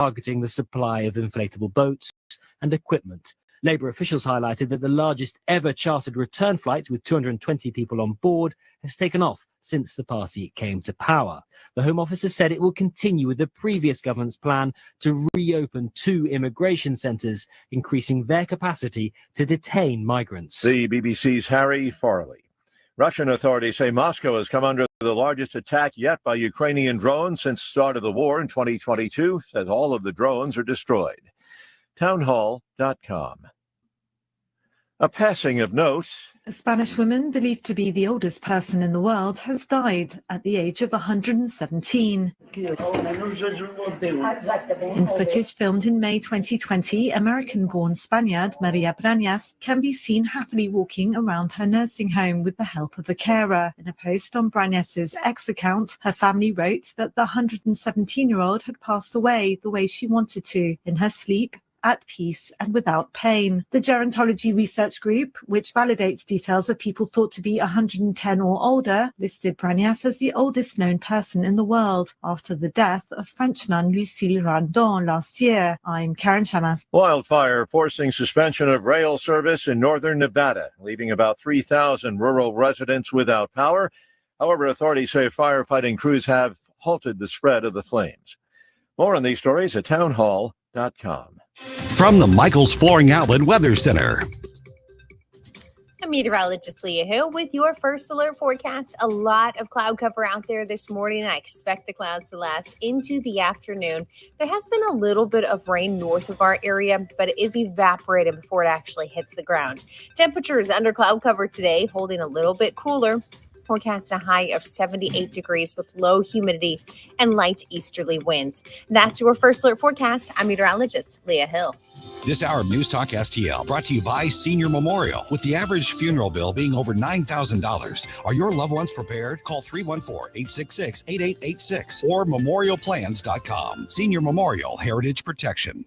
targeting the supply of inflatable boats and equipment. Labour officials highlighted that the largest ever chartered return flight with 220 people on board has taken off since the party came to power. The Home Office has said it will continue with the previous government's plan to reopen 2 immigration centres, increasing their capacity to detain migrants. The BBC's Harry Farley. Russian authorities say Moscow has come under the largest attack yet by Ukrainian drones since the start of the war in 2022, says all of the drones are destroyed. Townhall.com. A passing of note. A Spanish woman believed to be the oldest person in the world has died at the age of 117. In footage filmed in May 2020, American-born Spaniard Maria Brañas can be seen happily walking around her nursing home with the help of a carer. In a post on Brañas's X account, her family wrote that the 117-year-old had passed away the way she wanted to, in her sleep, at peace and without pain. The gerontology research group, which validates details of people thought to be 110 or older, listed Brañas as the oldest known person in the world after the death of French nun Lucille Randon last year. I'm Karen Chamas. Wildfire forcing suspension of rail service in northern Nevada, leaving about 3,000 rural residents without power. However, authorities say firefighting crews have halted the spread of the flames. More on these stories at townhall.com. From the Michaels Flooring Outlet Weather Center. I'm meteorologist Leah Hill with your first alert forecast. A lot of cloud cover out there this morning. I expect the clouds to last into the afternoon. There has been a little bit of rain north of our area, but it is evaporated before it actually hits the ground. Temperatures under cloud cover today, holding a little bit cooler. Forecast a high of 78 degrees with low humidity and light easterly winds. That's your first alert forecast. I'm meteorologist Leah Hill. This hour of News Talk STL brought to you by Senior Memorial. With the average funeral bill being over $9,000, are your loved ones prepared? Call 314-866-8886 or memorialplans.com. Senior Memorial Heritage Protection.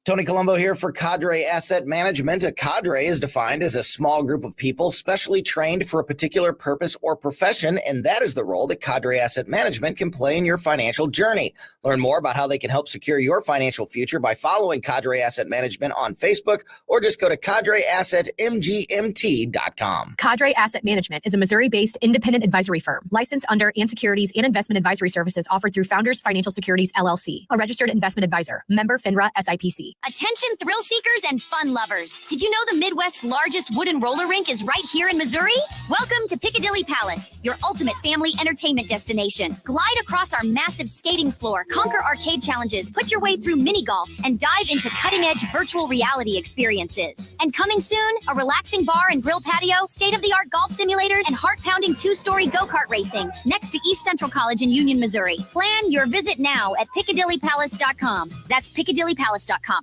Tony Colombo here for Cadre Asset Management. A cadre is defined as a small group of people specially trained for a particular purpose or profession, and that is the role that Cadre Asset Management can play in your financial journey. Learn more about how they can help secure your financial future by following Cadre Asset Management on Facebook or just go to cadreassetmgmt.com. Cadre Asset Management is a Missouri-based independent advisory firm licensed under and securities and investment advisory services offered through Founders Financial Securities, LLC, a registered investment advisor, member FINRA SIPC. Attention thrill seekers and fun lovers. Did you know the Midwest's largest wooden roller rink is right here in Missouri? Welcome to Piccadilly Palace, your ultimate family entertainment destination. Glide across our massive skating floor, conquer arcade challenges, put your way through mini golf, and dive into cutting-edge virtual reality experiences. And coming soon, a relaxing bar and grill patio, state-of-the-art golf simulators, and heart-pounding 2-story go-kart racing next to East Central College in Union, Missouri. Plan your visit now at PiccadillyPalace.com. That's PiccadillyPalace.com.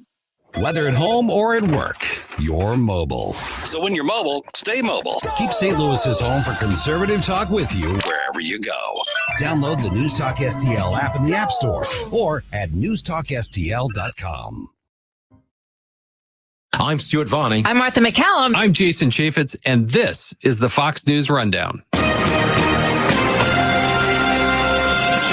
Whether at home or at work, you're mobile. So when you're mobile, stay mobile. Keep St. Louis's home for conservative talk with you wherever you go. Download the News Talk STL app in the App Store or at newstalkstl.com. I'm Stuart Vonnie. I'm Martha McCallum. I'm Jason Chaffetz, and this is the Fox News Rundown.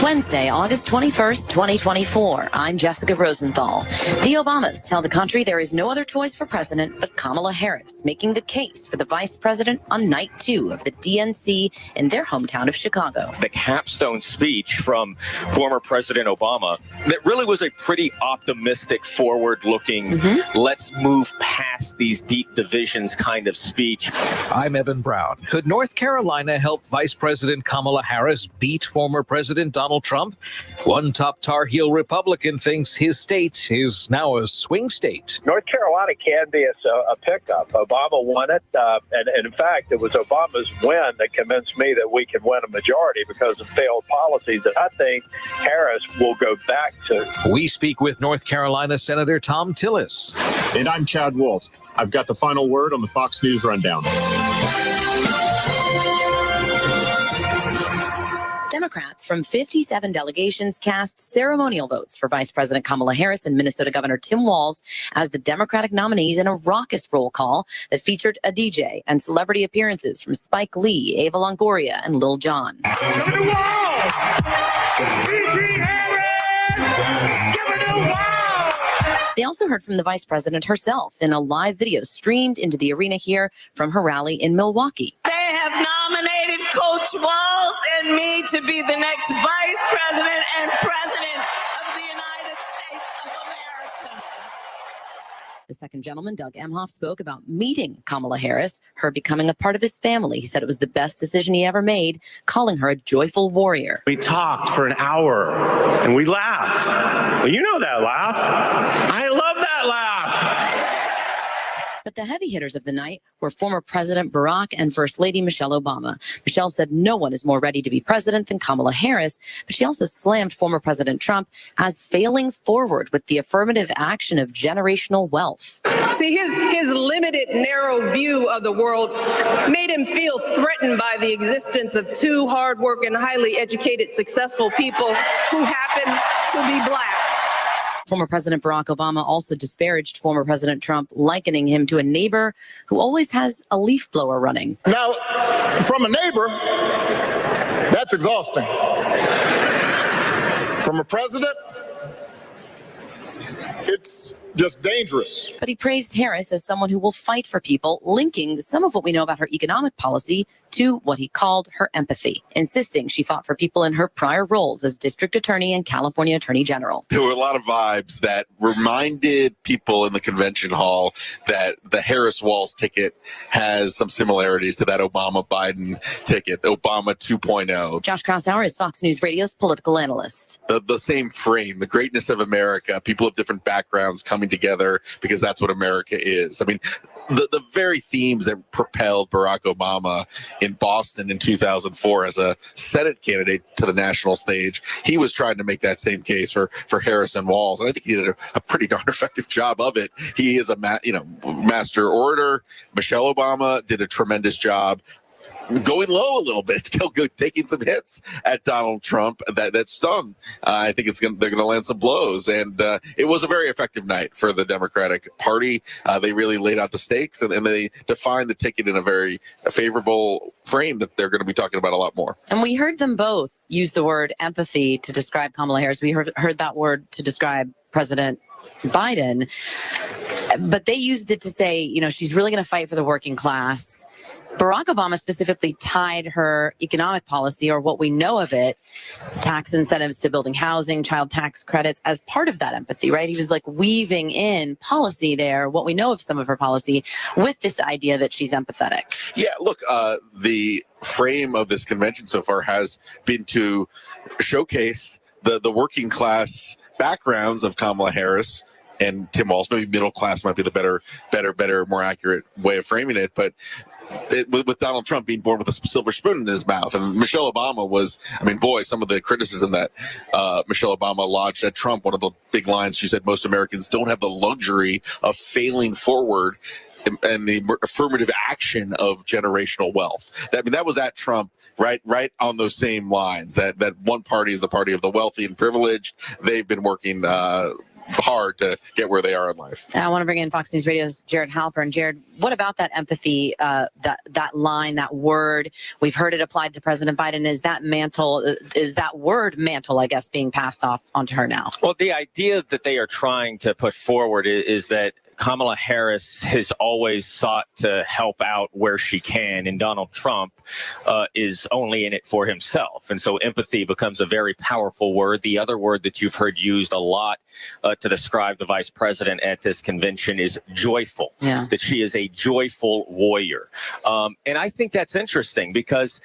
Wednesday, August 21st, 2024. I'm Jessica Rosenthal. The Obamas tell the country there is no other choice for president but Kamala Harris, making the case for the vice president on night 2 of the DNC in their hometown of Chicago. The capstone speech from former President Obama that really was a pretty optimistic, forward-looking, let's move past these deep divisions kind of speech. I'm Evan Brown. Could North Carolina help Vice President Kamala Harris beat former President Donald Trump? One top Tar Heel Republican thinks his state is now a swing state. North Carolina can be a pickup. Obama won it, and in fact, it was Obama's win that convinced me that we can win a majority because of failed policies that I think Harris will go back to. We speak with North Carolina Senator Tom Tillis. And I'm Chad Wolf. I've got the final word on the Fox News Rundown. Democrats from 57 delegations cast ceremonial votes for Vice President Kamala Harris and Minnesota Governor Tim Walz as the Democratic nominees in a raucous roll call that featured a DJ and celebrity appearances from Spike Lee, Ava Longoria, and Lil Jon. Give it to Walz! They also heard from the vice president herself in a live video streamed into the arena here from her rally in Milwaukee. They have nominated Coach Walz and me to be the next vice president and president of the United States of America. The second gentleman, Doug Emhoff, spoke about meeting Kamala Harris, her becoming a part of his family. He said it was the best decision he ever made, calling her a joyful warrior. We talked for an hour and we laughed. Well, you know that laugh. I love that laugh. But the heavy hitters of the night were former President Barack and First Lady Michelle Obama. Michelle said no one is more ready to be president than Kamala Harris, but she also slammed former President Trump as failing forward with the affirmative action of generational wealth. See, his limited, narrow view of the world made him feel threatened by the existence of two hardworking, highly educated, successful people who happen to be Black. Former President Barack Obama also disparaged former President Trump, likening him to a neighbor who always has a leaf blower running. Now, from a neighbor, that's exhausting. From a president, it's just dangerous. But he praised Harris as someone who will fight for people, linking some of what we know about her economic policy to what he called her empathy, insisting she fought for people in her prior roles as district attorney and California attorney general. There were a lot of vibes that reminded people in the convention hall that the Harris-Walz ticket has some similarities to that Obama-Biden ticket, Obama 2.0. Josh Krausauer is Fox News Radio's political analyst. The same frame, the greatness of America, people of different backgrounds coming together because that's what America is. I mean, the very themes that propelled Barack Obama in Boston in 2004 as a Senate candidate to the national stage, he was trying to make that same case for Harris and Walz, and I think he did a pretty darn effective job of it. He is a master orator. Michelle Obama did a tremendous job going low a little bit, taking some hits at Donald Trump that stung. I think they're going to land some blows, and it was a very effective night for the Democratic Party. They really laid out the stakes, and they defined the ticket in a very favorable frame that they're going to be talking about a lot more. And we heard them both use the word empathy to describe Kamala Harris. We heard that word to describe President Biden, but they used it to say, she's really going to fight for the working class. Barack Obama specifically tied her economic policy, or what we know of it, tax incentives to building housing, child tax credits, as part of that empathy, right? He was like weaving in policy there, what we know of some of her policy, with this idea that she's empathetic. Yeah, look, the frame of this convention so far has been to showcase the working class backgrounds of Kamala Harris and Tim Walz. Maybe middle class might be the better, more accurate way of framing it, but with Donald Trump being born with a silver spoon in his mouth, and Michelle Obama was, some of the criticism that Michelle Obama lodged at Trump, one of the big lines she said, most Americans don't have the luxury of failing forward and the affirmative action of generational wealth. That was at Trump, right on those same lines, that one party is the party of the wealthy and privileged. They've been working hard to get where they are in life. I want to bring in Fox News Radio's Jared Halpern. Jared, what about that empathy, that line, that word? We've heard it applied to President Biden. Is that word mantle, I guess, being passed off onto her now? Well, the idea that they are trying to put forward is that Kamala Harris has always sought to help out where she can, and Donald Trump is only in it for himself. And so empathy becomes a very powerful word. The other word that you've heard used a lot to describe the vice president at this convention is joyful, that she is a joyful warrior. And I think that's interesting because,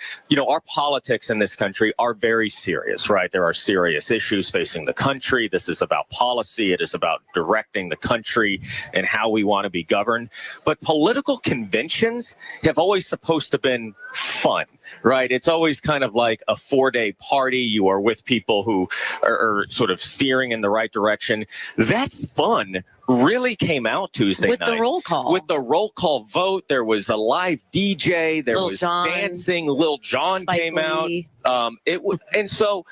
our politics in this country are very serious, right? There are serious issues facing the country. This is about policy. It is about directing the country and how we want to be governed. But political conventions have always supposed to have been fun, right? It's always kind of like a 4-day party. You are with people who are sort of steering in the right direction. That fun really came out Tuesday night. With the roll call. With the roll call vote, there was a live DJ. There was dancing. Lil Jon came out. And so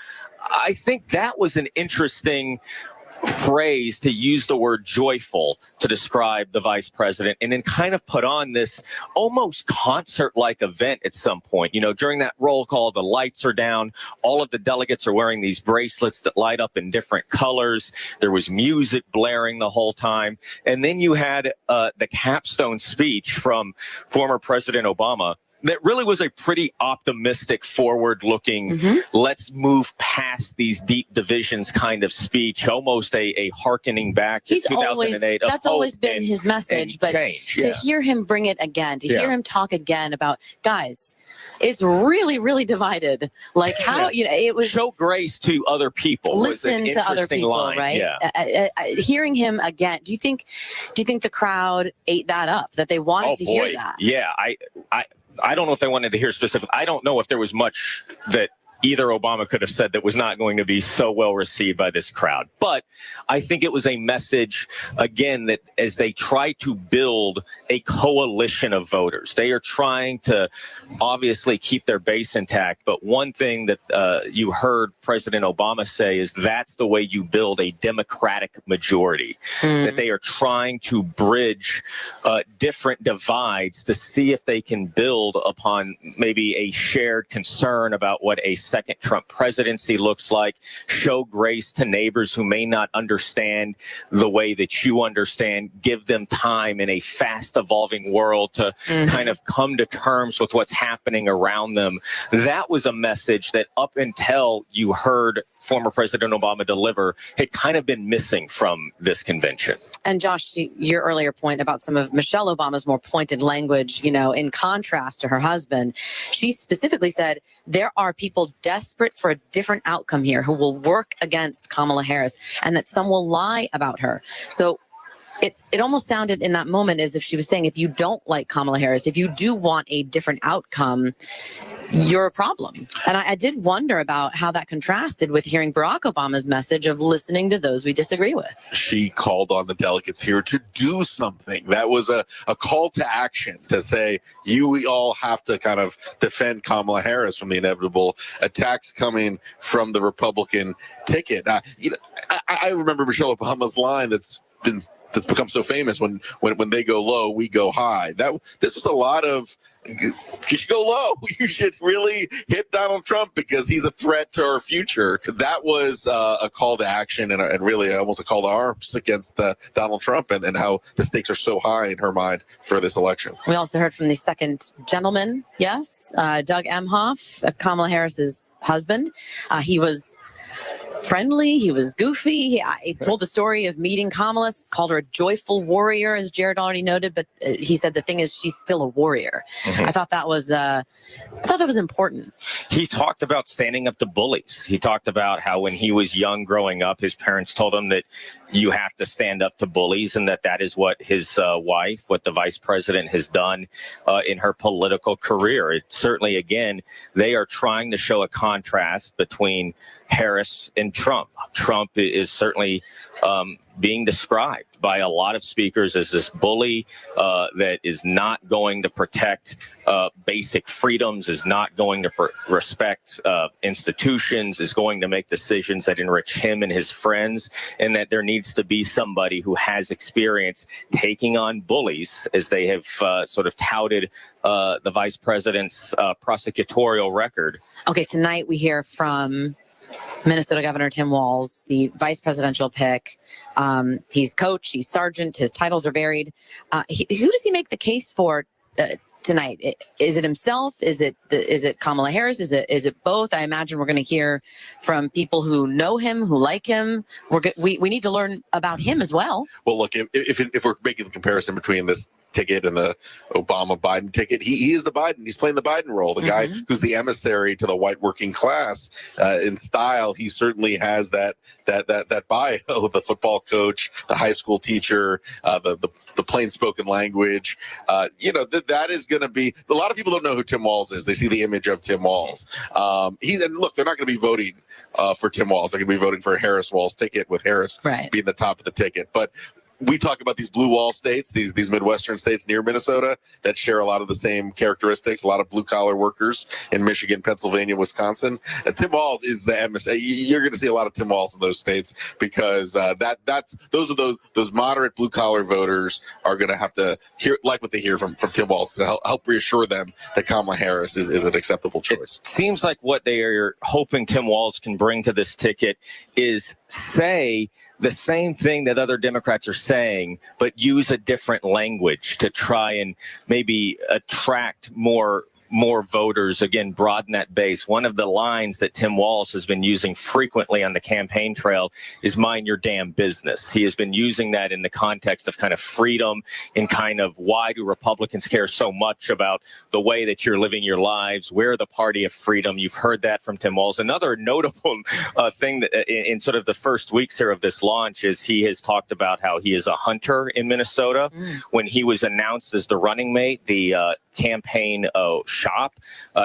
I think that was an interesting phrase to use the word joyful to describe the vice president, and then kind of put on this almost concert-like event at some point. You know, during that roll call, the lights are down. All of the delegates are wearing these bracelets that light up in different colors. There was music blaring the whole time. And then you had the capstone speech from former President Obama that really was a pretty optimistic, forward-looking, let's move past these deep divisions kind of speech, almost a hearkening back to 2008. That's always been his message, but change. To hear him bring it again, to hear him talk again about, guys, it's really, really divided. Like how, you know, it was— show grace to other people. Listen to other people, line. right? Hearing him again, do you think the crowd ate that up, that they wanted to hear that? Yeah, I don't know if they wanted to hear specific. I don't know if there was much that either Obama could have said that was not going to be so well received by this crowd. But I think it was a message, again, that as they try to build a coalition of voters, they are trying to obviously keep their base intact. But one thing that you heard President Obama say is that's the way you build a Democratic majority, that they are trying to bridge different divides to see if they can build upon maybe a shared concern about what a second Trump presidency looks like, show grace to neighbors who may not understand the way that you understand, give them time in a fast evolving world to kind of come to terms with what's happening around them. That was a message that up until you heard former President Obama deliver had kind of been missing from this convention. And Josh, to your earlier point about some of Michelle Obama's more pointed language, you know, in contrast to her husband, she specifically said there are people desperate for a different outcome here who will work against Kamala Harris, and that some will lie about her. So it almost sounded in that moment as if she was saying, if you don't like Kamala Harris, if you do want a different outcome, you're a problem. And I did wonder about how that contrasted with hearing Barack Obama's message of listening to those we disagree with. She called on the delegates here to do something. That was a call to action to say, we all have to kind of defend Kamala Harris from the inevitable attacks coming from the Republican ticket. I remember Michelle Obama's line that's become so famous: when they go low, we go high. This was a lot of, you should go low. You should really hit Donald Trump because he's a threat to our future. That was a call to action and really almost a call to arms against Donald Trump and how the stakes are so high in her mind for this election. We also heard from the second gentleman, Doug Emhoff, Kamala Harris's husband. He was friendly, he was goofy. He told the story of meeting Kamala, called her a joyful warrior, as Jared already noted, but he said the thing is she's still a warrior. I thought that was important. He talked about standing up to bullies. He talked about how when he was young growing up, his parents told him that you have to stand up to bullies, and that is what his wife, what the vice president has done in her political career. It certainly, again, they are trying to show a contrast between Harris and Trump. Trump is certainly being described by a lot of speakers as this bully that is not going to protect basic freedoms, is not going to respect institutions, is going to make decisions that enrich him and his friends, and that there needs to be somebody who has experience taking on bullies, as they have sort of touted the vice president's prosecutorial record. Okay, tonight we hear from Minnesota Governor Tim Walz, the vice presidential pick. He's coach, he's sergeant, his titles are varied. Who does he make the case for tonight? Is it himself? Is it Kamala Harris? Is it both? I imagine we're going to hear from people who know him, who like him. We need to learn about him as well. Well, look, if we're making the comparison between this ticket and the Obama-Biden ticket, he is the Biden. He's playing the Biden role, the guy who's the emissary to the white working class. In style, he certainly has that bio, the football coach, the high school teacher, the plain-spoken language. That is going to be, a lot of people don't know who Tim Walz is. They see the image of Tim Walz. And look, they're not going to be voting for Tim Walz. They're going to be voting for a Harris Walz ticket with Harris being the top of the ticket. But we talk about these blue wall states, these Midwestern states near Minnesota that share a lot of the same characteristics, a lot of blue collar workers in Michigan, Pennsylvania, Wisconsin. Tim Walz is the MSA. You're going to see a lot of Tim Walz in those states because those moderate blue collar voters are going to have to hear like what they hear from Tim Walz to help reassure them that Kamala Harris is an acceptable choice. It seems like what they are hoping Tim Walz can bring to this ticket is say the same thing that other Democrats are saying, but use a different language to try and maybe attract more voters, again, broaden that base. One of the lines that Tim Walz has been using frequently on the campaign trail is mind your damn business. He has been using that in the context of kind of freedom and kind of why do Republicans care so much about the way that you're living your lives? We're the party of freedom. You've heard that from Tim Walz. Another notable thing that in sort of the first weeks here of this launch is he has talked about how he is a hunter in Minnesota. When he was announced as the running mate, the campaign shop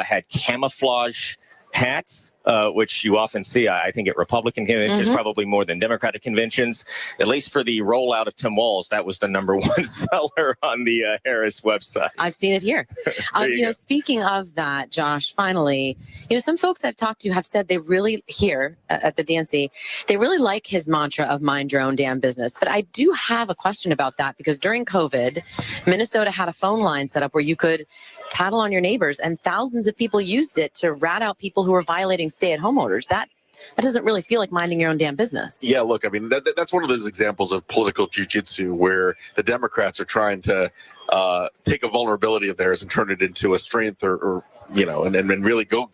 had camouflage hats, which you often see, I think, at Republican conventions, probably more than Democratic conventions. At least for the rollout of Tim Walz, that was the #1 seller on the Harris website. I've seen it here. Speaking of that, Josh, finally, some folks I've talked to have said they really, here at the DNC, they really like his mantra of mind your own damn business. But I do have a question about that because during COVID, Minnesota had a phone line set up where you could tattle on your neighbors, and thousands of people used it to rat out people who were violating stay-at-home orders. That doesn't really feel like minding your own damn business. Yeah, look, I mean, that's one of those examples of political jiu-jitsu where the Democrats are trying to take a vulnerability of theirs and turn it into a strength or and really go.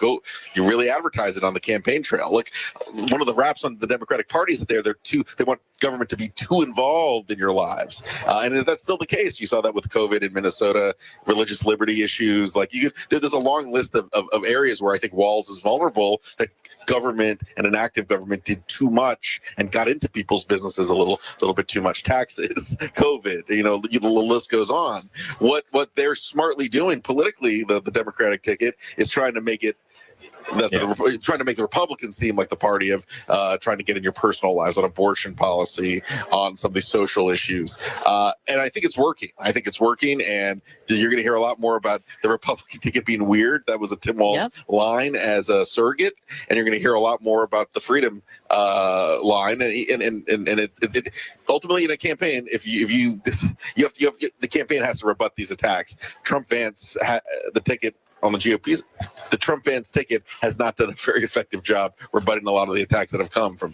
You really advertise it on the campaign trail. Look, one of the raps on the Democratic Party is that they want government to be too involved in your lives, and that's still the case. You saw that with COVID in Minnesota, religious liberty issues. Like there's a long list of areas where I think Walz is vulnerable that government and an active government did too much and got into people's businesses a little bit too much. Taxes, COVID, the list goes on. What they're smartly doing politically, the Democratic ticket, is trying to make it trying to make the Republicans seem like the party of trying to get in your personal lives on abortion policy, on some of these social issues. And I think it's working. And you're going to hear a lot more about the Republican ticket being weird. That was a Tim Walz line as a surrogate. And you're going to hear a lot more about the freedom line. And it ultimately in a campaign, the campaign has to rebut these attacks. Trump Vance, the ticket on the GOP's, the Trump Vance ticket has not done a very effective job rebutting a lot of the attacks that have come from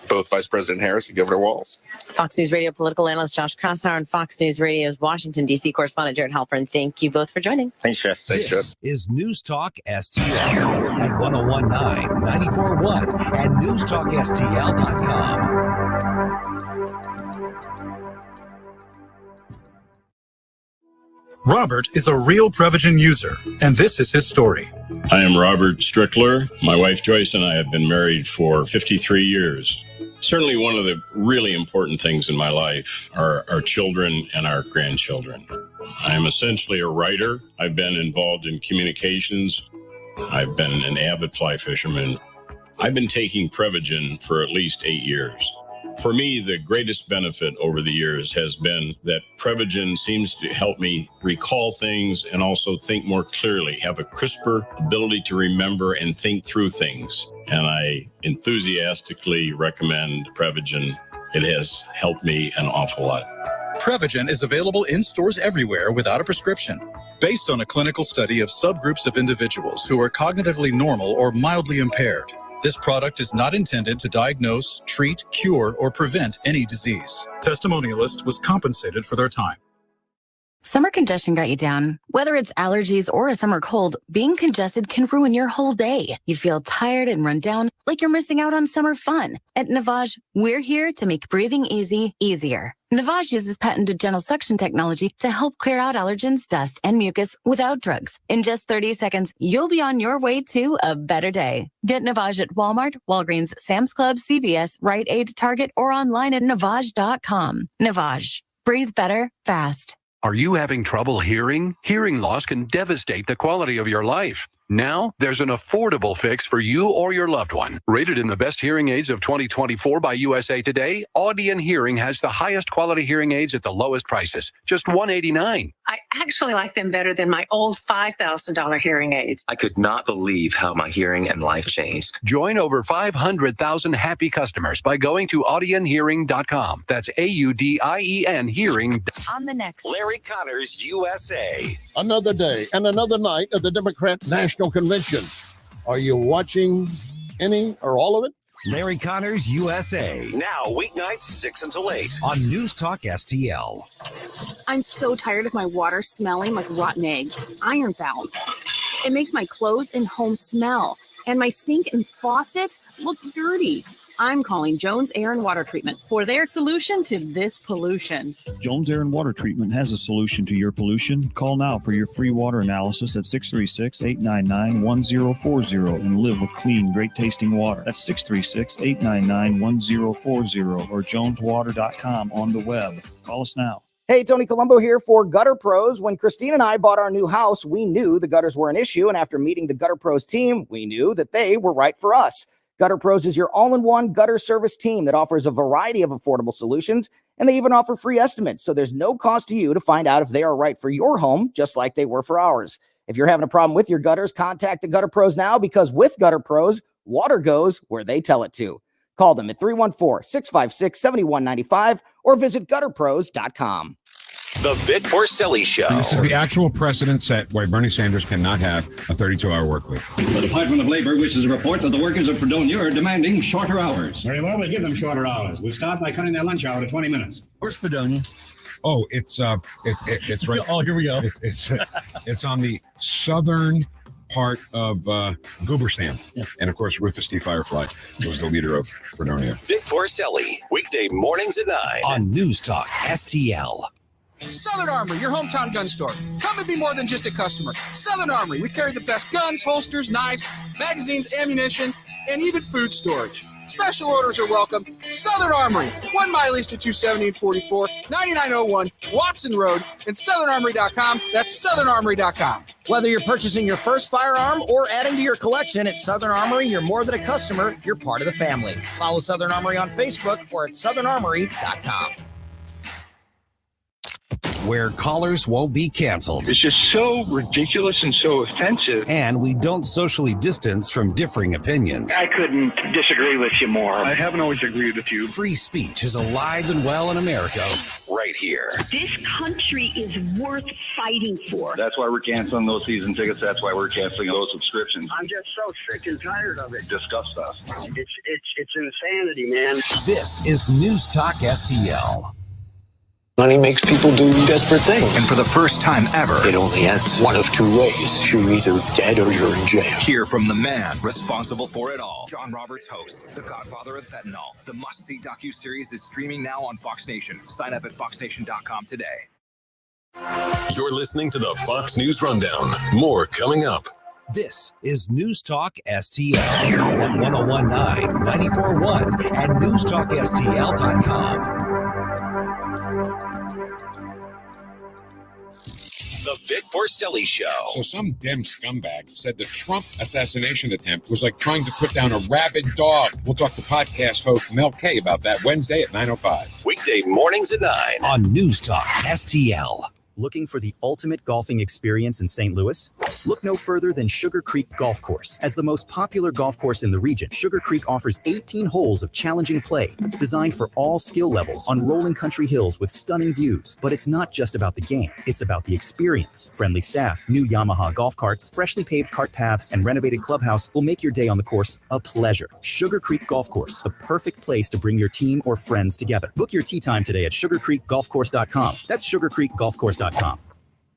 both Vice President Harris and Governor Walz. Fox News Radio political analyst Josh Krasauer and Fox News Radio's Washington, D.C. correspondent Jared Halpern. Thank you both for joining. Thanks, Jess. This is News Talk STL at 1019, 94.1 and newstalkstl.com. Robert is a real Prevagen user, and this is his story. I am Robert Strickler. My wife Joyce and I have been married for 53 years. Certainly one of the really important things in my life are our children and our grandchildren. I am essentially a writer. I've been involved in communications. I've been an avid fly fisherman. I've been taking Prevagen for at least 8 years. For me, the greatest benefit over the years has been that Prevagen seems to help me recall things and also think more clearly, have a crisper ability to remember and think through things. And I enthusiastically recommend Prevagen. It has helped me an awful lot. Prevagen is available in stores everywhere without a prescription. Based on a clinical study of subgroups of individuals who are cognitively normal or mildly impaired, this product is not intended to diagnose, treat, cure, or prevent any disease. Testimonialist was compensated for their time. Summer congestion got you down. Whether it's allergies or a summer cold, being congested can ruin your whole day. You feel tired and run down, like you're missing out on summer fun. At Navage, we're here to make breathing easy, easier. Navage uses patented gentle suction technology to help clear out allergens, dust, and mucus without drugs. In just 30 seconds, you'll be on your way to a better day. Get Navage at Walmart, Walgreens, Sam's Club, CVS, Rite Aid, Target, or online at Navage.com. Navage. Breathe better, fast. Are you having trouble hearing? Hearing loss can devastate the quality of your life. Now, there's an affordable fix for you or your loved one. Rated in the best hearing aids of 2024 by USA Today, Audion Hearing has the highest quality hearing aids at the lowest prices, just $189. I actually like them better than my old $5,000 hearing aids. I could not believe how my hearing and life changed. Join over 500,000 happy customers by going to audionhearing.com. That's AUDIEN hearing. On the next Larry Connors USA. Another day and another night of the Democrat National Convention. Are you watching any or all of it? Larry Connors USA. Now weeknights 6 until 8 on News Talk STL. I'm so tired of my water smelling like rotten eggs. Iron foul. It makes my clothes and home smell, and my sink and faucet look dirty. I'm calling Jones Air and Water Treatment for their solution to this pollution. Jones Air and Water Treatment has a solution to your pollution. Call now for your free water analysis at 636-899-1040 and live with clean, great-tasting water. That's 636-899-1040 or joneswater.com on the web. Call us now. Hey, Tony Colombo here for Gutter Pros. When Christine and I bought our new house, we knew the gutters were an issue, and after meeting the Gutter Pros team, we knew that they were right for us. Gutter Pros is your all-in-one gutter service team that offers a variety of affordable solutions, and they even offer free estimates, so there's no cost to you to find out if they are right for your home, just like they were for ours. If you're having a problem with your gutters, contact the Gutter Pros now, because with Gutter Pros, water goes where they tell it to. Call them at 314-656-7195 or visit gutterpros.com. The Vic Porcelli Show. This is the actual precedent set why Bernie Sanders cannot have a 32-hour work week. The Department of Labor wishes to report that the workers of Fredonia are demanding shorter hours. Very well, we give them shorter hours. We start by cutting their lunch hour to 20 minutes. Where's Fredonia? Oh, it's right. Oh, here we go. It's on the southern part of Gooberstam. Yeah. And of course, Rufus T. Firefly was the leader of Fredonia. Vic Porcelli, weekday mornings at 9 on News Talk STL. Southern Armory, your hometown gun store. Come and be more than just a customer. Southern Armory, we carry the best guns, holsters, knives, magazines, ammunition, and even food storage. Special orders are welcome. Southern Armory, 1 mile east of 270 and 44, 9901 Watson Road, and southernarmory.com. That's southernarmory.com. Whether you're purchasing your first firearm or adding to your collection at Southern Armory, you're more than a customer, you're part of the family. Follow Southern Armory on Facebook or at southernarmory.com. Where callers won't be canceled. It's just so ridiculous and so offensive. And we don't socially distance from differing opinions. I couldn't disagree with you more. I haven't always agreed with you. Free speech is alive and well in America right here. This country is worth fighting for. That's why we're canceling those season tickets. That's why we're canceling those subscriptions. I'm just so sick and tired of it. Disgust us. It's insanity, man. This is News Talk STL. Money makes people do desperate things. And for the first time ever, it only ends one of two ways. You're either dead or you're in jail. Hear from the man responsible for it all. John Roberts hosts The Godfather of Fentanyl. The must-see docuseries is streaming now on Fox Nation. Sign up at foxnation.com today. You're listening to the Fox News Rundown. More coming up. This is News Talk STL at 1019, 94.1 and newstalkstl.com. The Vic Porcelli Show. So some Dem scumbag said the Trump assassination attempt was like trying to put down a rabid dog. We'll talk to podcast host Mel K about that Wednesday at 9:05. Weekday mornings at 9 on News Talk STL. Looking for the ultimate golfing experience in St. Louis? Look no further than Sugar Creek Golf Course. As the most popular golf course in the region, Sugar Creek offers 18 holes of challenging play, designed for all skill levels on rolling country hills with stunning views. But it's not just about the game, it's about the experience. Friendly staff, new Yamaha golf carts, freshly paved cart paths, and renovated clubhouse will make your day on the course a pleasure. Sugar Creek Golf Course, the perfect place to bring your team or friends together. Book your tee time today at sugarcreekgolfcourse.com. That's sugarcreekgolfcourse.com.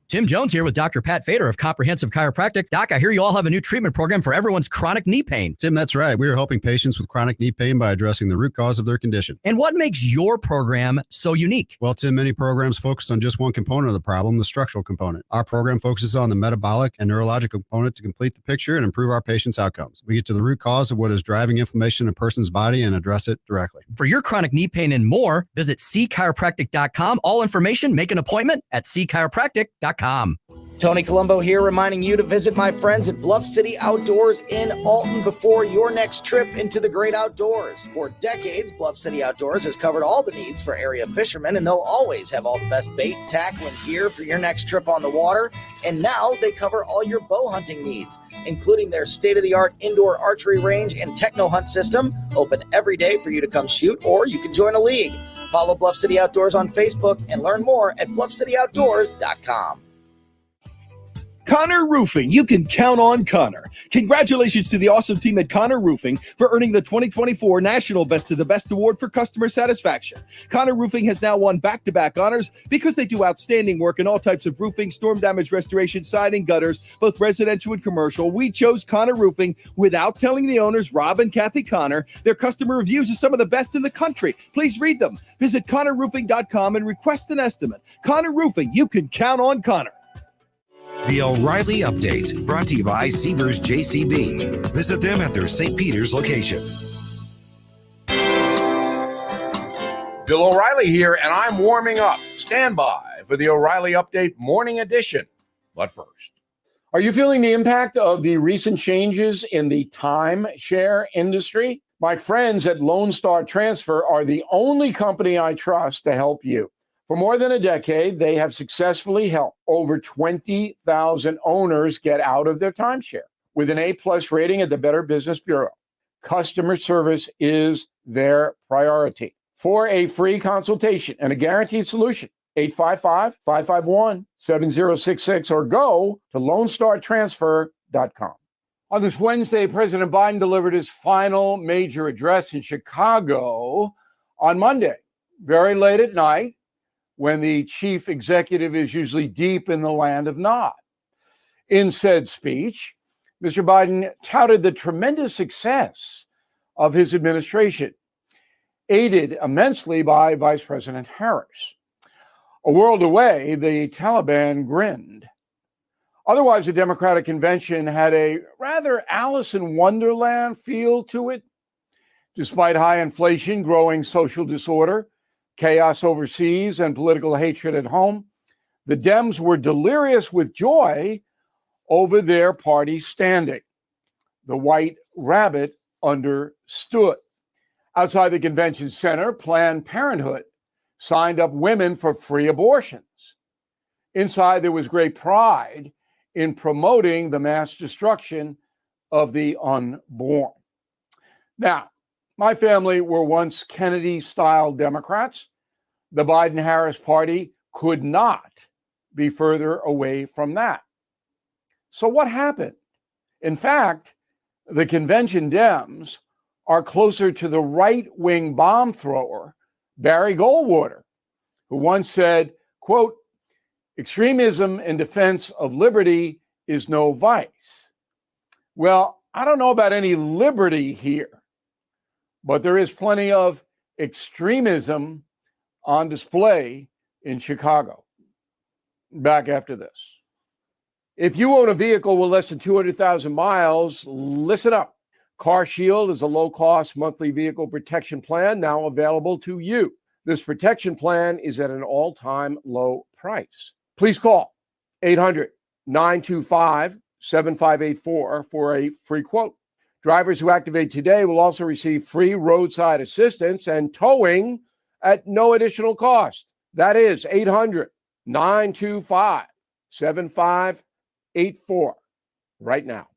Tim Jones here with Dr. Pat Fader of Comprehensive Chiropractic. Doc, I hear you all have a new treatment program for everyone's chronic knee pain. Tim, that's right. We are helping patients with chronic knee pain by addressing the root cause of their condition. And what makes your program so unique? Well, Tim, many programs focus on just one component of the problem, the structural component. Our program focuses on the metabolic and neurologic component to complete the picture and improve our patients' outcomes. We get to the root cause of what is driving inflammation in a person's body and address it directly. For your chronic knee pain and more, visit cchiropractic.com. All information, make an appointment at cchiropractic.com. Tony Colombo here, reminding you to visit my friends at Bluff City Outdoors in Alton before your next trip into the great outdoors. For decades, Bluff City Outdoors has covered all the needs for area fishermen, and they'll always have all the best bait, tackle, and gear for your next trip on the water. And now they cover all your bow hunting needs, including their state-of-the-art indoor archery range and techno hunt system, open every day for you to come shoot, or you can join a league. Follow Bluff City Outdoors on Facebook and learn more at bluffcityoutdoors.com. Connor Roofing. You can count on Connor. Congratulations to the awesome team at Connor Roofing for earning the 2024 National Best of the Best Award for customer satisfaction. Connor Roofing has now won back-to-back honors because they do outstanding work in all types of roofing, storm damage restoration, siding, gutters, both residential and commercial. We chose Connor Roofing without telling the owners, Rob and Kathy Connor. Their customer reviews are some of the best in the country. Please read them. Visit ConnorRoofing.com and request an estimate. Connor Roofing. You can count on Connor. The O'Reilly Update, brought to you by Seavers JCB. Visit them at their St. Peter's location. Bill O'Reilly here, and I'm warming up. Stand by for the O'Reilly Update Morning Edition. But first, are you feeling the impact of the recent changes in the timeshare industry? My friends at Lone Star Transfer are the only company I trust to help you. For more than a decade, they have successfully helped over 20,000 owners get out of their timeshare with an A+ rating at the Better Business Bureau. Customer service is their priority. For a free consultation and a guaranteed solution, 855-551-7066 or go to LoneStarTransfer.com. On this Wednesday, President Biden delivered his final major address in Chicago on Monday, very late at night, when the chief executive is usually deep in the land of Nod. In said speech, Mr. Biden touted the tremendous success of his administration, aided immensely by Vice President Harris. A world away, the Taliban grinned. Otherwise, the Democratic convention had a rather Alice in Wonderland feel to it. Despite high inflation, growing social disorder, chaos overseas, and political hatred at home, the Dems were delirious with joy over their party standing. The White Rabbit understood. Outside the convention center, Planned Parenthood signed up women for free abortions. Inside, there was great pride in promoting the mass destruction of the unborn. Now, my family were once Kennedy-style Democrats. The Biden-Harris party could not be further away from that. So what happened? In fact, the convention Dems are closer to the right-wing bomb thrower, Barry Goldwater, who once said, quote, "Extremism in defense of liberty is no vice." Well, I don't know about any liberty here, but there is plenty of extremism on display in Chicago. Back after this. If you own a vehicle with less than 200,000 miles, listen up. Car Shield is a low-cost monthly vehicle protection plan now available to you. This protection plan is at an all-time low price. Please call 800-925-7584 for a free quote. Drivers who activate today will also receive free roadside assistance and towing at no additional cost. That is 800-925-7584 right now.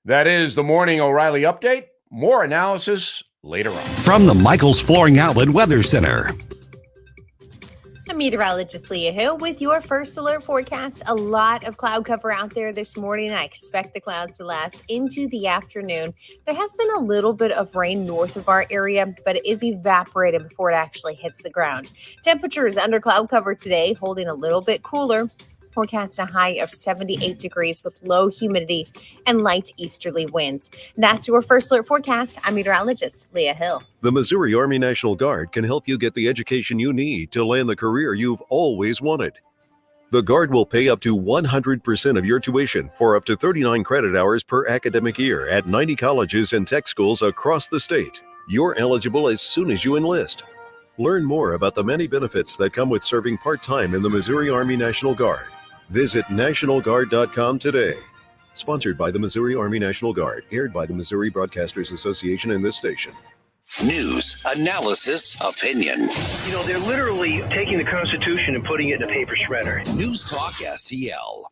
That is the Morning O'Reilly Update. More analysis later on. From the Michaels Flooring Outlet Weather Center. I'm meteorologist Leah Hill with your first alert forecast. A lot of cloud cover out there this morning. I expect the clouds to last into the afternoon. There has been a little bit of rain north of our area, but it is evaporated before it actually hits the ground. Temperatures under cloud cover today, holding a little bit cooler. Forecast a high of 78 degrees with low humidity and light easterly winds. That's your first alert forecast. I'm meteorologist Leah Hill. The Missouri Army National Guard can help you get the education you need to land the career you've always wanted. The Guard will pay up to 100% of your tuition for up to 39 credit hours per academic year at 90 colleges and tech schools across the state. You're eligible as soon as you enlist. Learn more about the many benefits that come with serving part-time in the Missouri Army National Guard. Visit NationalGuard.com today. Sponsored by the Missouri Army National Guard. Aired by the Missouri Broadcasters Association and this station. News, analysis, opinion. You know, they're literally taking the Constitution and putting it in a paper shredder. News Talk STL.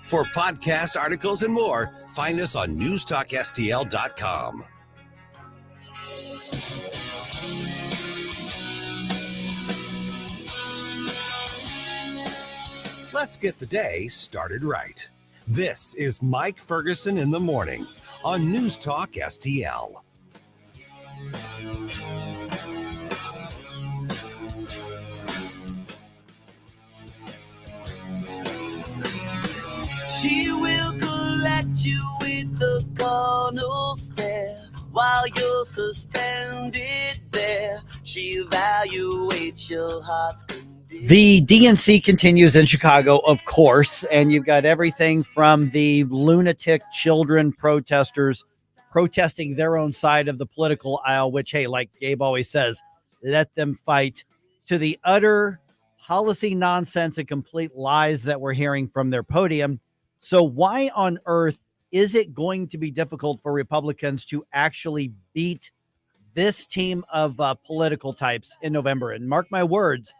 For podcast articles and more, find us on newstalkstl.com. Let's get the day started right. This is Mike Ferguson in the morning on News Talk STL. She will collect you with the carnal stare while you're suspended there. She evaluates your heart's condition. The DNC continues in Chicago, of course, and you've got everything from the lunatic children protesters protesting their own side of the political aisle, which, hey, like Gabe always says, let them fight, to the utter policy nonsense and complete lies that we're hearing from their podium. So why on earth is it going to be difficult for Republicans to actually beat this team of political types in November? And mark my words,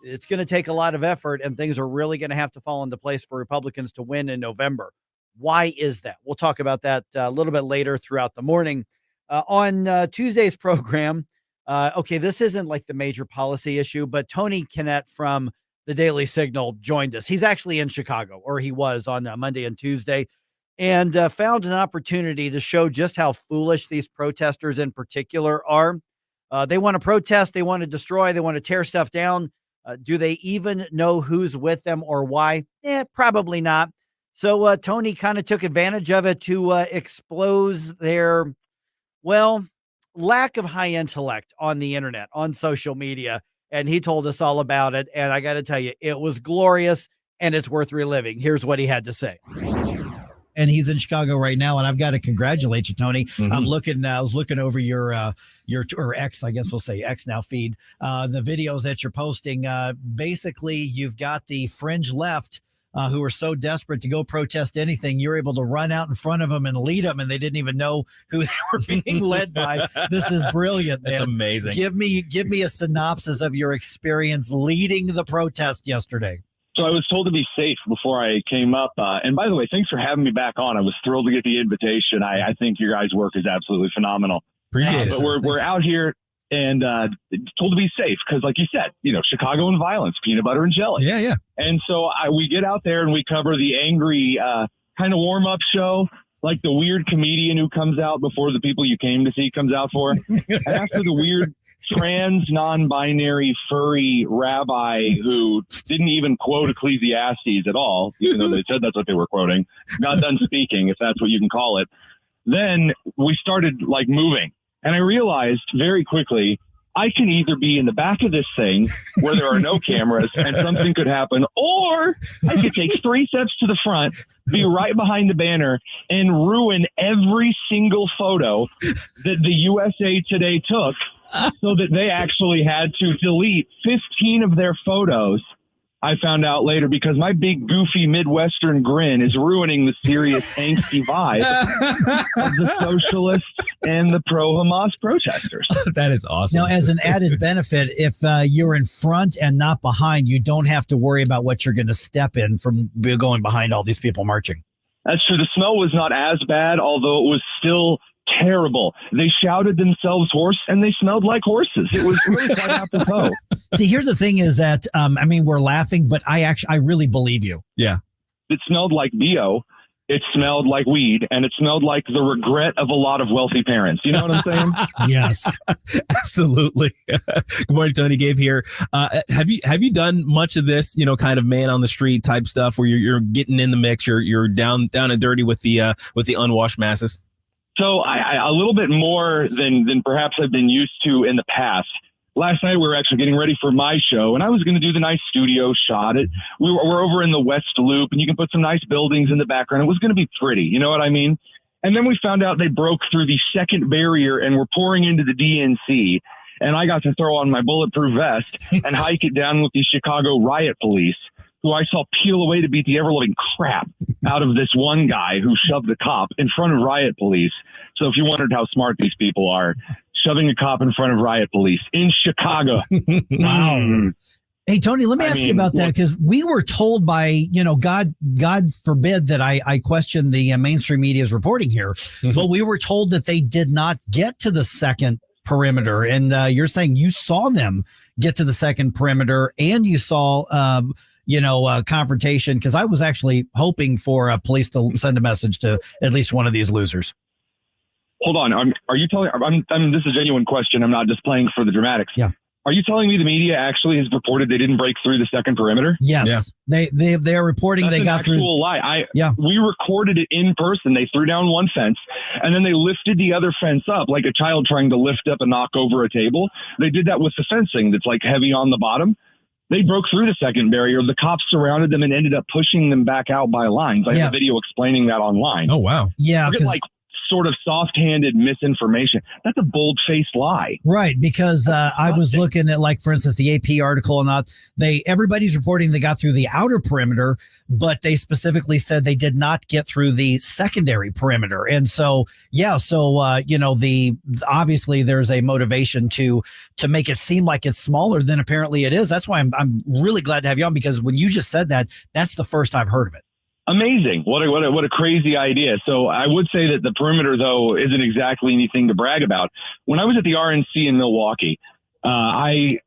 it's going to take a lot of effort, and things are really going to have to fall into place for Republicans to win in November. Why is that? We'll talk about that a little bit later throughout the morning. On Tuesday's program, this isn't like the major policy issue, but Tony Kinnett from the Daily Signal joined us. He's actually in Chicago, or he was on Monday and Tuesday, and found an opportunity to show just how foolish these protesters in particular are. They want to protest. They want to destroy. They want to tear stuff down. Do they even know who's with them or why? Probably not. So Tony kind of took advantage of it to expose their, lack of high intellect on the internet, on social media. And he told us all about it. And I got to tell you, it was glorious and it's worth reliving. Here's what he had to say. And he's in Chicago right now, and I've got to congratulate you, Tony. Mm-hmm. I was looking over your or X, I guess we'll say X now feed, the videos that you're posting. Basically, you've got the fringe left who are so desperate to go protest anything. You're able to run out in front of them and lead them, and they didn't even know who they were being led by. This is brilliant, man. That's amazing. Give me a synopsis of your experience leading the protest yesterday. So I was told to be safe before I came up. And by the way, thanks for having me back on. I was thrilled to get the invitation. I think your guys' work is absolutely phenomenal. Appreciate it. But we're out here and told to be safe because, like you said, Chicago and violence, peanut butter and jelly. Yeah. And so we get out there and we cover the angry kind of warm-up show, like the weird comedian who comes out before the people you came to see comes out for. And after the weird trans, non-binary, furry rabbi who didn't even quote Ecclesiastes at all, even though they said that's what they were quoting, got done speaking, if that's what you can call it. Then we started moving. And I realized very quickly, I can either be in the back of this thing where there are no cameras and something could happen, or I could take 3 steps to the front, be right behind the banner, and ruin every single photo that the USA Today took so that they actually had to delete 15 of their photos. I found out later because my big goofy Midwestern grin is ruining the serious angsty vibe of the socialists and the pro-Hamas protesters. That is awesome. Now, as an added benefit, if you're in front and not behind, you don't have to worry about what you're going to step in from going behind all these people marching. That's true. The smell was not as bad, although it was still terrible. They shouted themselves hoarse and they smelled like horses. It was really quite apropos. See, here's the thing is that, we're laughing, but I really believe you. Yeah. It smelled like BO. It smelled like weed, and it smelled like the regret of a lot of wealthy parents. You know what I'm saying? Yes, absolutely. Good morning, Tony. Gabe here. Have you done much of this, kind of man on the street type stuff where you're getting in the mix, you're down and dirty with the unwashed masses? So I a little bit more than perhaps I've been used to in the past. last night we were actually getting ready for my show, and I was going to do the nice studio shot. We're over in the West Loop, and you can put some nice buildings in the background. It was going to be pretty, you know what I mean? And then we found out they broke through the second barrier and were pouring into the DNC. And I got to throw on my bulletproof vest and hike it down with the Chicago riot police, who I saw peel away to beat the ever-loving crap out of this one guy who shoved a cop in front of riot police. So if you wondered how smart these people are, shoving a cop in front of riot police in Chicago. Wow. Hey, Tony, let me ask you about that, because we were told by, God forbid that I question the mainstream media's reporting here, but we were told that they did not get to the second perimeter. And you're saying you saw them get to the second perimeter, and you saw, confrontation, because I was actually hoping for police to send a message to at least one of these losers. Hold on. Are you telling? This is a genuine question. I'm not just playing for the dramatics. Yeah. Are you telling me the media actually has reported they didn't break through the second perimeter? Yes. Yeah. They are reporting That's they got through. That's an actual lie. We recorded it in person. They threw down one fence, and then they lifted the other fence up like a child trying to lift up and knock over a table. They did that with the fencing that's like heavy on the bottom. They broke through the second barrier. The cops surrounded them and ended up pushing them back out by lines. I have a video explaining that online. Oh, wow. Yeah. Forget like sort of soft-handed misinformation. That's a bold-faced lie. Right, because I was looking at, like, for instance, the AP article, and everybody's reporting they got through the outer perimeter, but they specifically said they did not get through the secondary perimeter. And so, obviously there's a motivation to make it seem like it's smaller than apparently it is. That's why I'm really glad to have you on, because when you just said that, that's the first I've heard of it. Amazing. What a crazy idea. So I would say that the perimeter, though, isn't exactly anything to brag about. When I was at the RNC in Milwaukee, I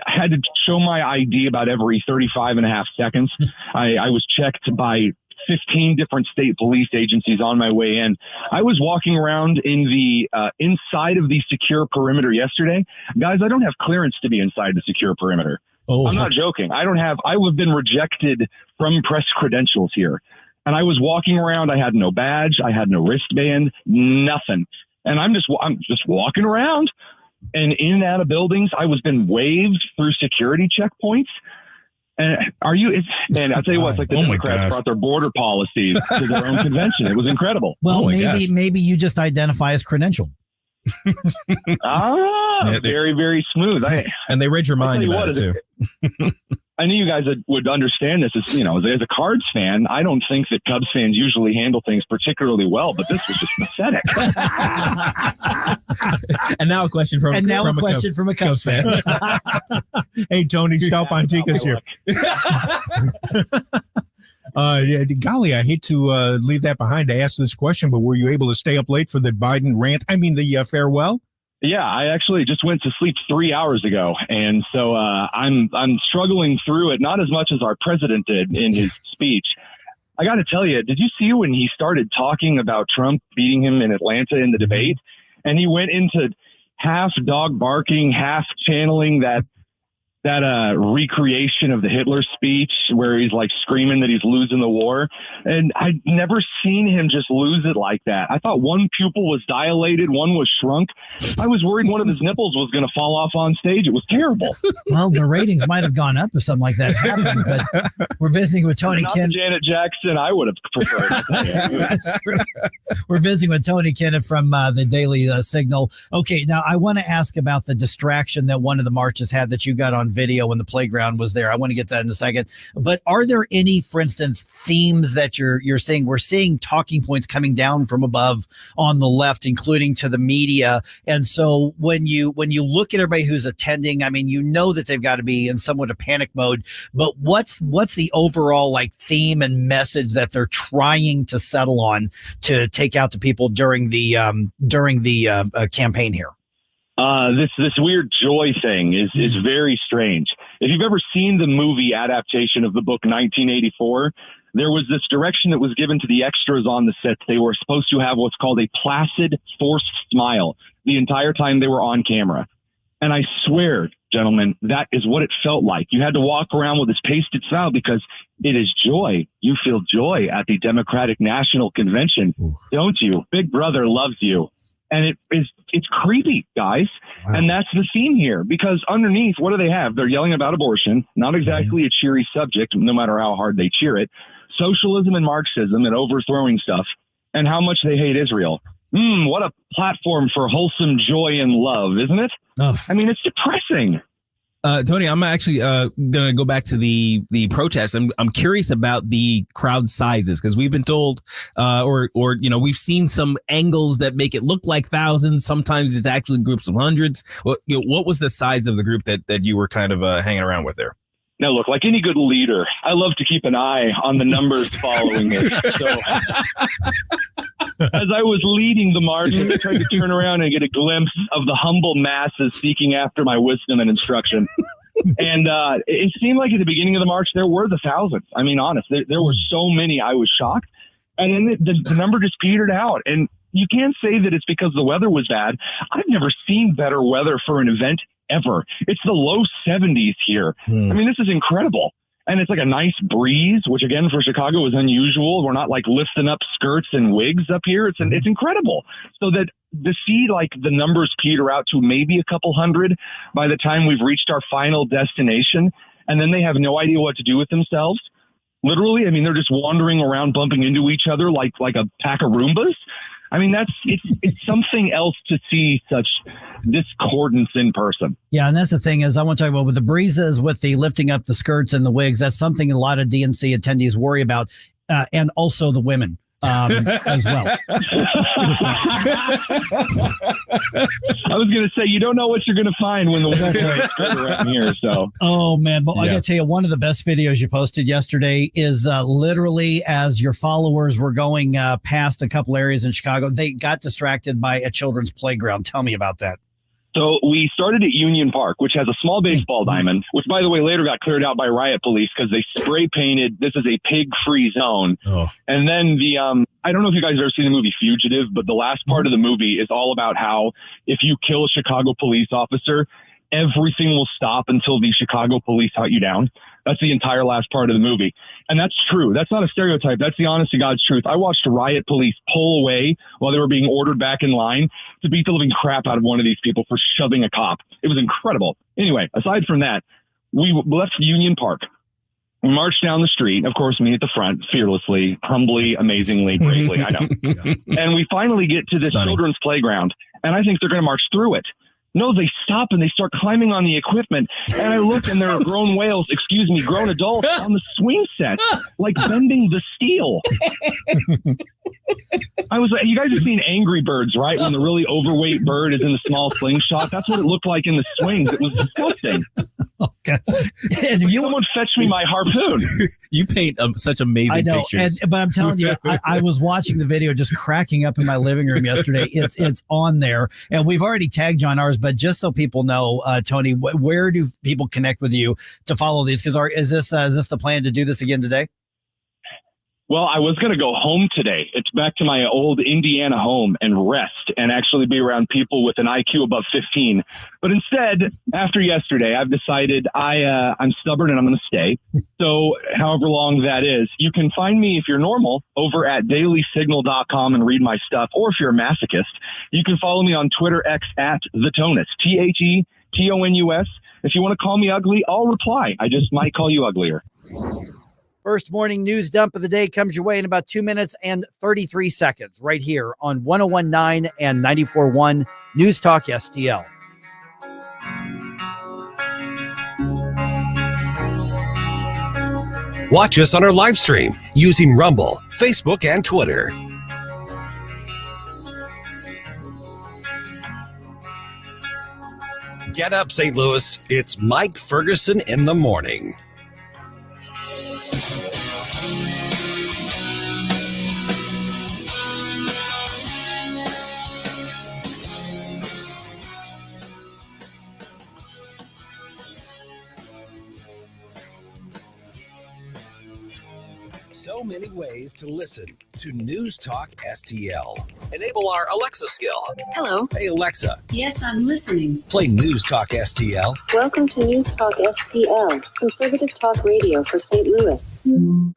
had to show my ID about every 35 and a half seconds. I was checked by 15 different state police agencies on my way in. I was walking around in the inside of the secure perimeter yesterday. Guys, I don't have clearance to be inside the secure perimeter. Oh, I'm not joking. I have been rejected from press credentials here. And I was walking around. I had no badge. I had no wristband, nothing. And I'm just walking around, and in and out of buildings. I was been waved through security checkpoints. And I'll tell you what, it's like the Democrats brought their border policies to their own convention. It was incredible. Well, maybe you just identify as credentialed. Very, very smooth. And they read your mind about it too. I knew you guys would understand this. As a Cards fan, I don't think that Cubs fans usually handle things particularly well, but this was just pathetic. And now a question from a Cubs fan. Hey, Tony, stop on Tika's here. Golly, I hate to leave that behind to ask this question, but were you able to stay up late for the Biden rant? I mean, the farewell? Yeah, I actually just went to sleep 3 hours ago, and so I'm struggling through it, not as much as our president did in his speech. I got to tell you, did you see when he started talking about Trump beating him in Atlanta in the debate, and he went into half dog barking, half channeling that recreation of the Hitler speech where he's like screaming that he's losing the war. And I'd never seen him just lose it like that. I thought one pupil was dilated, one was shrunk. I was worried one of his nipples was going to fall off on stage. It was terrible. Well, the ratings might have gone up if something like that happened, but we're visiting with Tony Kinnett. Janet Jackson, I would have preferred. We're visiting with Tony Kinnett from the Daily Signal. Okay, now I want to ask about the distraction that one of the marches had that you got on video when the playground was there. I want to get to that in a second. But are there any, for instance, themes that you're seeing? We're seeing talking points coming down from above on the left, including to the media. And so when you look at everybody who's attending, I mean, you know that they've got to be in somewhat of panic mode. But what's the overall like theme and message that they're trying to settle on to take out to people during the campaign here? This weird joy thing is very strange. If you've ever seen the movie adaptation of the book 1984, there was this direction that was given to the extras on the set. They were supposed to have what's called a placid, forced smile the entire time they were on camera. And I swear, gentlemen, that is what it felt like. You had to walk around with this pasted smile because it is joy. You feel joy at the Democratic National Convention, don't you? Big Brother loves you. And it's creepy, guys. Wow. And that's the theme here, because underneath, what do they have? They're yelling about abortion, not exactly a cheery subject, no matter how hard they cheer it. Socialism and Marxism and overthrowing stuff, and how much they hate Israel. What a platform for wholesome joy and love, isn't it? Oh. I mean, it's depressing. Tony, I'm actually going to go back to the protest. I'm curious about the crowd sizes, because we've been told, or we've seen some angles that make it look like thousands. Sometimes it's actually groups of hundreds. What was the size of the group that you were kind of hanging around with there? Now, look, like any good leader, I love to keep an eye on the numbers following me. So, as I was leading the march, I tried to turn around and get a glimpse of the humble masses seeking after my wisdom and instruction. And it seemed like at the beginning of the march, there were the thousands. I mean, honest, there were so many, I was shocked. And then the number just petered out. And you can't say that it's because the weather was bad. I've never seen better weather for an event ever. It's the low 70s here. I mean, this is incredible. And it's like a nice breeze, which again for Chicago is unusual. We're not like lifting up skirts and wigs up here. It's incredible. So that to see like the numbers peter out to maybe a couple hundred by the time we've reached our final destination, and then they have no idea what to do with themselves. Literally, I mean, they're just wandering around bumping into each other like a pack of Roombas. I mean, it's something else to see such discordance in person. Yeah, and that's the thing is I want to talk about with the breezes, with the lifting up the skirts and the wigs. That's something a lot of DNC attendees worry about, and also the women as well. I was going to say, you don't know what you're going to find when the women around here. So, oh man, but I got to tell you, one of the best videos you posted yesterday is literally as your followers were going past a couple areas in Chicago, they got distracted by a children's playground. Tell me about that. So we started at Union Park, which has a small baseball diamond, which, by the way, later got cleared out by riot police because they spray painted, this is a pig-free zone. Oh. And then I don't know if you guys have ever seen the movie Fugitive, but the last part of the movie is all about how if you kill a Chicago police officer, everything will stop until the Chicago police hunt you down. That's the entire last part of the movie. And that's true. That's not a stereotype. That's the honest to God's truth. I watched riot police pull away while they were being ordered back in line to beat the living crap out of one of these people for shoving a cop. It was incredible. Anyway, aside from that, we left Union Park. We marched down the street. Of course, me at the front, fearlessly, humbly, amazingly, bravely. I know. And we finally get to this children's playground, and I think they're going to march through it. No, they stop and they start climbing on the equipment. And I look and there are grown adults on the swing set, like bending the steel. I was like, you guys have seen Angry Birds, right? When the really overweight bird is in the small slingshot. That's what it looked like in the swings. It was disgusting. Okay. And someone fetch me my harpoon. You paint such amazing pictures. But I'm telling you, I was watching the video just cracking up in my living room yesterday. It's on there. And we've already tagged you on ours, but just so people know, Tony, where do people connect with you to follow these? Because is this the plan to do this again today? Well, I was going to go home today. It's back to my old Indiana home and rest and actually be around people with an IQ above 15. But instead, after yesterday, I've decided I'm stubborn and I'm going to stay. So however long that is, you can find me, if you're normal, over at dailysignal.com and read my stuff. Or if you're a masochist, you can follow me on Twitter X at TheTonus, TheTonus. If you want to call me ugly, I'll reply. I just might call you uglier. First morning news dump of the day comes your way in about 2 minutes and 33 seconds right here on 101.9 and 94.1 News Talk STL. Watch us on our live stream using Rumble, Facebook, and Twitter. Get up, St. Louis. It's Mike Ferguson in the morning. so many ways to listen to News Talk STL. Enable our Alexa skill. Hello. Hey, Alexa. Yes, I'm listening. Play News Talk STL. Welcome to News Talk STL, conservative talk radio for St. Louis.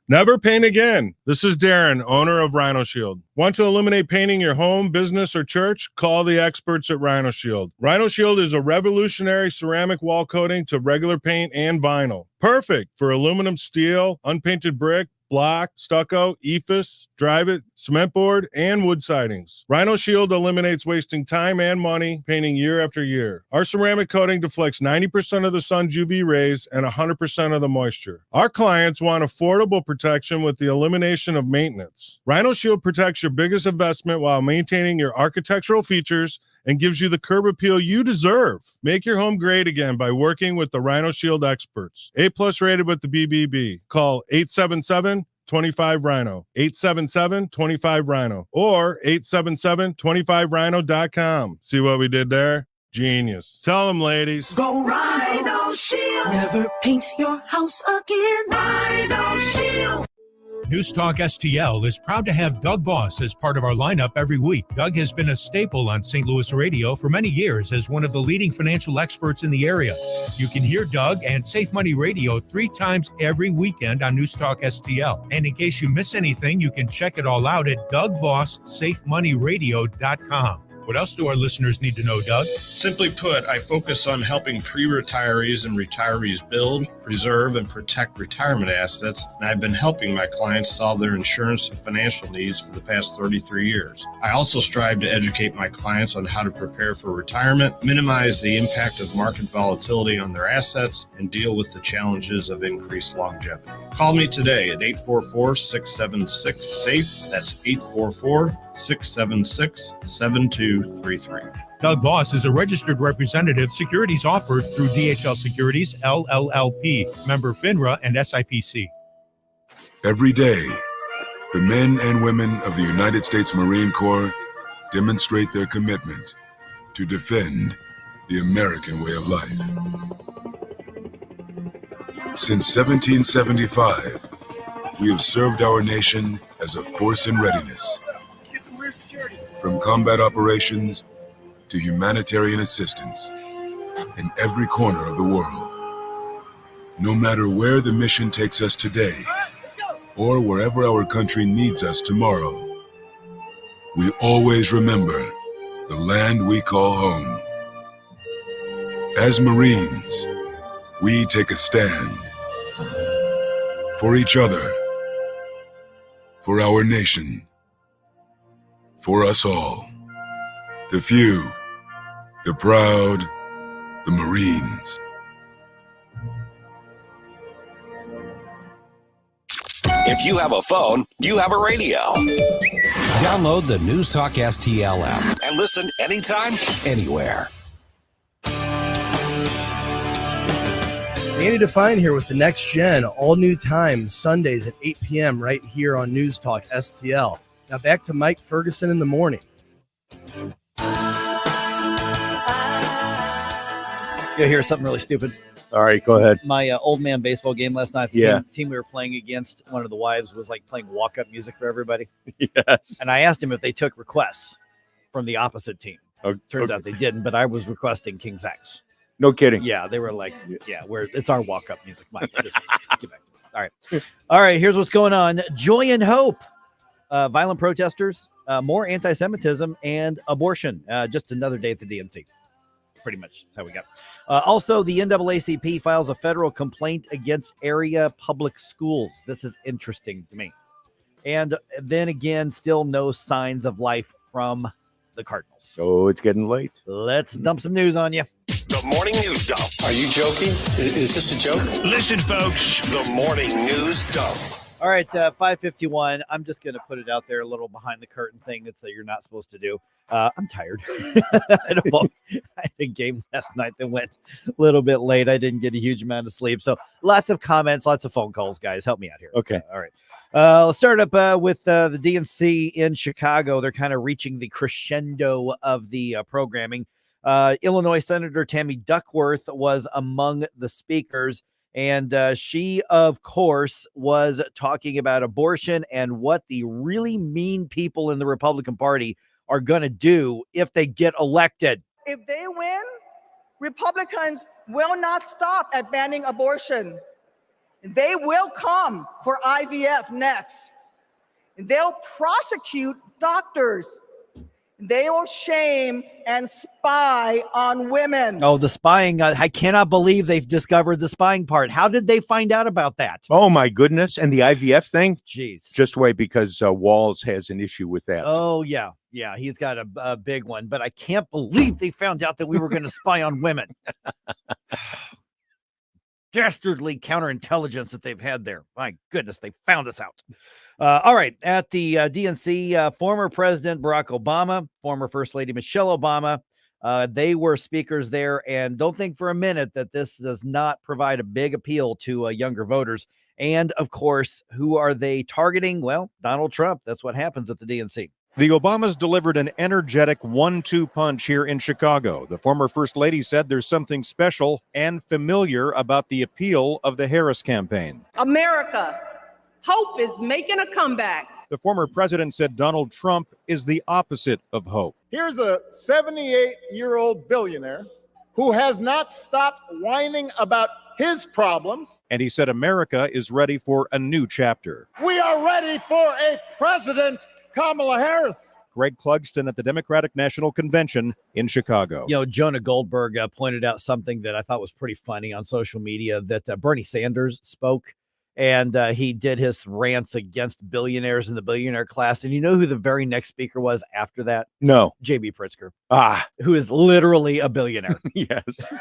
Never paint again. This is Darren, owner of Rhino Shield. Want to eliminate painting your home, business, or church? Call the experts at Rhino Shield. Rhino Shield is a revolutionary ceramic wall coating to regular paint and vinyl. Perfect for aluminum, steel, unpainted brick, block, stucco, EIFS, drive-it, cement board, and wood sidings. Rhino Shield eliminates wasting time and money painting year after year. Our ceramic coating deflects 90% of the sun's UV rays and 100% of the moisture. Our clients want affordable protection with the elimination of maintenance. Rhino Shield protects your biggest investment while maintaining your architectural features and gives you the curb appeal you deserve. Make your home great again by working with the Rhino Shield experts. A+ rated with the BBB. Call 877-25-RHINO, 877-25-RHINO, or 877-25rhino.com. See what we did there? Genius. Tell them, ladies. Go Rhino Shield. Never paint your house again. Rhino Shield. News Talk STL is proud to have Doug Voss as part of our lineup every week. Doug has been a staple on St. Louis radio for many years as one of the leading financial experts in the area. You can hear Doug and Safe Money Radio 3 times every weekend on News Talk STL. And in case you miss anything, you can check it all out at DougVossSafeMoneyRadio.com. What else do our listeners need to know, Doug? Simply put, I focus on helping pre-retirees and retirees build, preserve, and protect retirement assets, and I've been helping my clients solve their insurance and financial needs for the past 33 years. I also strive to educate my clients on how to prepare for retirement, minimize the impact of market volatility on their assets, and deal with the challenges of increased longevity. Call me today at 844-676-SAFE. That's 844-676-7233. Doug Voss is a registered representative. Securities offered through DHL Securities, LLLP, member FINRA and SIPC. Every day, the men and women of the United States Marine Corps demonstrate their commitment to defend the American way of life. Since 1775, we have served our nation as a force in readiness. From combat operations to humanitarian assistance in every corner of the world. No matter where the mission takes us today or wherever our country needs us tomorrow, we always remember the land we call home. As Marines, we take a stand for each other, for our nation, for us all. The few, the proud, the Marines. If you have a phone, you have a radio. Download the News Talk STL app and listen anytime, anywhere. Danny Define here with the Next Gen, all new times, Sundays at 8 p.m. right here on News Talk STL. Now back to Mike Ferguson in the morning. You hear something really stupid? All right, go ahead. My old man baseball game last night, the Yeah. team we were playing against, one of the wives was like playing walk-up music for everybody. Yes. And I asked him if they took requests from the opposite team. Turns out they didn't, but I was requesting King Sax. No kidding. Yeah, they were like, yeah, it's our walk-up music. Mike, just get back to it. All right. All right, here's what's going on. Joy and hope. Violent protesters, more anti-Semitism, and abortion. Just another day at the DNC. Pretty much that's how we got. Also, the NAACP files a federal complaint against area public schools. This is interesting to me. And then again, still no signs of life from the Cardinals. So it's getting late. Let's dump some news on you. The Morning News Dump. Are you joking? Is this a joke? Listen, folks, the Morning News Dump. All right, 5:51. I'm just going to put it out there, a little behind the curtain thing that you're not supposed to do. I'm tired. I had a game last night that went a little bit late. I didn't get a huge amount of sleep. So lots of comments, lots of phone calls, guys. Help me out here. Okay. All right. Let's start up with the DNC in Chicago. They're kind of reaching the crescendo of the programming. Illinois Senator Tammy Duckworth was among the speakers. And she, of course, was talking about abortion and what the really mean people in the Republican Party are going to do if they get elected. If they win, Republicans will not stop at banning abortion. They will come for IVF next. They'll prosecute doctors. They will shame and spy on women. Oh, the spying. I cannot believe they've discovered the spying part. How did they find out about that? Oh, my goodness. And the IVF thing? Jeez. Just wait, because Walls has an issue with that. Oh, yeah. Yeah, he's got a big one. But I can't believe they found out that we were going to spy on women. Dastardly counterintelligence that they've had there. My goodness, they found us out. All right. At the DNC, former President Barack Obama, former First Lady Michelle Obama, they were speakers there. And don't think for a minute that this does not provide a big appeal to younger voters. And, of course, who are they targeting? Well, Donald Trump. That's what happens at the DNC. The Obamas delivered an energetic 1-2 punch here in Chicago. The former First Lady said there's something special and familiar about the appeal of the Harris campaign. America, hope is making a comeback. The former president said Donald Trump is the opposite of hope. Here's a 78-year-old billionaire who has not stopped whining about his problems. And he said America is ready for a new chapter. We are ready for a president, Kamala Harris. Greg Clugston at the Democratic National Convention in Chicago. You know, Jonah Goldberg pointed out something that I thought was pretty funny on social media, that Bernie Sanders spoke, and he did his rants against billionaires in the billionaire class. And you know who the very next speaker was after that? No. J.B. Pritzker. Who is literally a billionaire. Yes.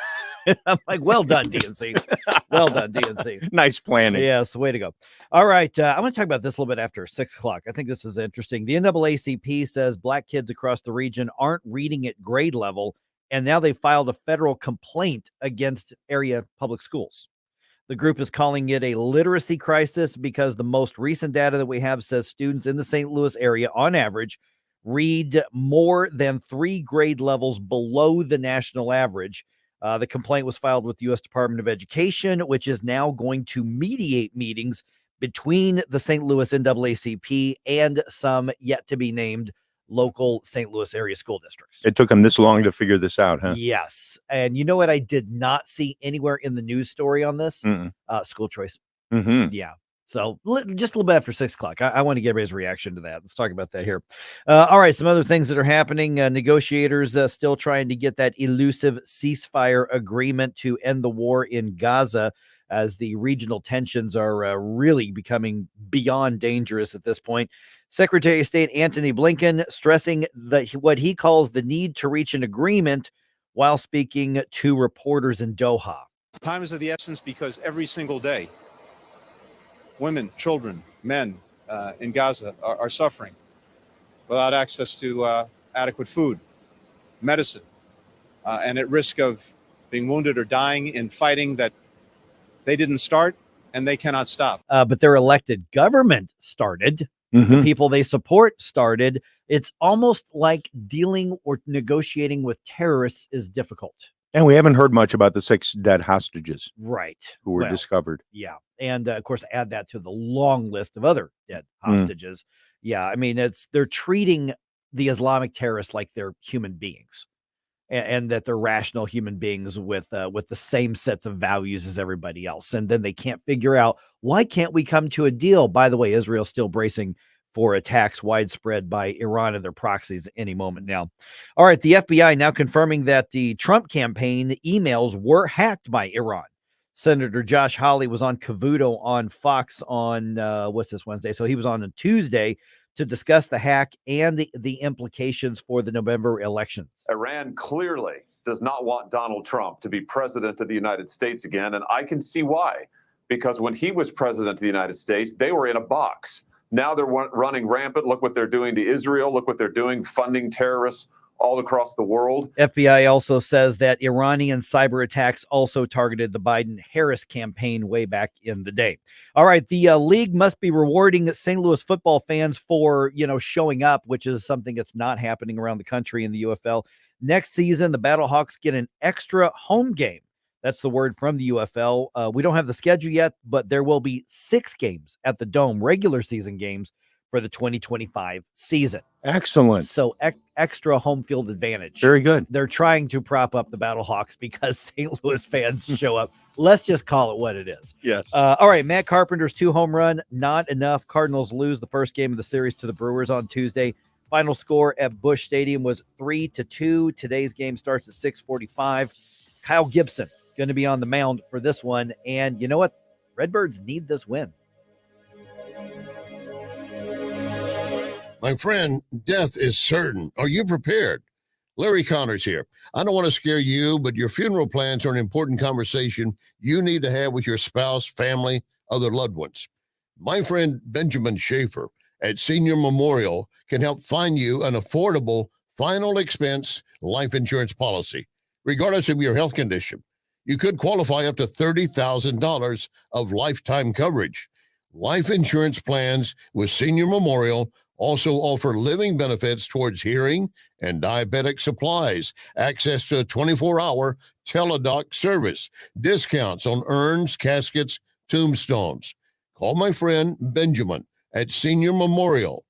I'm like, well done, DNC. Well done, DNC. Nice planning. Yes, way to go. All right. I want to talk about this a little bit after 6 o'clock. I think this is interesting. The NAACP says black kids across the region aren't reading at grade level, and now they filed a federal complaint against area public schools. The group is calling it a literacy crisis because the most recent data that we have says students in the St. Louis area, on average, read more than 3 grade levels below the national average. The complaint was filed with the U.S. Department of Education, which is now going to mediate meetings between the St. Louis NAACP and some yet to be named local St. Louis area school districts. It took them this long to figure this out, huh? Yes. And you know what I did not see anywhere in the news story on this? School choice. Mm-hmm. Yeah. So just a little bit after 6 o'clock, I want to get everybody's reaction to that. Let's talk about that here. All right. Some other things that are happening. Negotiators still trying to get that elusive ceasefire agreement to end the war in Gaza, as the regional tensions are really becoming beyond dangerous at this point. Secretary of State Antony Blinken stressing that what he calls the need to reach an agreement while speaking to reporters in Doha. Time is of the essence because every single day, women, children, men in Gaza are suffering without access to adequate food, medicine, and at risk of being wounded or dying in fighting that they didn't start and they cannot stop. But their elected government started. The people they support started. It's almost like dealing or negotiating with terrorists is difficult. And we haven't heard much about the 6 dead hostages. Right. Who were discovered. Yeah. And of course, add that to the long list of other dead hostages. Yeah. I mean, they're treating the Islamic terrorists like they're human beings, and that they're rational human beings with the same sets of values as everybody else. And then they can't figure out, why can't we come to a deal? By the way, Israel's still bracing for attacks widespread by Iran and their proxies any moment now. All right. The FBI now confirming that the Trump campaign emails were hacked by Iran. Senator Josh Hawley was on Cavuto on Fox on what's this, Wednesday? So he was on Tuesday to discuss the hack and the implications for the November elections. Iran clearly does not want Donald Trump to be president of the United States again, and I can see why. Because when he was president of the United States, they were in a box. Now they're running rampant. Look what they're doing to Israel. Look what they're doing, funding terrorists all across the world. FBI also says that Iranian cyber attacks also targeted the Biden-Harris campaign way back in the day. All right, the league must be rewarding St. Louis football fans for, showing up, which is something that's not happening around the country in the UFL. Next season, the Battlehawks get an extra home game. That's the word from the UFL. We don't have the schedule yet, but there will be 6 games at the Dome, regular season games for the 2025 season. Excellent. So extra home field advantage. Very good. They're trying to prop up the Battlehawks because St. Louis fans show up. Let's just call it what it is. Yes. All right, Matt Carpenter's 2 home run, not enough. Cardinals lose the first game of the series to the Brewers on Tuesday. Final score at Busch Stadium was 3-2. Today's game starts at 6:45. Kyle Gibson going to be on the mound for this one. And you know what? Redbirds need this win. My friend, death is certain. Are you prepared? Larry Connors here. I don't want to scare you, but your funeral plans are an important conversation you need to have with your spouse, family, other loved ones. My friend Benjamin Schaefer at Senior Memorial can help find you an affordable, final expense life insurance policy, regardless of your health condition. You could qualify up to $30,000 of lifetime coverage. Life insurance plans with Senior Memorial also offer living benefits towards hearing and diabetic supplies, access to a 24-hour teledoc service, discounts on urns, caskets, tombstones. Call my friend Benjamin at Senior Memorial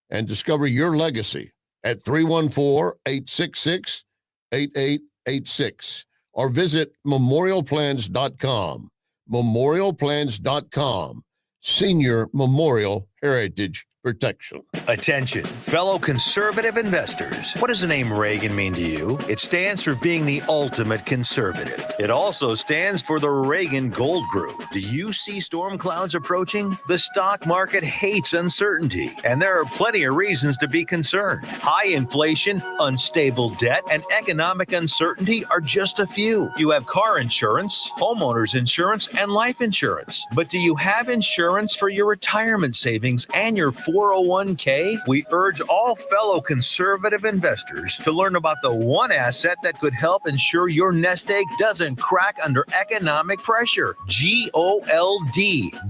and discover your legacy at 314-866-8886 or visit memorialplans.com. Memorialplans.com. Senior Memorial Heritage Protection. Attention, fellow conservative investors. What does the name Reagan mean to you? It stands for being the ultimate conservative. It also stands for the Reagan Gold Group. Do you see storm clouds approaching? The stock market hates uncertainty, and there are plenty of reasons to be concerned. High inflation, unstable debt, and economic uncertainty are just a few. You have car insurance, homeowners insurance, and life insurance. But do you have insurance for your retirement savings and your 401k? We urge all fellow conservative investors to learn about the one asset that could help ensure your nest egg doesn't crack under economic pressure. GOLD,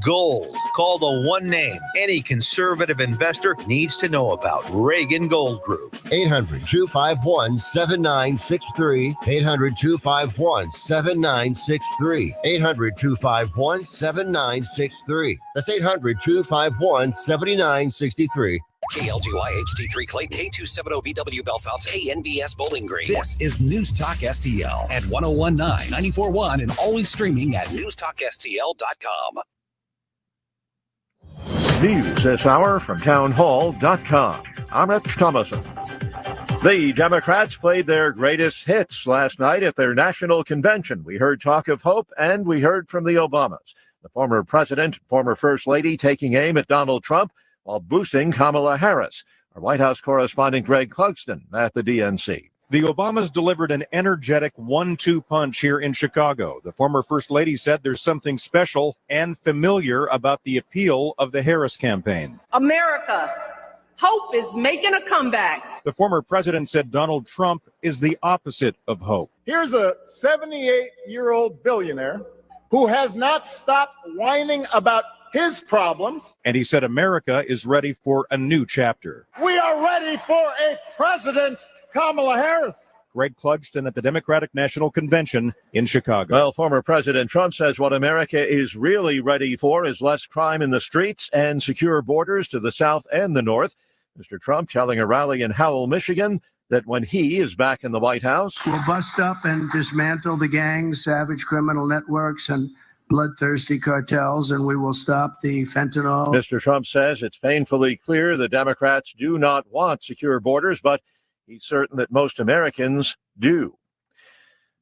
gold. Call the one name any conservative investor needs to know about. Reagan Gold Group. 800-251-7963. 800-251-7963. 800-251-7963. That's 800-251-7963. KLGY HD3 Clayton, K270BW Belfast, KNBS Bowling Green. This is News Talk STL at 1019, 94.1, and always streaming at newstalkstl.com. News this hour from townhall.com. I'm Rich Thomason. The Democrats played their greatest hits last night at their national convention. We heard talk of hope, and we heard from the Obamas. The former president, former first lady, taking aim at Donald Trump while boosting Kamala Harris. Our White House correspondent Greg Clugston at the DNC. The Obamas delivered an energetic 1-2 punch here in Chicago. The former First Lady said there's something special and familiar about the appeal of the Harris campaign. America, hope is making a comeback. The former president said Donald Trump is the opposite of hope. Here's a 78-year-old billionaire who has not stopped whining about his problems. And he said America is ready for a new chapter. We are ready for a president, Kamala Harris. Greg Clugston at the Democratic National Convention in Chicago. Well, former President Trump says what America is really ready for is less crime in the streets and secure borders to the south and the north. Mr. Trump telling a rally in Howell, Michigan, that when he is back in the White House, we'll bust up and dismantle the gangs, savage criminal networks, and bloodthirsty cartels, and we will stop the fentanyl. Mr. Trump says it's painfully clear the Democrats do not want secure borders, but he's certain that most Americans do.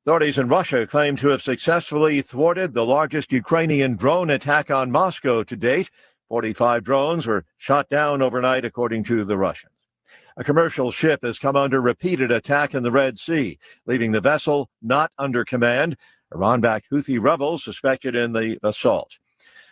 Authorities in Russia claim to have successfully thwarted the largest Ukrainian drone attack on Moscow to date. 45 drones were shot down overnight, according to the Russians. A commercial ship has come under repeated attack in the Red Sea, leaving the vessel not under command. Iran-backed Houthi rebels suspected in the assault.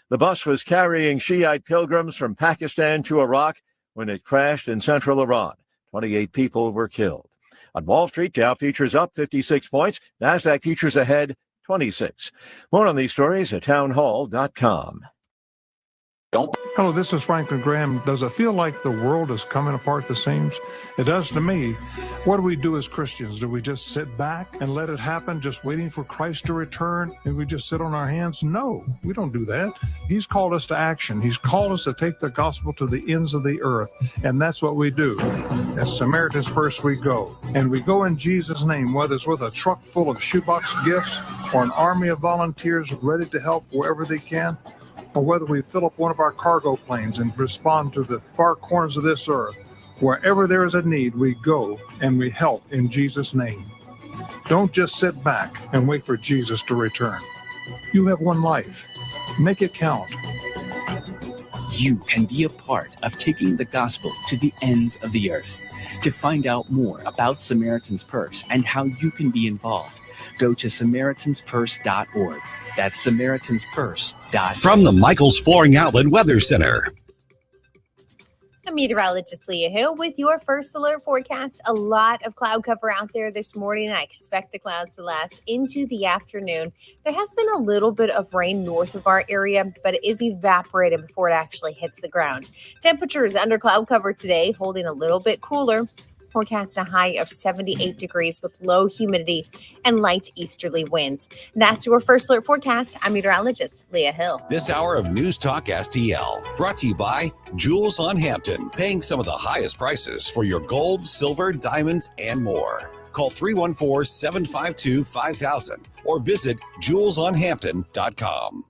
The bus was carrying Shiite pilgrims from Pakistan to Iraq when it crashed in central Iran. 28 people were killed. On Wall Street, Dow futures up 56 points. NASDAQ futures ahead 26. More on these stories at townhall.com. Hello, this is Franklin Graham. Does it feel like the world is coming apart at the seams? It does to me. What do we do as Christians? Do we just sit back and let it happen, just waiting for Christ to return, and we just sit on our hands? No, we don't do that. He's called us to action. He's called us to take the gospel to the ends of the earth, and that's what we do. As Samaritan's Purse, we go. And we go in Jesus' name, whether it's with a truck full of shoebox gifts or an army of volunteers ready to help wherever they can, or whether we fill up one of our cargo planes and respond to the far corners of this earth. Wherever there is a need, we go and we help in Jesus' name. Don't just sit back and wait for Jesus to return. You have one life. Make it count. You can be a part of taking the gospel to the ends of the earth. To find out more about Samaritan's Purse and how you can be involved, go to SamaritansPurse.org. That's SamaritansPurse.org. From the Michaels Flooring Outlet Weather Center. I'm meteorologist Leah Hill with your first alert forecast. A lot of cloud cover out there this morning. I expect the clouds to last into the afternoon. There has been a little bit of rain north of our area, but it is evaporated before it actually hits the ground. Temperatures under cloud cover today, holding a little bit cooler. Forecast a high of 78 degrees with low humidity and light easterly winds. That's your first alert forecast. I'm meteorologist Leah Hill. This hour of News Talk STL brought to you by Jewels on Hampton, paying some of the highest prices for your gold, silver, diamonds, and more. Call 314-752-5000 or visit jewelsonhampton.com.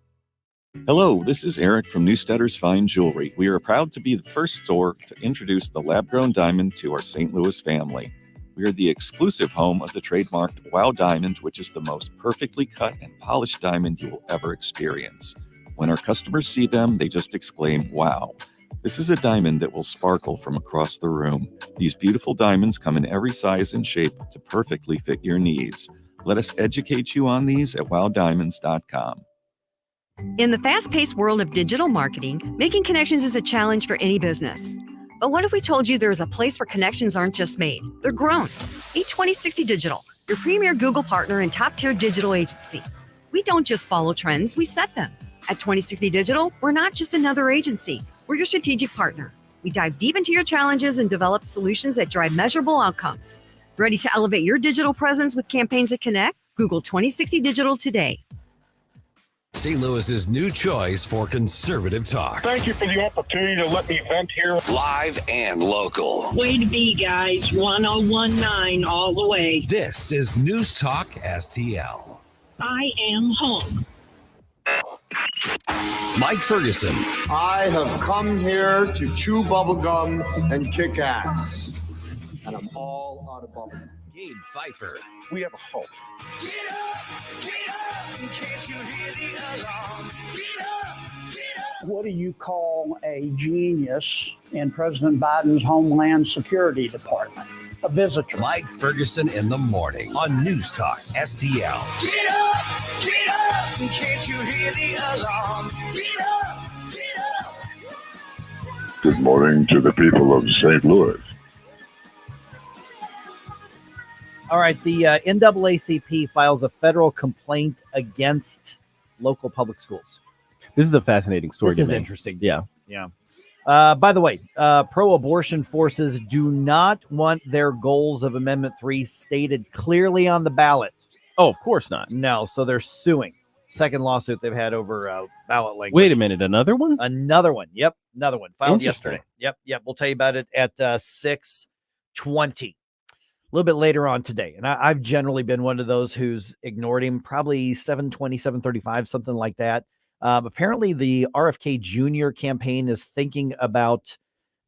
Hello, this is Eric from Newstetter's Fine Jewelry. We are proud to be the first store to introduce the lab-grown diamond to our St. Louis family. We are the exclusive home of the trademarked Wow Diamond, which is the most perfectly cut and polished diamond you will ever experience. When our customers see them, they just exclaim, wow. This is a diamond that will sparkle from across the room. These beautiful diamonds come in every size and shape to perfectly fit your needs. Let us educate you on these at wowdiamonds.com. In the fast-paced world of digital marketing, making connections is a challenge for any business. But what if we told you there is a place where connections aren't just made, they're grown? Meet 2060 Digital, your premier Google partner and top-tier digital agency. We don't just follow trends, we set them. At 2060 Digital, we're not just another agency, we're your strategic partner. We dive deep into your challenges and develop solutions that drive measurable outcomes. Ready to elevate your digital presence with campaigns that connect? Google 2060 Digital today. St. Louis's new choice for conservative talk. Thank you for the opportunity to let me vent here. Live and local. Way to be, guys. 1019 all the way. This is News Talk STL. I am home. Mike Ferguson. I have come here to chew bubblegum and kick ass. And I'm all out of bubblegum. Gabe Pfeiffer. We have a hope. Get up, in case you hear the alarm. Get up. What do you call a genius in President Biden's Homeland Security Department? A visitor. Mike Ferguson in the morning on News Talk STL. Get up, in case you hear the alarm. Get up. Good morning to the people of St. Louis. All right, the NAACP files a federal complaint against local public schools. This is a fascinating story. This is interesting. Yeah. Yeah. By the way, pro-abortion forces do not want their goals of Amendment 3 stated clearly on the ballot. Oh, of course not. No, so they're suing. Second lawsuit they've had over ballot language. Wait a minute, another one? Another one. Yep, another one. Filed Interesting. yesterday. Yep. We'll tell you about it at 6:20. A little bit later on today. And I've generally been one of those who's ignored him, probably 7:20, 7:35, something like that. Apparently, the RFK Jr. campaign is thinking about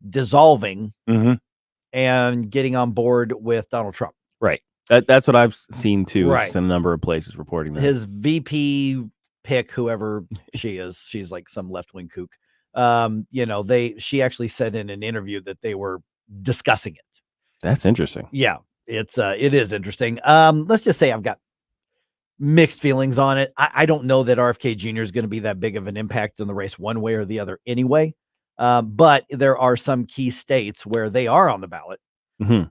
dissolving and getting on board with Donald Trump. Right. That's what I've seen too. Right. It's in a number of places reporting that. His VP pick, whoever she is, she's like some left-wing kook. She actually said in an interview that they were discussing it. That's interesting. Yeah, it is interesting. Let's just say I've got mixed feelings on it. I don't know that RFK Jr. is going to be that big of an impact in the race one way or the other anyway. But there are some key states where they are on the ballot and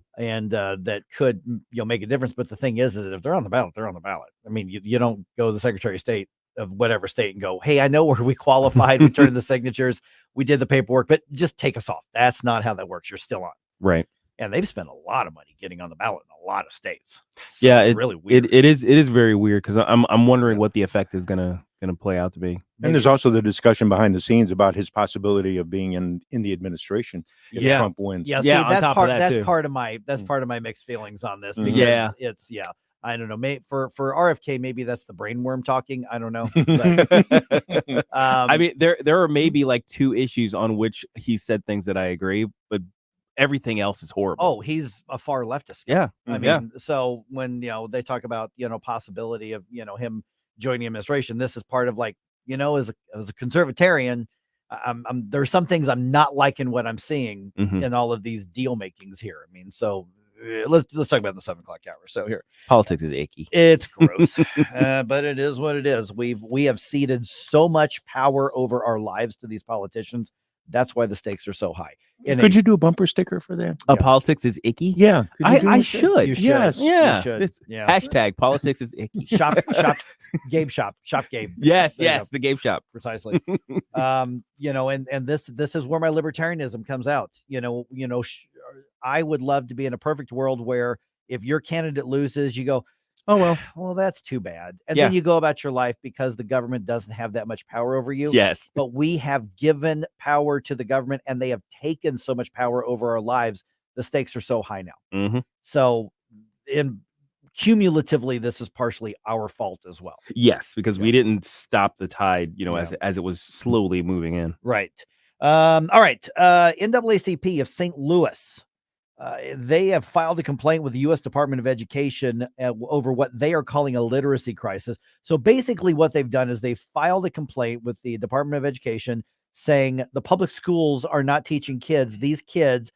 that could make a difference. But the thing is that if they're on the ballot, they're on the ballot. I mean, you don't go to the Secretary of State of whatever state and go, hey, I know where we qualified. We turned in the signatures. We did the paperwork, but just take us off. That's not how that works. You're still on. Right. And they've spent a lot of money getting on the ballot in a lot of states. So Yeah, it's really weird. It is very weird because I'm wondering what the effect is gonna play out to be. And there's also the discussion behind the scenes about his possibility of being in the administration if Trump wins. Yeah, see, that's part of my mixed feelings on this because it's I don't know. For RFK, maybe that's the brainworm talking. I don't know. But, I mean, there are maybe like 2 issues on which he said things that I agree, but everything else is horrible. Oh, he's a far leftist. Yeah. I mean, so when, they talk about, possibility of, him joining the administration, this is part of like, as a conservatarian, there's some things I'm not liking what I'm seeing in all of these deal makings here. I mean, so let's talk about the 7 o'clock hour. So here, politics is icky. It's gross, but it is what it is. We have ceded so much power over our lives to these politicians. That's why the stakes are so high. Could you do a bumper sticker for that? Politics is icky. Yeah, I should. You should. Yes. Yeah. You should. Yeah. Hashtag politics is icky. Shop Gabe. Yes. The Gabe shop. Precisely. And this is where my libertarianism comes out. I would love to be in a perfect world where if your candidate loses, you go, oh, well, that's too bad. And then you go about your life because the government doesn't have that much power over you. Yes. But we have given power to the government and they have taken so much power over our lives. The stakes are so high now. So cumulatively, this is partially our fault as well. Yes, because we didn't stop the tide, as it was slowly moving in. Right. All right. NAACP of St. Louis. They have filed a complaint with the U.S. Department of Education over what they are calling a literacy crisis. So basically what they've done is they've filed a complaint with the Department of Education saying the public schools are not teaching kids. These kids,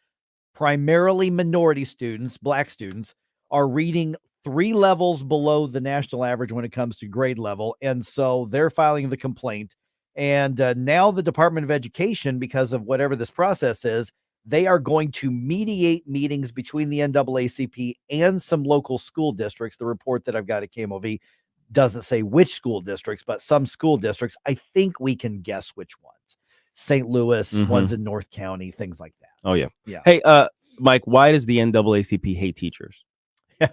primarily minority students, Black students, are reading 3 levels below the national average when it comes to grade level. And so they're filing the complaint. And now the Department of Education, because of whatever this process is, they are going to mediate meetings between the NAACP and some local school districts. The report that I've got at KMOV doesn't say which school districts, but some school districts. I think we can guess which ones. St. Louis, ones in North County, things like that. Oh, yeah. Yeah. Hey, Mike, why does the NAACP hate teachers?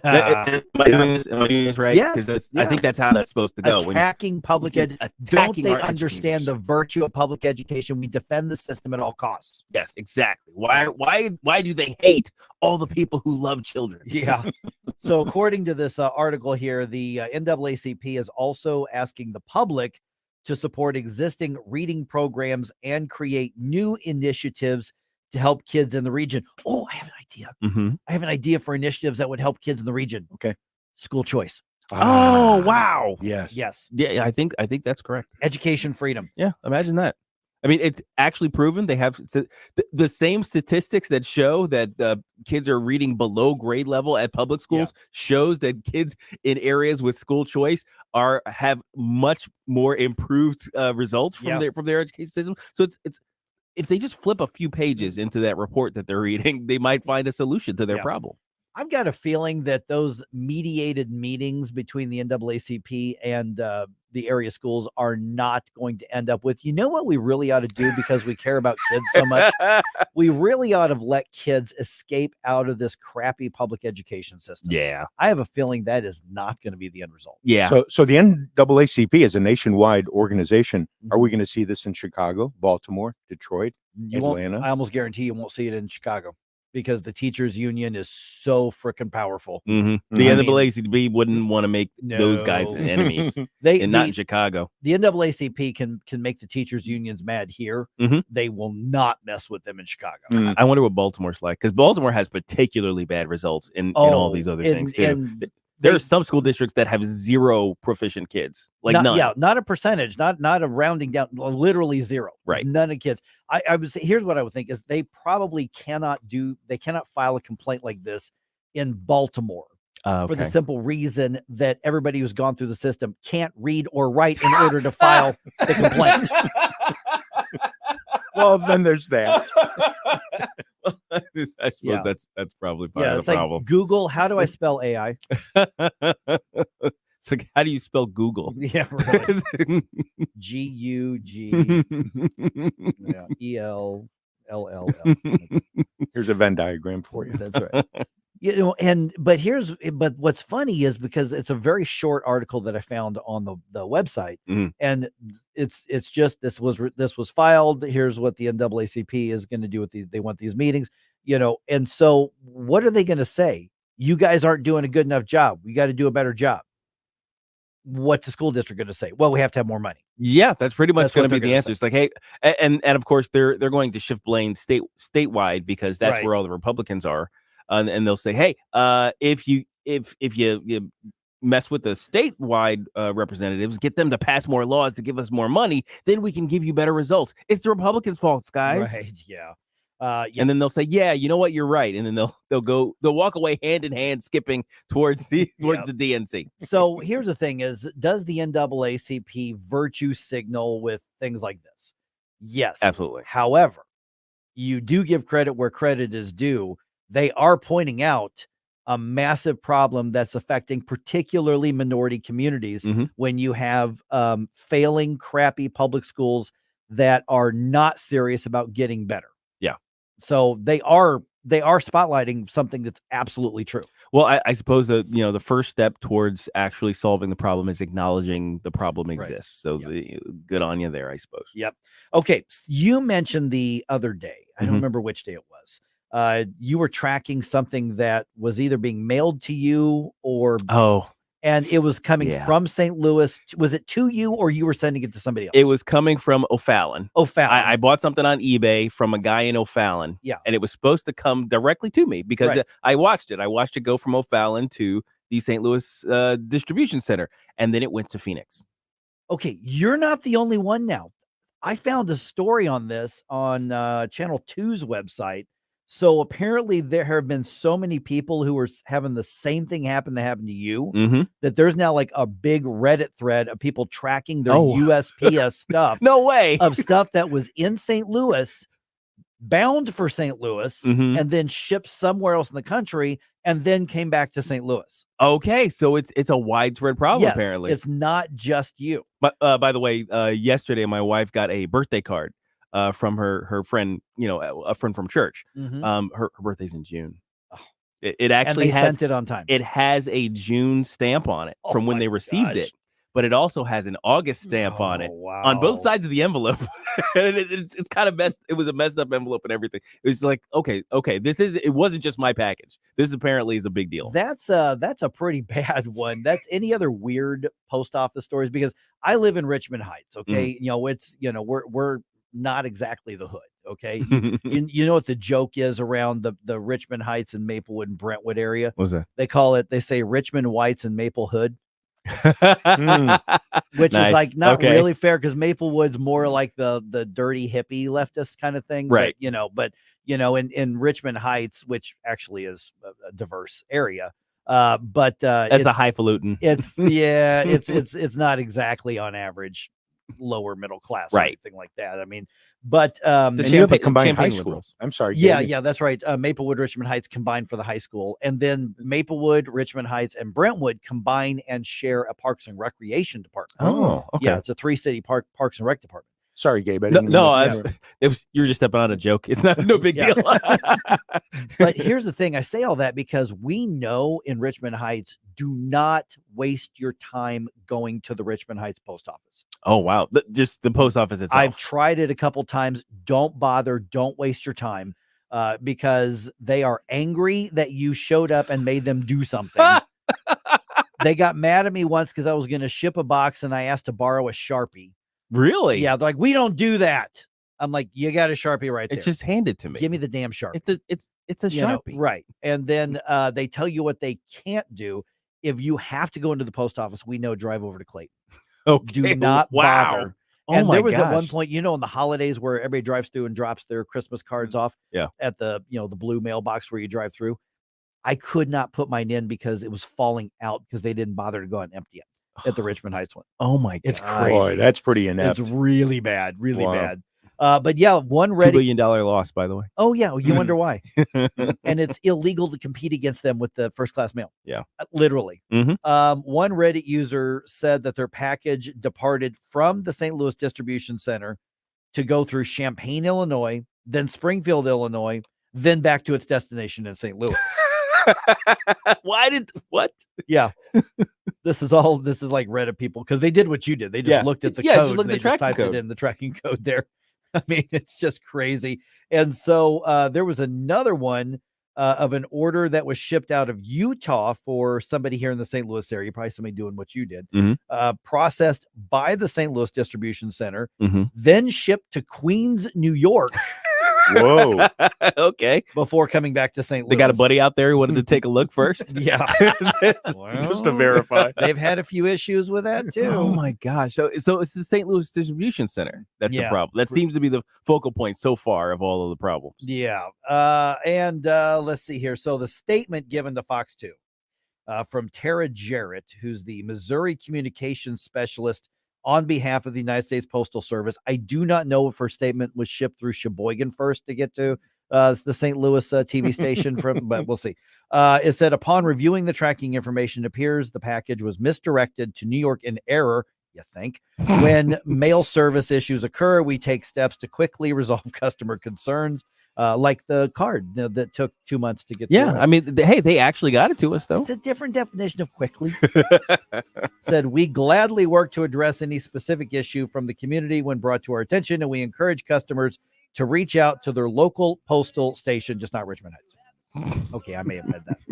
Am I doing this right? Yes. I think that's how that's supposed to go. Attacking public education. Don't they understand the virtue of public education? We defend the system at all costs. Yes, exactly. Why do they hate all the people who love children? Yeah. So according to this article here, the NAACP is also asking the public to support existing reading programs and create new initiatives to help kids in the region. Oh, I have an idea. I have an idea for initiatives that would help kids in the region. Okay. School choice. Oh, wow. Yes. Yeah, I think that's correct. Education freedom. Yeah, imagine that. I mean, it's actually proven. They have the same statistics that show that kids are reading below grade level at public schools shows that kids in areas with school choice have much more improved results from their education system. So it's if they just flip a few pages into that report that they're reading, they might find a solution to their problem. I've got a feeling that those mediated meetings between the NAACP and the area schools are not going to end up with, what we really ought to do because we care about kids so much? We really ought to let kids escape out of this crappy public education system. Yeah. I have a feeling that is not going to be the end result. Yeah. So the NAACP is a nationwide organization. Are we going to see this in Chicago, Baltimore, Detroit, Atlanta? I almost guarantee you won't see it in Chicago, because the teachers union is so freaking powerful. The NAACP wouldn't want to make those guys enemies. Not in Chicago. The NAACP can make the teachers unions mad here. They will not mess with them in Chicago. I wonder what Baltimore's like, because Baltimore has particularly bad results in all these other things too. There are some school districts that have 0 proficient kids, none. Yeah, not a percentage, not a rounding down, literally 0. Right, none of kids. I would say, here's what I would think is they probably cannot file a complaint like this in Baltimore for the simple reason that everybody who's gone through the system can't read or write in order to file the complaint. Well, then there's that. I suppose that's probably part of the like problem. Google, how do I spell AI? It's like, how do you spell Google? Yeah, right. G-U-G E-L-L-L-L. Here's a Venn diagram for you. That's right. But what's funny is because it's a very short article that I found on the website, and it's just this was filed. Here's what the NAACP is going to do with these. They want these meetings, and so what are they going to say? You guys aren't doing a good enough job. We got to do a better job. What's the school district going to say? Well, we have to have more money. Yeah, that's pretty much going to be the answer. Say. It's like, hey, and of course they're going to shift blame statewide because that's where all the Republicans are, and they'll say, hey, if you mess with the statewide representatives, get them to pass more laws to give us more money, then we can give you better results. It's the Republicans' fault, guys. Right? Yeah. And then they'll say, yeah, you know what, you're right, and then they'll walk away hand in hand, skipping towards the DNC. So here's the thing: does the NAACP virtue signal with things like this? Yes, absolutely. However, you do give credit where credit is due. They are pointing out a massive problem that's affecting particularly minority communities when you have failing, crappy public schools that are not serious about getting better. Yeah. So they are spotlighting something that's absolutely true. Well, I suppose that the first step towards actually solving the problem is acknowledging the problem exists. So good on you there, I suppose. Yep. Okay. You mentioned the other day, I don't remember which day it was. You were tracking something that was either being mailed to you or and it was coming from St. Louis. Was it to you or you were sending it to somebody else? It was coming from O'Fallon. O'Fallon. I bought something on eBay from a guy in O'Fallon. Yeah. And it was supposed to come directly to me because I watched it. I watched it go from O'Fallon to the St. Louis distribution center. And then it went to Phoenix. Okay. You're not the only one now. I found a story on this on Channel 2's website. So apparently there have been so many people who are having the same thing happen that happened to you that there's now like a big Reddit thread of people tracking their USPS stuff. No way. Of stuff that was in St. Louis, bound for St. Louis, and then shipped somewhere else in the country and then came back to St. Louis. Okay, so it's a widespread problem, Yes, apparently. it's not just you. But by the way, yesterday my wife got a birthday card from her friend, a friend from church. Her birthday's in June. It actually and they has sent it on time. It has a June stamp on it from when they received it, but it also has an August stamp on it on both sides of the envelope. And it's kind of messed. It was a messed up envelope and everything. It was like, okay, it wasn't just my package. This apparently is a big deal. That's a pretty bad one. That's any other weird post office stories, because I live in Richmond Heights. Okay. We're not exactly the hood. Okay. You know what the joke is around the Richmond Heights and Maplewood and Brentwood area? What's that? They say Richmond Whites and Maple Hood. Which is like not really fair, because Maplewood's more like the dirty hippie leftist kind of thing. Right. But in Richmond Heights, which actually is a diverse area. But that's a highfalutin. It's not exactly on average lower middle class or anything like that. I mean, but and you have a combined high school. Liberals. I'm sorry. Yeah, that's right. Maplewood, Richmond Heights combined for the high school, and then Maplewood, Richmond Heights, and Brentwood combine and share a Parks and Recreation department. Oh, okay. Yeah, it's a 3-city Parks and Rec department. Sorry, Gabe. You were just stepping on a joke. It's not no big deal. But here's the thing. I say all that because we know in Richmond Heights, do not waste your time going to the Richmond Heights post office. Oh, wow. Just the post office itself. I've tried it a couple times. Don't bother. Don't waste your time because they are angry that you showed up and made them do something. They got mad at me once because I was going to ship a box and I asked to borrow a Sharpie. Really? Yeah, they're like, we don't do that. I'm like, you got a Sharpie right there. It's just handed to me. Give me the damn Sharpie. It's a Sharpie. Right. And then they tell you what they can't do. If you have to go into the post office, we know, drive over to Clayton. Okay. Do not bother. And there was at one point, in the holidays where everybody drives through and drops their Christmas cards off at the, the blue mailbox where you drive through. I could not put mine in because it was falling out because they didn't bother to go and empty it at the Richmond Heights one. Oh my God. It's crazy. Boy, that's pretty inept. It's really bad, really bad. But yeah, one $2 ready. billion loss, by the way. Oh yeah, you wonder why? And it's illegal to compete against them with the first class mail. Yeah, literally. Mhm. One Reddit user said that their package departed from the St. Louis distribution center to go through Champaign, Illinois, then Springfield, Illinois, then back to its destination in St. Louis. What? Yeah. This is like Reddit people because they did what you did. They just Yeah. looked at the Yeah, code just look and at they the just tracking typed code. it in the tracking code there. I mean, it's just crazy. And so there was another one of an order that was shipped out of Utah for somebody here in the St. Louis area, probably somebody doing what you did, processed by the St. Louis distribution center, then shipped to Queens, New York. Whoa. Okay. Before coming back to St. Louis. They got a buddy out there who wanted to take a look first. Yeah. Just to verify. They've had a few issues with that too. Oh my gosh. So it's the St. Louis distribution center. That's the Yeah. problem. That seems to be the focal point so far of all of the problems. Yeah. And let's see here. So the statement given to Fox 2 from Tara Jarrett, who's the Missouri communications specialist on behalf of the United States Postal Service. I do not know if her statement was shipped through Sheboygan first to get to the St. Louis TV station, but we'll see. It said, upon reviewing the tracking information, it appears the package was misdirected to New York in error. You think when mail service issues occur, we take steps to quickly resolve customer concerns, like the card that took 2 months to get. Yeah, through. I mean, hey, they actually got it to us though. It's a different definition of quickly. Said we gladly work to address any specific issue from the community when brought to our attention, and we encourage customers to reach out to their local postal station, just not Richmond Heights. Okay, I may have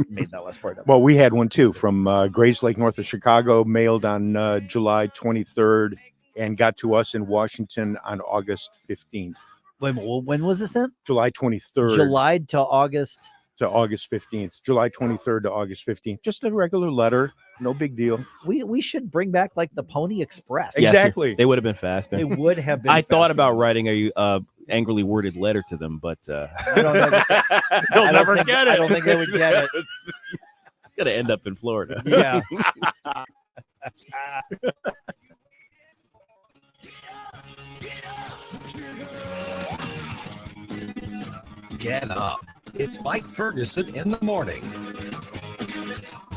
made that last part up. Well, we had one too from Grays Lake, north of Chicago, mailed on July 23rd and got to us in Washington on August 15th. When was this sent? July 23rd. July to August. To August 15th. July 23rd to August 15th. Just a regular letter. No big deal. We should bring back like the Pony Express. Yes, Exactly. they would have been faster. They would have been. I thought faster. about writing a angrily worded letter to them, but I don't know. they'll never get it. I don't think they would get it. Gonna end up in Florida. Yeah. Get up. It's Mike Ferguson in the morning.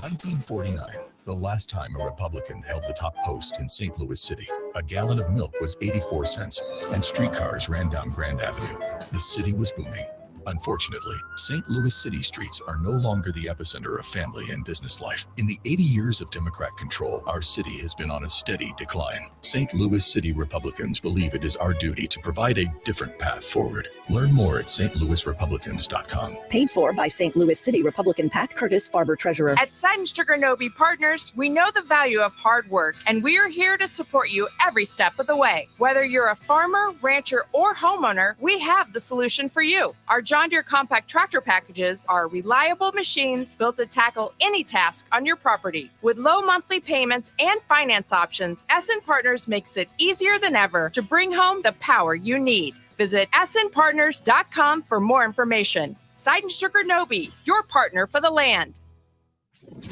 1949, the last time a Republican held the top post in St. Louis City. A gallon of milk was 84 cents, and streetcars ran down Grand Avenue. The city was booming. Unfortunately, St. Louis city streets are no longer the epicenter of family and business life. In the 80 years of Democrat control, our city has been on a steady decline. St. Louis City Republicans believe it is our duty to provide a different path forward. Learn more at stlouisrepublicans.com. Paid for by St. Louis City Republican Pat Curtis, Farber Treasurer. At Seidenstricker Nobe Partners, we know the value of hard work, and we are here to support you every step of the way. Whether you're a farmer, rancher, or homeowner, we have the solution for you. Our John Deere compact tractor packages are reliable machines built to tackle any task on your property. With low monthly payments and finance options, SN Partners makes it easier than ever to bring home the power you need. Visit snpartners.com for more information. Seidenstricker Nobe, your partner for the land.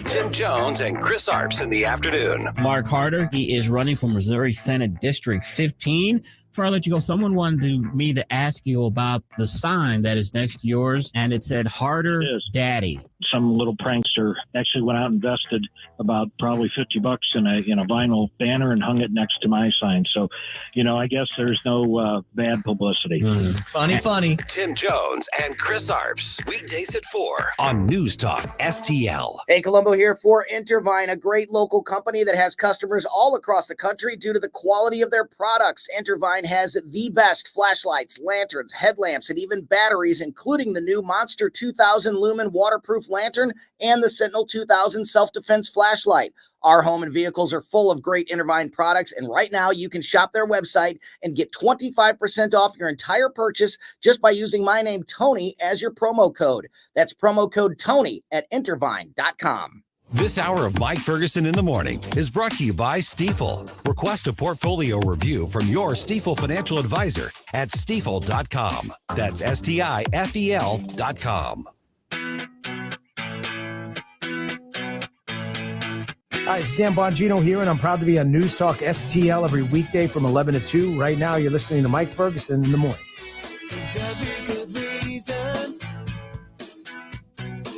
Tim Jones and Chris Arps in the afternoon. Mark Harder, he is running for Missouri Senate District 15. Before I let you go, someone wanted me to ask you about the sign that is next to yours, and it said Harder Daddy. Some little prankster actually went out and invested about probably $50 in a vinyl banner and hung it next to my sign. So, I guess there's no bad publicity. Funny. Tim Jones and Chris Arps. Weekdays at 4 on News Talk STL. Hey, Colombo here for Intervine, a great local company that has customers all across the country due to the quality of their products. Intervine has the best flashlights, lanterns, headlamps, and even batteries, including the new Monster 2000 Lumen waterproof lantern and the Sentinel 2000 self-defense flashlight. Our home and vehicles are full of great Intervine products, and right now you can shop their website and get 25% off your entire purchase just by using my name, Tony, as your promo code. That's promo code Tony at intervine.com. This hour of Mike Ferguson in the morning is brought to you by Stifel. Request a portfolio review from your Stifel financial advisor at stifel.com. That's STIFEL.com. Hi, it's Dan Bongino here, and I'm proud to be on News Talk STL every weekday from 11 to 2. Right now, you're listening to Mike Ferguson in the morning.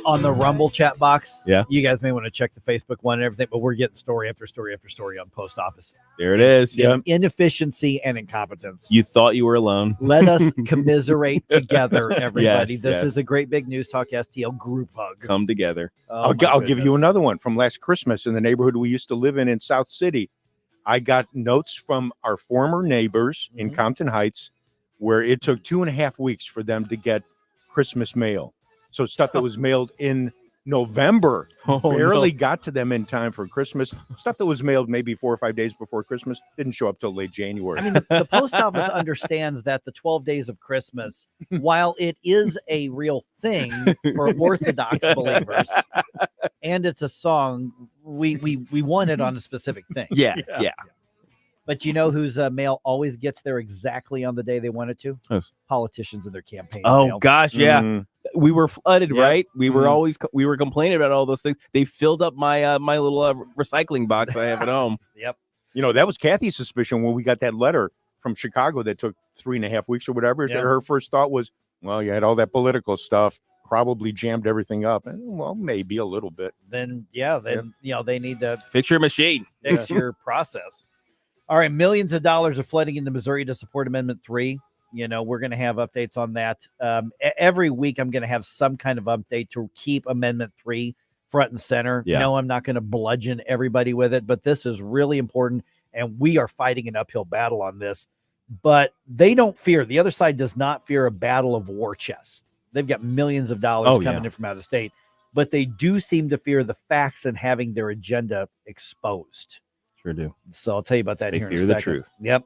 On the Rumble chat box, Yeah. you guys may want to check the Facebook one and everything, but we're getting story after story after story on post office. There it is. Yeah. Yep. Inefficiency and incompetence. You thought you were alone. Let us commiserate together, everybody. Yes, this yes. is a great big News Talk STL group hug. Come together. Oh, I'll give you another one from last Christmas in the neighborhood we used to live in South City. I got notes from our former neighbors in Compton Heights where it took 2.5 weeks for them to get Christmas mail. So stuff that was mailed in November barely got to them in time for Christmas. Stuff that was mailed maybe 4 or 5 days before Christmas didn't show up till late January. I mean, the post office understands that the 12 days of Christmas, while it is a real thing for Orthodox believers, and it's a song, we want it on a specific thing. Yeah. But you know whose mail always gets there exactly on the day they want it to? Yes. Politicians and their campaign Oh mail. gosh, yeah. We were flooded, Yep. right? We were always we were complaining about all those things. They filled up my my little recycling box I have at home. Yep. You know, that was Kathy's suspicion when we got that letter from Chicago that took 3.5 weeks or whatever. Yeah. Her first thought was, well, you had all that political stuff, probably jammed everything up. And, well, maybe a little bit. Then you know, they need to Fix your machine. fix your process. All right, millions of dollars are flooding into Missouri to support Amendment 3. You know, we're going to have updates on that. Every week, I'm going to have some kind of update to keep Amendment 3 front and center. Yeah. No, I'm not going to bludgeon everybody with it, but this is really important, and we are fighting an uphill battle on this. But they don't fear, the other side does not fear a battle of war chests. They've got millions of dollars coming in from out of state, but they do seem to fear the facts and having their agenda exposed. Sure do. So I'll tell you about that They here in a fear the second. truth. Yep.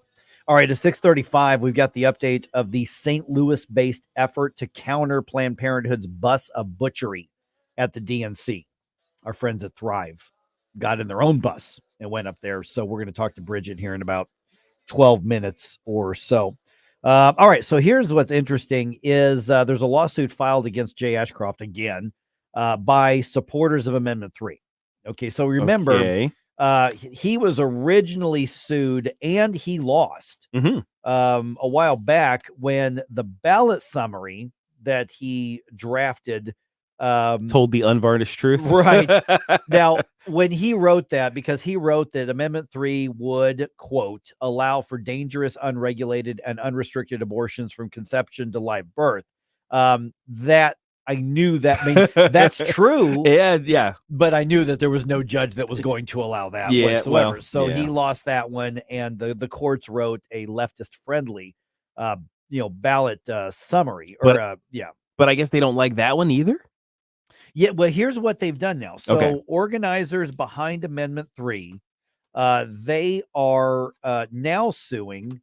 All right, at 6:35, we've got the update of the St. Louis-based effort to counter Planned Parenthood's bus of butchery at the DNC. Our friends at Thrive got in their own bus and went up there. So we're going to talk to Bridget here in about 12 minutes or so. All right, so here's what's interesting is there's a lawsuit filed against Jay Ashcroft again by supporters of Amendment 3. Okay, so remember... Okay. He was originally sued and he lost a while back when the ballot summary that he drafted Told the unvarnished truth. right now when he wrote that, because he wrote that Amendment 3 would, quote, allow for dangerous, unregulated, and unrestricted abortions from conception to live birth. That I knew that means that's true. Yeah. But I knew that there was no judge that was going to allow that whatsoever. well, So yeah. he lost that one, and the courts wrote a leftist friendly, ballot summary. But I guess they don't like that one either. Yeah, well, here's what they've done now. So Okay. organizers behind Amendment 3, they are now suing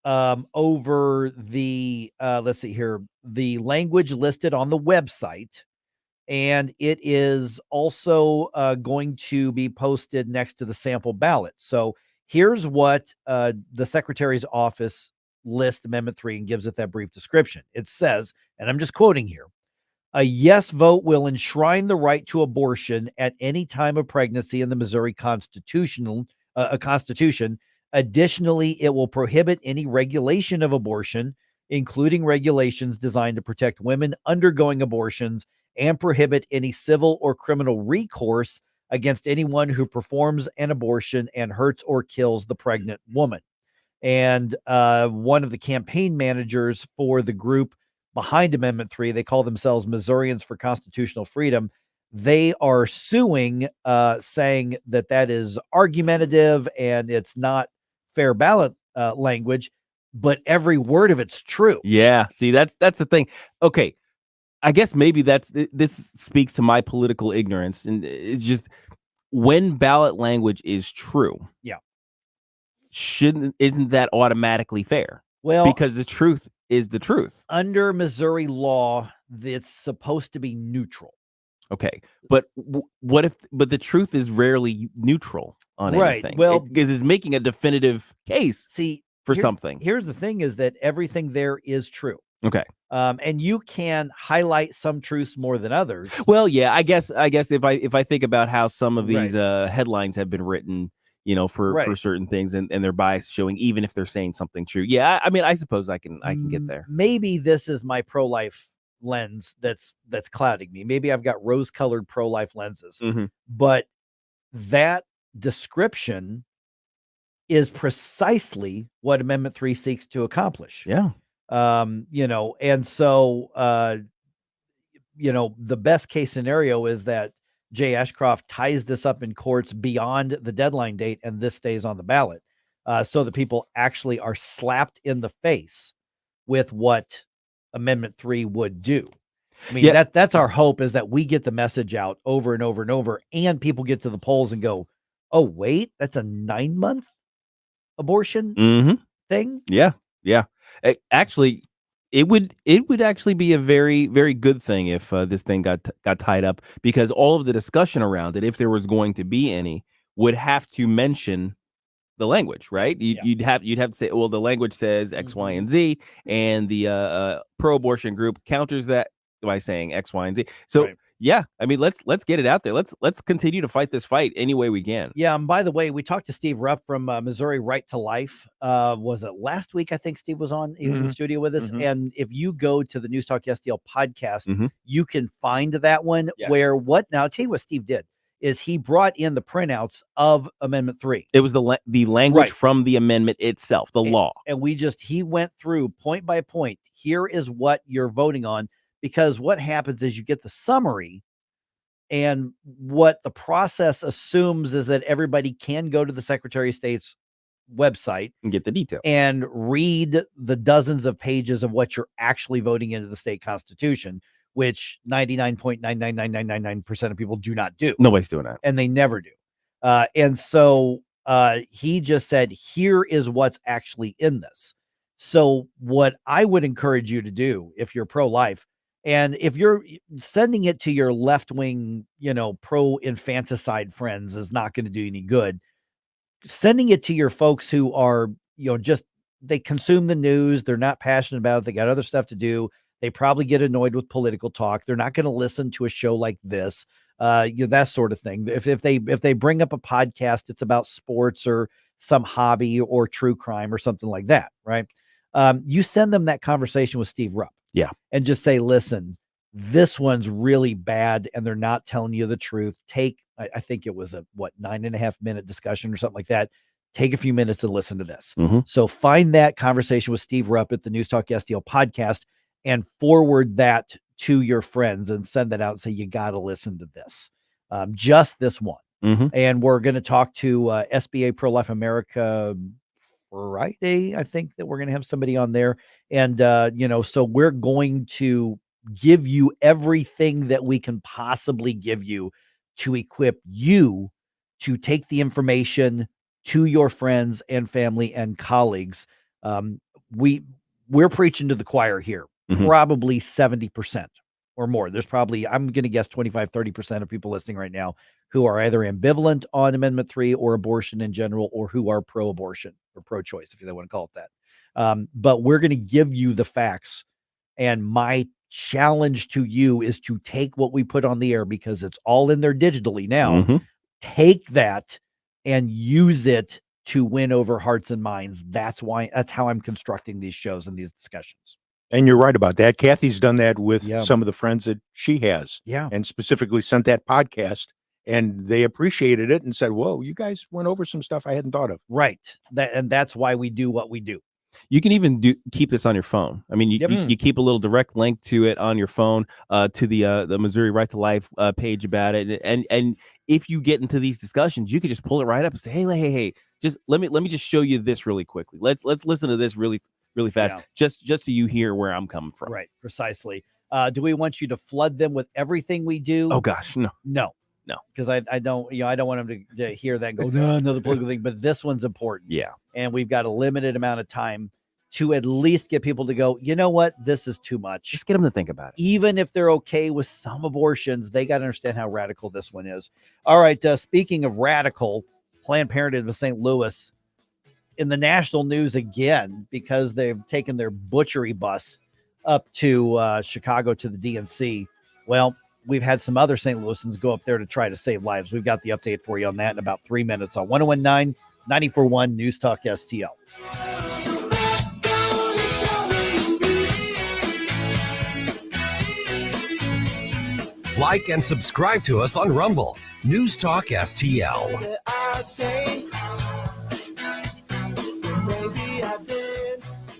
over the let's see here, the language listed on the website, and it is also going to be posted next to the sample ballot. So here's what the Secretary's office lists Amendment 3 and gives it that brief description. It says, and I'm just quoting here, a yes vote will enshrine the right to abortion at any time of pregnancy in the Missouri Constitution. Additionally, it will prohibit any regulation of abortion, including regulations designed to protect women undergoing abortions, and prohibit any civil or criminal recourse against anyone who performs an abortion and hurts or kills the pregnant woman. And one of the campaign managers for the group behind Amendment 3, they call themselves Missourians for Constitutional Freedom. They are suing, saying that that is argumentative and it's not fair ballot language, but every word of it's true. Yeah. See, that's the thing. Okay. I guess maybe this speaks to my political ignorance, and it's just when ballot language is true. Yeah. Isn't that automatically fair? Well, because the truth is the truth. Under Missouri law, it's supposed to be neutral. Okay, but but the truth is rarely neutral on Right, anything. well- because it's making a definitive case See, for here- something. Here's the thing is that everything there is true. Okay. And you can highlight some truths more than others. Well, yeah, I guess if I think about how some of these headlines have been written, for certain things and their bias showing, even if they're saying something true. Yeah, I mean, I suppose I can get there. Maybe this is my pro-life lens that's clouding me. Maybe I've got rose-colored pro-life lenses. But that description is precisely what Amendment 3 seeks to accomplish. Yeah. And so the best case scenario is that Jay Ashcroft ties this up in courts beyond the deadline date, and this stays on the ballot, so that people actually are slapped in the face with what Amendment 3 would do. I mean, that's our hope, is that we get the message out over and over and over, and people get to the polls and go, oh, wait, that's a 9-month abortion thing? Yeah. Actually, it would actually be a very, very good thing if this thing got tied up, because all of the discussion around it, if there was going to be any, would have to mention the language, right? You'd have to say, well, the language says X, Y, and Z, and the pro-abortion group counters that by saying X, Y, and Z. So yeah, I mean, let's get it out there. Let's continue to fight this fight any way we can. Yeah, and by the way, we talked to Steve Rupp from Missouri Right to Life. Was it last week? I think Steve was on. He was in the studio with us. And if you go to the News Talk STL podcast, you can find that one where now I'll tell you what Steve did is he brought in the printouts of Amendment 3. It was the language from the amendment itself, the law. And he went through point by point. Here is what you're voting on. Because what happens is you get the summary, and what the process assumes is that everybody can go to the Secretary of State's website and get the detail and read the dozens of pages of what you're actually voting into the state constitution, which 99.999999% of people do not do. Nobody's doing that. And they never do. And so he just said, here is what's actually in this. So what I would encourage you to do if you're pro-life, and if you're sending it to your left-wing, pro-infanticide friends is not going to do any good. Sending it to your folks who are, they consume the news. They're not passionate about it. They got other stuff to do. They probably get annoyed with political talk. They're not going to listen to a show like this, that sort of thing. If they bring up a podcast, it's about sports or some hobby or true crime or something like that, right? You send them that conversation with Steve Rupp. Yeah. And just say, listen, this one's really bad and they're not telling you the truth. I think it was a 9.5-minute discussion or something like that. Take a few minutes and listen to this. So find that conversation with Steve Rupp at the News Talk STL podcast and forward that to your friends and send that out and say, you got to listen to this. Just this one. And we're going to talk to SBA Pro-Life America Friday. I think that we're going to have somebody on there. And, so we're going to give you everything that we can possibly give you to equip you to take the information to your friends and family and colleagues. We're preaching to the choir here, probably 70% or more. There's probably, I'm going to guess 25-30% of people listening right now who are either ambivalent on Amendment 3 or abortion in general, or who are pro-abortion or pro-choice, if you want to call it that. But we're going to give you the facts. And my challenge to you is to take what we put on the air, because it's all in there digitally now. Take that and use it to win over hearts and minds. That's how I'm constructing these shows and these discussions. And you're right about that. Kathy's done that with some of the friends that she has. Yeah. And specifically sent that podcast, and they appreciated it and said, whoa, you guys went over some stuff I hadn't thought of. Right. And that's why we do what we do. You can even keep this on your phone. I mean, you keep a little direct link to it on your phone, to the Missouri Right to Life page about it. And if you get into these discussions, you can just pull it right up and say, hey, just let me just show you this really quickly. Let's listen to this really fast, just so you hear where I'm coming from. Right, precisely. Do we want you to flood them with everything we do? Oh gosh, no, because I don't want them to hear that and go, no, another political thing. But this one's important. Yeah, and we've got a limited amount of time to at least get people to go, you know what, this is too much. Just get them to think about it. Even if they're okay with some abortions, they got to understand how radical this one is. All right, speaking of radical, Planned Parenthood of St. Louis in the national news again, because they've taken their butchery bus up to Chicago to the DNC. Well, we've had some other St. Louisans go up there to try to save lives. We've got the update for you on that in about 3 minutes on 101.9, 94.1 News Talk STL. Like and subscribe to us on Rumble. News Talk STL.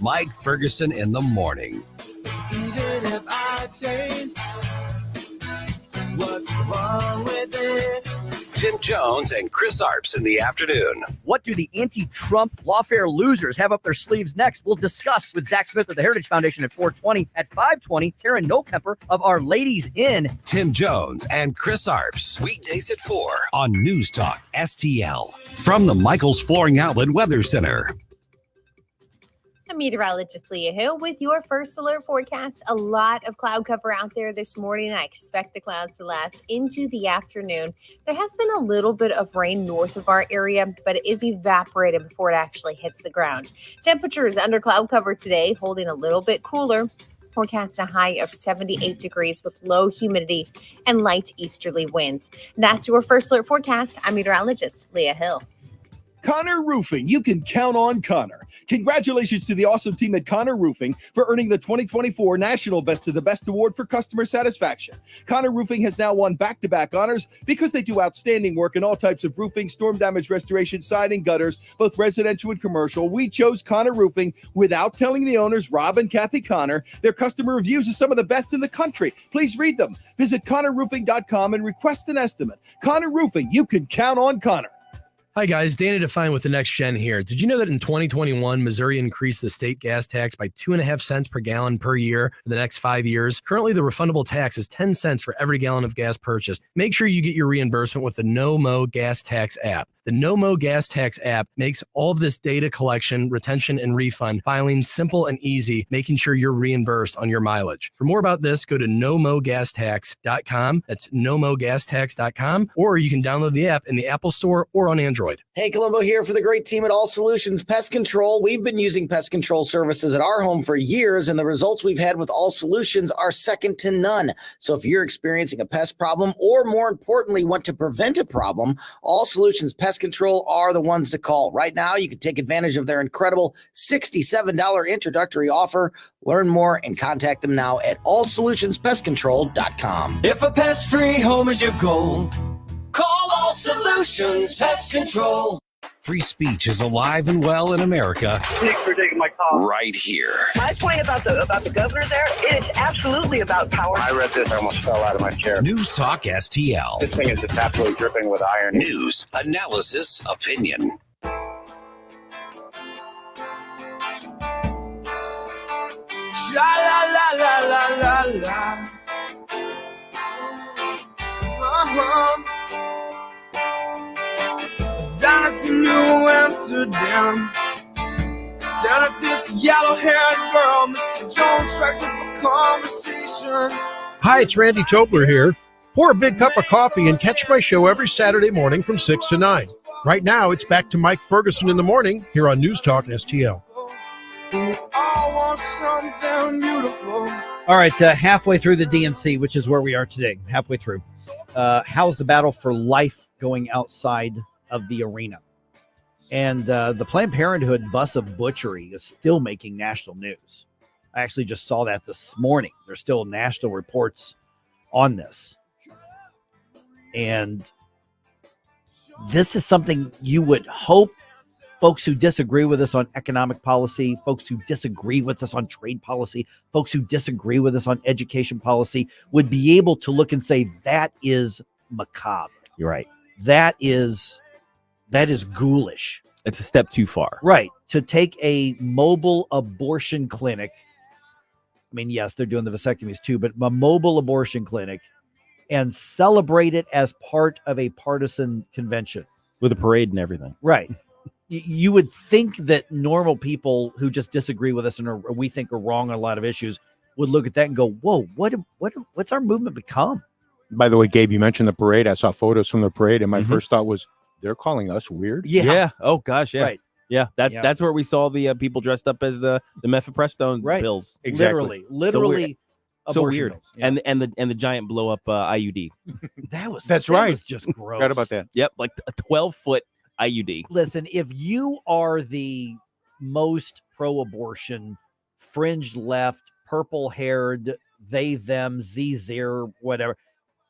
Mike Ferguson in the morning. Even if I changed, what's wrong with it? Tim Jones and Chris Arps in the afternoon. What do the anti-Trump lawfare losers have up their sleeves next? We'll discuss with Zach Smith of the Heritage Foundation at 4:20. At 5:20, Karen Nokemper of Our Ladies Inn. Tim Jones and Chris Arps. Weekdays at 4 on News Talk STL. From the Michaels Flooring Outlet Weather Center. I'm meteorologist Leah Hill with your first alert forecast. A lot of cloud cover out there this morning. I expect the clouds to last into the afternoon. There has been a little bit of rain north of our area, but it is evaporated before it actually hits the ground. Temperatures under cloud cover today, holding a little bit cooler. Forecast a high of 78 degrees with low humidity and light easterly winds. That's your first alert forecast. I'm meteorologist Leah Hill. Connor Roofing. You can count on Connor. Congratulations to the awesome team at Connor Roofing for earning the 2024 National Best of the Best Award for Customer Satisfaction. Connor Roofing has now won back-to-back honors because they do outstanding work in all types of roofing, storm damage restoration, siding, gutters, both residential and commercial. We chose Connor Roofing without telling the owners, Rob and Kathy Connor. Their customer reviews are some of the best in the country. Please read them. Visit ConnorRoofing.com and request an estimate. Connor Roofing. You can count on Connor. Hi guys, Danny Define with the Next Gen here. Did you know that in 2021, Missouri increased the state gas tax by 2.5 cents per gallon per year for the next 5 years? Currently, the refundable tax is 10 cents for every gallon of gas purchased. Make sure you get your reimbursement with the No Mo Gas Tax app. The No Mo Gas Tax app makes all of this data collection, retention, and refund filing simple and easy, making sure you're reimbursed on your mileage. For more about this, go to nomogastax.com. That's nomogastax.com, or you can download the app in the Apple Store or on Android. Hey, Columbo here for the great team at All Solutions Pest Control. We've been using pest control services at our home for years, and the results we've had with All Solutions are second to none. So if you're experiencing a pest problem, or more importantly, want to prevent a problem, All Solutions Pest Control are the ones to call. Right now, you can take advantage of their incredible $67 introductory offer. Learn more and contact them now at allsolutionspestcontrol.com. If a pest-free home is your goal, call All Solutions Pest Control. Free speech is alive and well in America. Thanks for taking my call. Right here. My point about the governor there, it is absolutely about power. I read this, I almost fell out of my chair. News Talk STL. This thing is just absolutely dripping with iron. News, analysis, opinion. La la la la la la la. Down at the New Amsterdam, down at this yellow-haired girl, Mr. Jones strikes up a conversation. Hi, it's Randy Tobler here. Pour a big cup of coffee and catch my show every Saturday morning from 6 to 9. Right now, it's back to Mike Ferguson in the morning here on News Talk STL. I want something beautiful. All right, halfway through the DNC, which is where we are today, halfway through. How's the battle for life going outside of the arena? And the Planned Parenthood bus of butchery is still making national news. I actually just saw that this morning. There's still national reports on this. And this is something you would hope folks who disagree with us on economic policy, folks who disagree with us on trade policy, folks who disagree with us on education policy would be able to look and say, that is macabre. You're right. That is ghoulish. It's a step too far. Right. To take a mobile abortion clinic. I mean, yes, they're doing the vasectomies too, but a mobile abortion clinic and celebrate it as part of a partisan convention. With a parade and everything. Right. You would think that normal people who just disagree with us and we think are wrong on a lot of issues would look at that and go, whoa, what's our movement become? By the way, Gabe, you mentioned the parade. I saw photos from the parade, and my first thought was, they're calling us weird? Yeah. Oh, gosh, yeah. Right. Yeah, that's where we saw the people dressed up as the mifepristone pills. Exactly. Literally. So abortion weird. pills. Yeah. And the giant blow up IUD. That's right. Was just gross. Forgot about that. Yep, like a 12-foot IUD. Listen, if you are the most pro-abortion, fringed left, purple-haired, they, them, zir, whatever,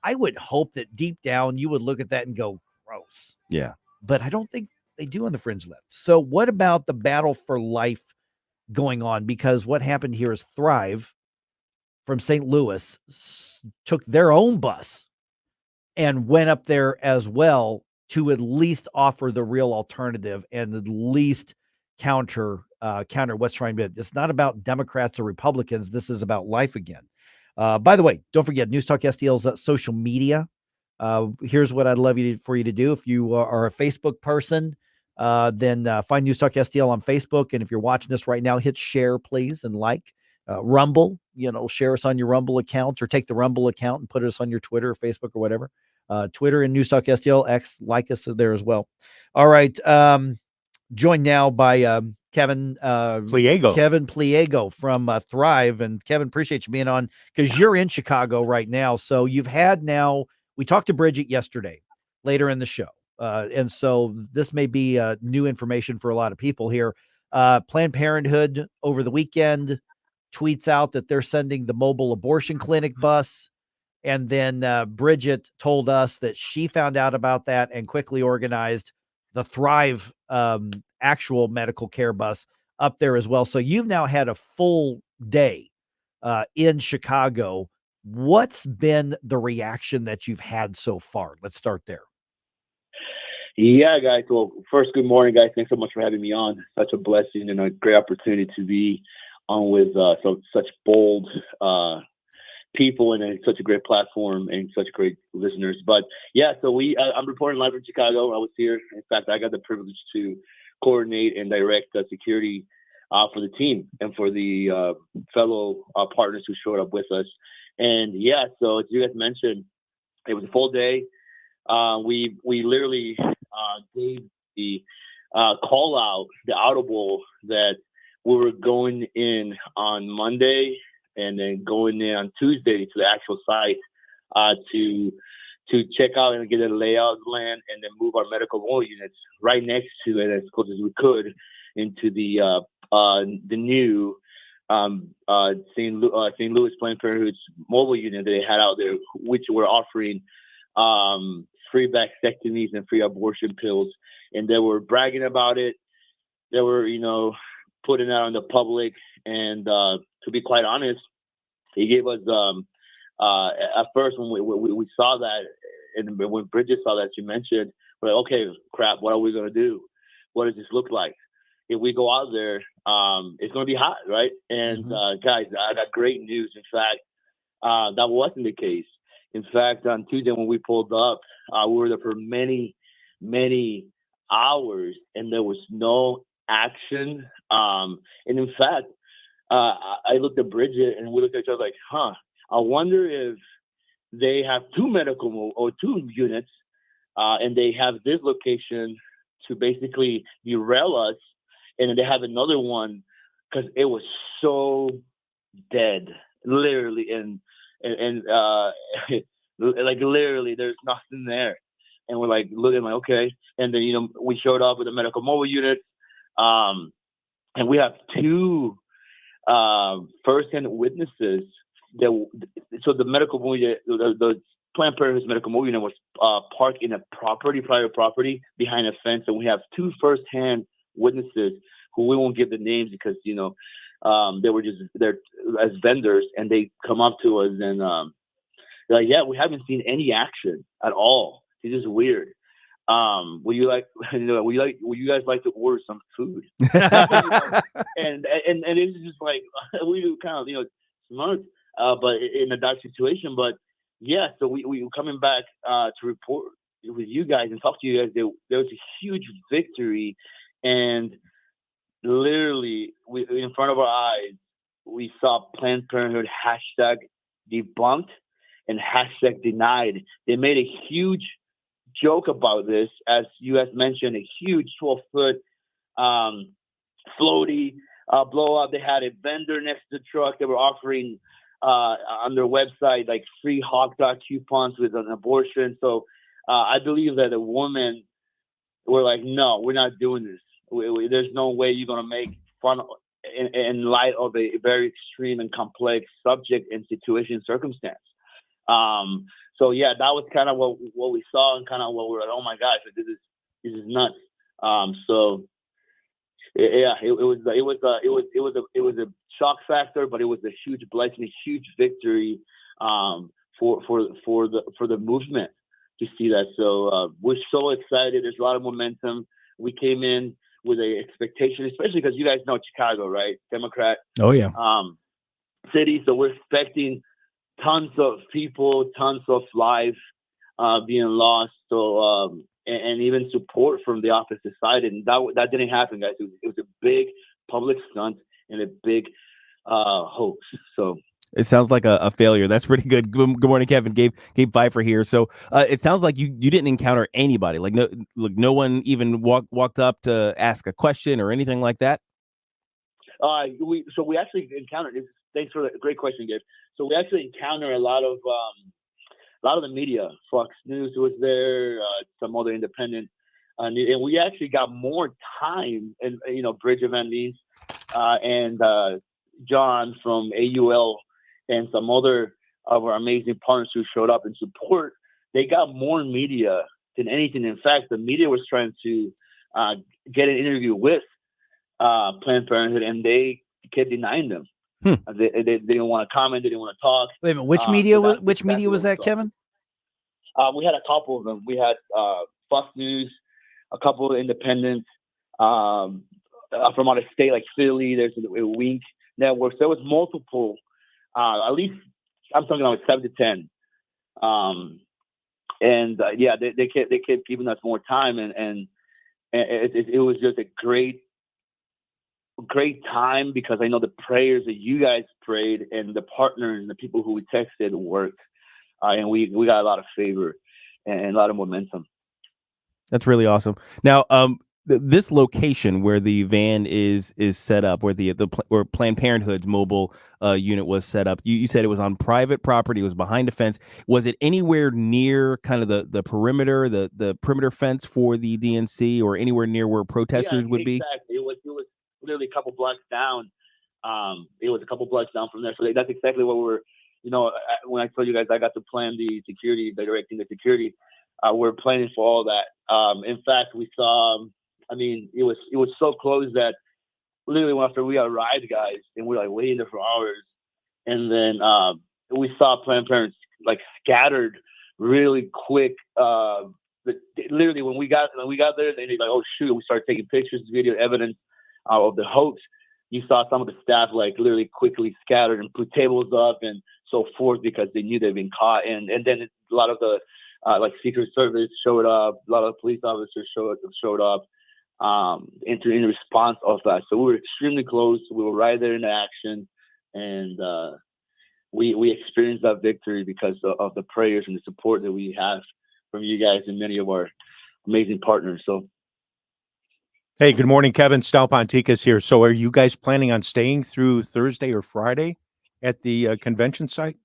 I would hope that deep down you would look at that and go, gross. Yeah. But I don't think they do on the fringe left. So what about the battle for life going on? Because what happened here is Thrive from St. Louis took their own bus and went up there as well to at least offer the real alternative and at least counter what's trying to be. It's not about Democrats or Republicans. This is about life again. By the way, don't forget News Talk STL's social media. Here's what I'd love for you to do. If you are a Facebook person, then find News Talk STL on Facebook. And if you're watching this right now, hit share, please, and like. Rumble, share us on your Rumble account or take the Rumble account and put us on your Twitter or Facebook or whatever. Twitter and News Talk STL, X, like us there as well. All right. Joined now by Kevin Pliego. Kevin Pliego from Thrive. And Kevin, appreciate you being on because you're in Chicago right now. So you've had we talked to Bridget yesterday, later in the show. And so this may be new information for a lot of people here. Planned Parenthood over the weekend tweets out that they're sending the mobile abortion clinic bus. And then Bridget told us that she found out about that and quickly organized the Thrive actual medical care bus up there as well. So you've now had a full day in Chicago. What's been the reaction that you've had so far? Let's start there. Yeah, guys. Well, first, good morning, guys. Thanks so much for having me on. Such a blessing and a great opportunity to be on with such bold people and such a great platform and such great listeners. But yeah, so I'm reporting live from Chicago. I was here. In fact, I got the privilege to coordinate and direct security for the team and for the fellow partners who showed up with us. And yeah, so as you guys mentioned, it was a full day. We literally gave the call out, the audible that we were going in on Monday and then going in on Tuesday to the actual site to check out and get a layout of the land and then move our medical mobile units right next to it as close as we could into the new St. Louis Planned Parenthood's mobile unit that they had out there, which were offering free vasectomies and free abortion pills. And they were bragging about it. They were, putting that on the public. And to be quite honest, he gave us at first when we saw that, and when Bridget saw that, you mentioned, we're like, okay, crap, what are we going to do? What does this look like? If we go out there, it's going to be hot, right? And guys, I got great news. In fact, that wasn't the case. In fact, on Tuesday when we pulled up, we were there for many, many hours, and there was no action. And in fact, I looked at Bridget, and we looked at each other like, I wonder if they have two units, and they have this location to basically derail us, and then they have another one because it was so dead, literally, and like literally, there's nothing there, and we're like looking like okay, and then we showed up with a medical mobile unit, and we have two first-hand witnesses. So the medical mobile unit, the Planned Parenthood's medical mobile unit was parked in a private property behind a fence, and we have two first-hand witnesses who we won't give the names because they were just there as vendors, and they come up to us and they're like, yeah, we haven't seen any action at all. It's just weird. Would you guys like to order some food? and it's just like we do kind of smart, but in a dark situation. But yeah, so we coming back to report with you guys and talk to you guys. There was a huge victory, and literally in front of our eyes, we saw Planned Parenthood hashtag debunked and hashtag denied. They made a huge joke about this, as you guys mentioned, a huge 12-foot floaty blow up. They had a vendor next to the truck. They were offering on their website like free hot dog coupons with an abortion. So I believe that the women were like, no, we're not doing this. There's no way you're going to make fun in light of a very extreme and complex subject and situation circumstance. So yeah, that was kind of what we saw, and kind of what we were like, oh my gosh, this is nuts. So yeah, it was a shock factor, but it was a huge blessing, a huge victory for the movement to see that. So we're so excited. There's a lot of momentum. We came in with a expectation, especially because you guys know Chicago, right? Democrat. Oh yeah. City. So we're expecting tons of people, tons of lives being lost. So and even support from the opposite side, and that didn't happen, guys. It was a big public stunt and a big hoax. So it sounds like a failure. That's pretty good. Good morning, Kevin. Gabe Pfeiffer here. So it sounds like you didn't encounter anybody. Like no one even walked up to ask a question or anything like that. We actually encountered. Thanks for the great question, Gabe. So we actually encountered a lot of the media. Fox News was there, some other independent, and we actually got more time. And Bridget Van Means and John from AUL and some other of our amazing partners who showed up in support. They got more media than anything. In fact, the media was trying to get an interview with Planned Parenthood, and they kept denying them. They didn't want to comment. They didn't want to talk. Wait a minute. Which media was that, Kevin? We had a couple of them. We had Fox News, a couple of independents from out of state, like Philly. There's a Wink network. So there was multiple. At least I'm talking about 7 to 10. Yeah, they kept giving us more time, and it was just a great time, because I know the prayers that you guys prayed and the partners and the people who we texted worked, and we got a lot of favor and a lot of momentum. That's really awesome. Now, this location where the van is set up, where where Planned Parenthood's mobile unit was set up, you said it was on private property. It was behind a fence. Was it anywhere near kind of the perimeter, the perimeter fence for the DNC, or anywhere near where protesters would be? Exactly. It was literally a couple blocks down. It was a couple blocks down from there. So that's exactly what we were. When I told you guys I got to plan the security, directing the security, we're planning for all that. In fact, we saw. It was so close that literally after we arrived, guys, and we were like waiting there for hours, and then we saw Planned Parents like scattered really quick. Literally when we got there, they like, oh shoot, we started taking pictures, video evidence of the hoax. You saw some of the staff like literally quickly scattered and put tables up and so forth, because they knew they'd been caught. And then a lot of the like Secret Service showed up, a lot of police officers showed up in response of that. So we were extremely close. We were right there in the action, and we experienced that victory because of the prayers and the support that we have from you guys and many of our amazing partners. So. Hey, good morning, Kevin. Stal Ponticus here. So are you guys planning on staying through Thursday or Friday at the convention site?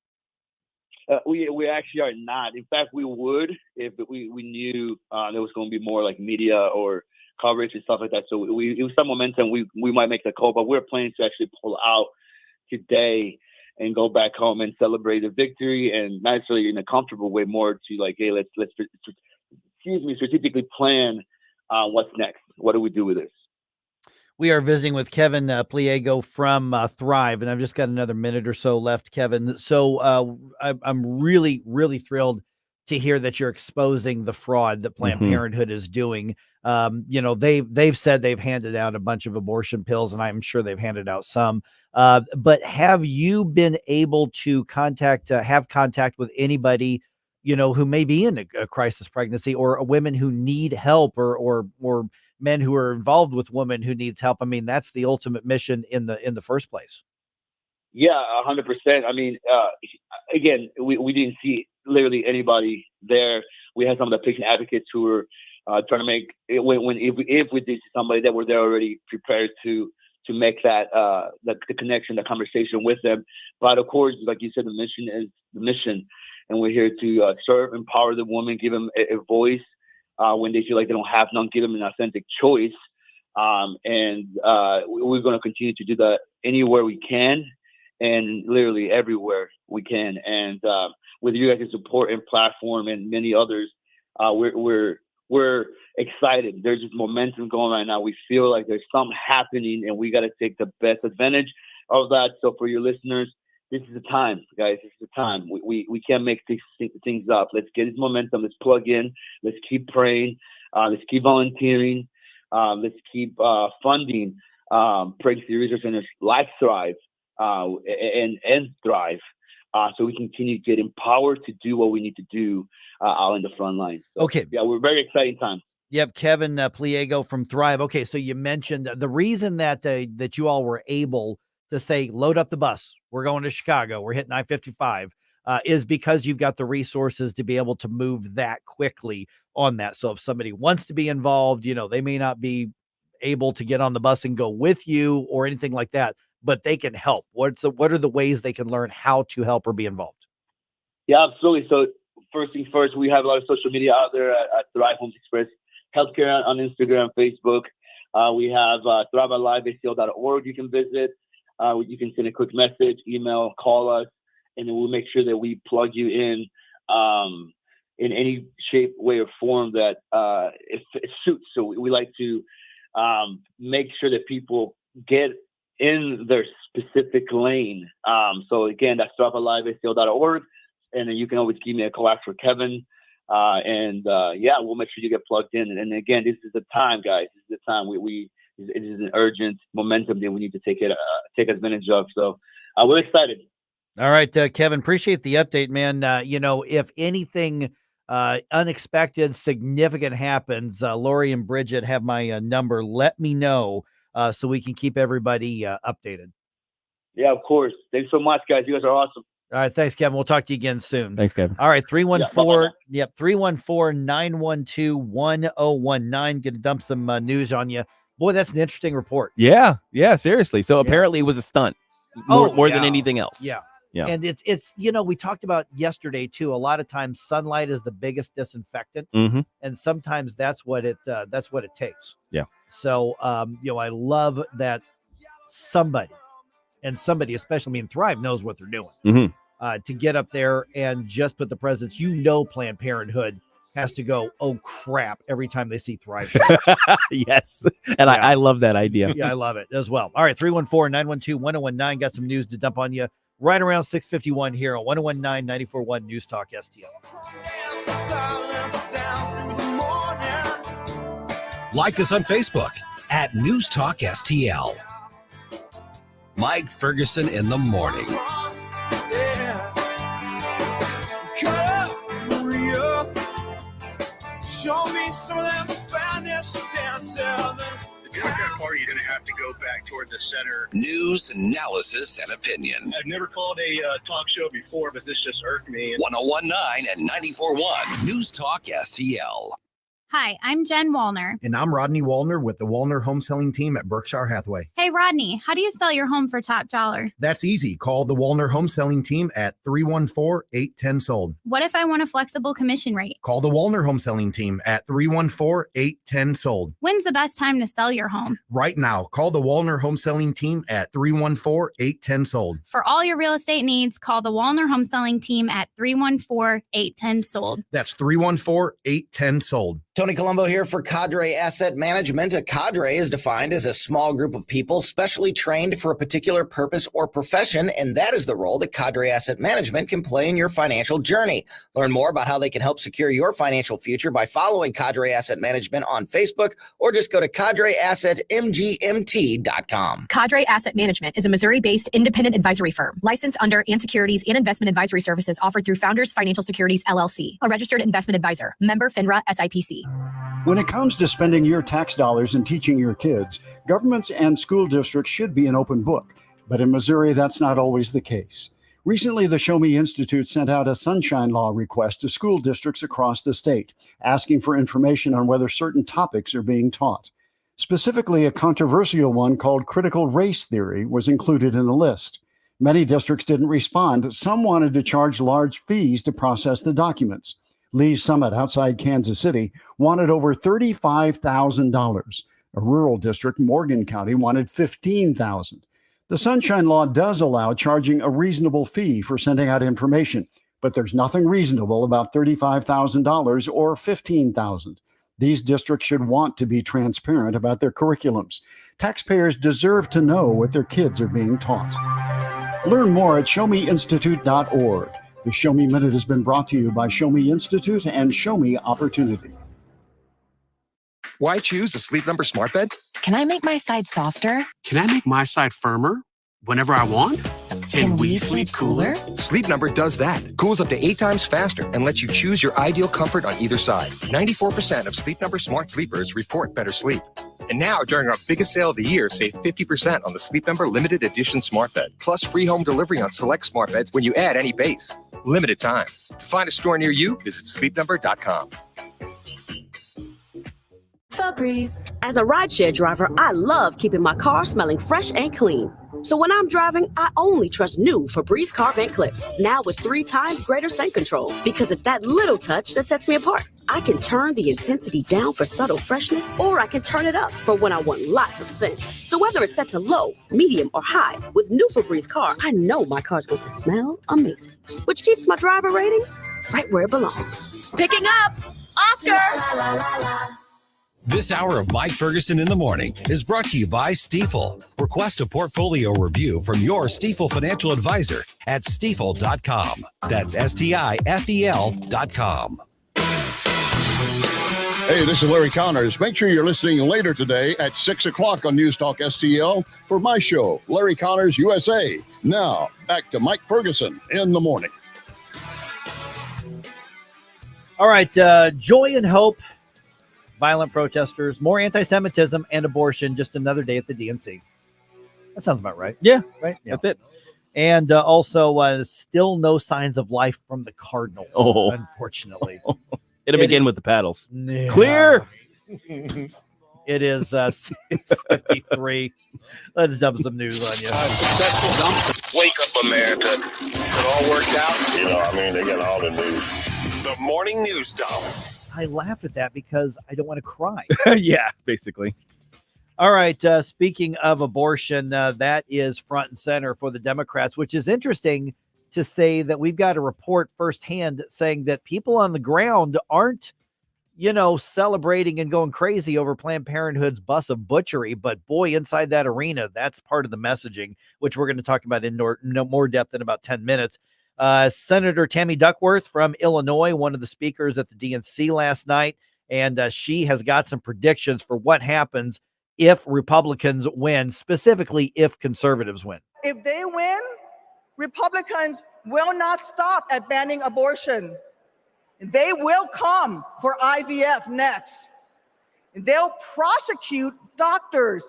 We actually are not. In fact, we would if we knew there was going to be more like media or coverage and stuff like that. So it was some momentum. We might make the call, but we're planning to actually pull out today and go back home and celebrate the victory, and not necessarily in a comfortable way, more to like, hey, let's strategically plan what's next. What do we do with this? We are visiting with Kevin Pliego from Thrive, and I've just got another minute or so left, Kevin. So I'm really, really thrilled to hear that you're exposing the fraud that Planned Parenthood is doing. They've said they've handed out a bunch of abortion pills, and I'm sure they've handed out some. But have you been able to have contact with anybody, who may be in a crisis pregnancy, or women who need help, or men who are involved with women who needs help? I mean, that's the ultimate mission in the first place. Yeah, 100%. Again, we didn't see literally anybody there. We had some of the patient advocates who were trying to make it if we did somebody that were there already prepared to make that the connection, the conversation with them. But of course, like you said, the mission is the mission, and we're here to serve, empower the woman, give them a voice when they feel like they don't have none, give them an authentic choice. And we're going to continue to do that anywhere we can, and literally everywhere we can. And with you guys' support and platform and many others, we're excited. There's just momentum going right now. We feel like there's something happening, and we got to take the best advantage of that. So for your listeners, this is the time, guys. This is the time. We can't make things up. Let's get this momentum. Let's plug in. Let's keep praying. Let's keep volunteering. Let's keep funding pregnancy research centers like Thrive and Thrive, so we continue to get empowered to do what we need to do out in the front line. So, okay. Yeah, we're very exciting time. Yep, Kevin Pliego from Thrive. Okay, so you mentioned the reason that that you all were able to say, load up the bus, we're going to Chicago, we're hitting I-55, is because you've got the resources to be able to move that quickly on that. So if somebody wants to be involved, they may not be able to get on the bus and go with you or anything like that, but they can help. What are the ways they can learn how to help or be involved? Yeah, absolutely. So first things first, we have a lot of social media out there at Thrive Homes Express Healthcare on Instagram, Facebook. We have thrivealivebasecl.org you can visit. You can send a quick message, email, call us, and then we'll make sure that we plug you in any shape, way, or form that it suits. So we like to make sure that people get in their specific lane. So again, that's thrivealivebasecl.org, and then you can always give me a call out for Kevin. We'll make sure you get plugged in. And again, this is the time, guys. This is the time it is an urgent momentum that we need to take advantage of. So we're excited. All right, Kevin, appreciate the update, man. If anything unexpected, significant happens, Lori and Bridget have my number. Let me know so we can keep everybody updated. Yeah, of course. Thanks so much, guys. You guys are awesome. All right. Thanks, Kevin. We'll talk to you again soon. Thanks, Kevin. All right. 314. Yep. 314-912-1019. Going to dump some news on you. Boy, that's an interesting report. Yeah. Yeah. Seriously. So apparently it was a stunt more than anything else. Yeah. Yeah. And it's, we talked about yesterday too, a lot of times sunlight is the biggest disinfectant. Mm-hmm. And sometimes that's what it takes. Yeah. So, I love that somebody, especially Thrive knows what they're doing. Mm-hmm. To get up there and just put the presence, Planned Parenthood has to go, oh crap, every time they see Thrive. Yes. And yeah. I love that idea. Yeah, I love it as well. All right. 314-912-1019. Got some news to dump on you right around 6:51 here on 1019-94.1 News Talk STL. Like us on Facebook at News Talk STL. Mike Ferguson in the morning. Show me some of that Spanish dancing. If you like that part, you're going to have to go back toward the center. News, analysis, and opinion. I've never called a talk show before, but this just irked me. 1019 and 94.1 News Talk STL. Hi, I'm Jen Wallner. And I'm Rodney Wallner with the Wallner Home Selling Team at Berkshire Hathaway. Hey, Rodney, how do you sell your home for top dollar? That's easy. Call the Wallner Home Selling Team at 314-810-SOLD. What if I want a flexible commission rate? Call the Wallner Home Selling Team at 314-810-SOLD. When's the best time to sell your home? Right now. Call the Wallner Home Selling Team at 314-810-SOLD. For all your real estate needs, call the Wallner Home Selling Team at 314-810-SOLD. That's 314-810-SOLD. Tony Colombo here for Cadre Asset Management. A cadre is defined as a small group of people specially trained for a particular purpose or profession, and that is the role that Cadre Asset Management can play in your financial journey. Learn more about how they can help secure your financial future by following Cadre Asset Management on Facebook, or just go to cadreassetmgmt.com. Cadre Asset Management is a Missouri-based independent advisory firm licensed under and securities and investment advisory services offered through Founders Financial Securities, LLC, a registered investment advisor, member FINRA SIPC. When it comes to spending your tax dollars and teaching your kids, governments and school districts should be an open book. But in Missouri, that's not always the case. Recently, the Show Me Institute sent out a sunshine law request to school districts across the state, asking for information on whether certain topics are being taught. Specifically, a controversial one called critical race theory was included in the list. Many districts didn't respond. Some wanted to charge large fees to process the documents. Lee's Summit outside Kansas City wanted over $35,000. A rural district, Morgan County, wanted $15,000. The Sunshine Law does allow charging a reasonable fee for sending out information, but there's nothing reasonable about $35,000 or $15,000. These districts should want to be transparent about their curriculums. Taxpayers deserve to know what their kids are being taught. Learn more at showmeinstitute.org. The Show Me Minute has been brought to you by Show Me Institute and Show Me Opportunity. Why choose a Sleep Number smart bed? Can I make my side softer? Can I make my side firmer whenever I want? Can we sleep cooler? Sleep Number does that. Cools up to 8 times faster and lets you choose your ideal comfort on either side. 94% of Sleep Number smart sleepers report better sleep. And now, during our biggest sale of the year, save 50% on the Sleep Number limited edition smart bed, plus free home delivery on select smart beds when you add any base. Limited time. To find a store near you, visit sleepnumber.com. Febreze. As a rideshare driver, I love keeping my car smelling fresh and clean. So when I'm driving, I only trust new Febreze car vent clips, now with 3 times greater scent control, because it's that little touch that sets me apart. I can turn the intensity down for subtle freshness, or I can turn it up for when I want lots of scent. So whether it's set to low, medium, or high, with new Febreze car, I know my car's going to smell amazing, which keeps my driver rating right where it belongs. Picking up, Oscar! La, la, la, la. This hour of Mike Ferguson in the Morning is brought to you by Stifel. Request a portfolio review from your Stifel financial advisor at stifel.com. That's STIFEL.com. Hey, this is Larry Connors. Make sure you're listening later today at 6 o'clock on News Talk STL for my show, Larry Connors USA. Now, back to Mike Ferguson in the morning. All right, joy and hope. Violent protesters, more anti-Semitism, and abortion. Just another day at the DNC. That sounds about right. Yeah, right. Yeah. That's it. And also, still no signs of life from the Cardinals. Unfortunately, it'll begin with the paddles. Yeah. Clear. It is 6:53. Let's dump some news on you. Wake up, America. It all worked out. They got all the news. The morning news dump. I laugh at that because I don't want to cry. Yeah, basically. All right. Speaking of abortion, that is front and center for the Democrats, which is interesting to say that we've got a report firsthand saying that people on the ground aren't, celebrating and going crazy over Planned Parenthood's bus of butchery. But boy, inside that arena, that's part of the messaging, which we're going to talk about in more depth in about 10 minutes. Senator Tammy Duckworth from Illinois, one of the speakers at the DNC last night, and she has got some predictions for what happens if Republicans win, specifically if conservatives win. If they win, Republicans will not stop at banning abortion. They will come for IVF next. They'll prosecute doctors.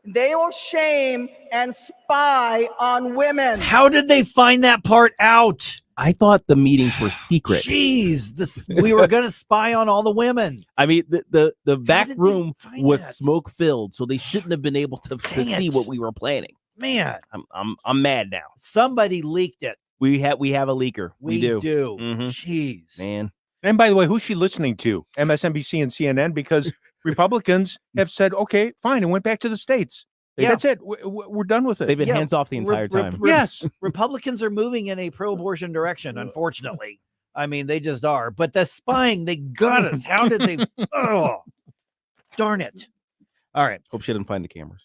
They will shame and spy on women. How did they find that part out? I thought the meetings were secret. Jeez, we were going to spy on all the women. I mean, the back room was smoke filled, so they shouldn't have been able to see what we were planning. Man, I'm mad now. Somebody leaked it. We have a leaker. We do. Mm-hmm. Jeez, man. And by the way, who's she listening to? MSNBC and CNN, because Republicans have said, okay, fine, and went back to the states. Yeah. That's it. We're done with it. They've been hands off the entire time. Yes. Republicans are moving in a pro-abortion direction, unfortunately. I mean, they just are. But the spying, they got us. How did they? Oh, darn it. All right. Hope she didn't find the cameras.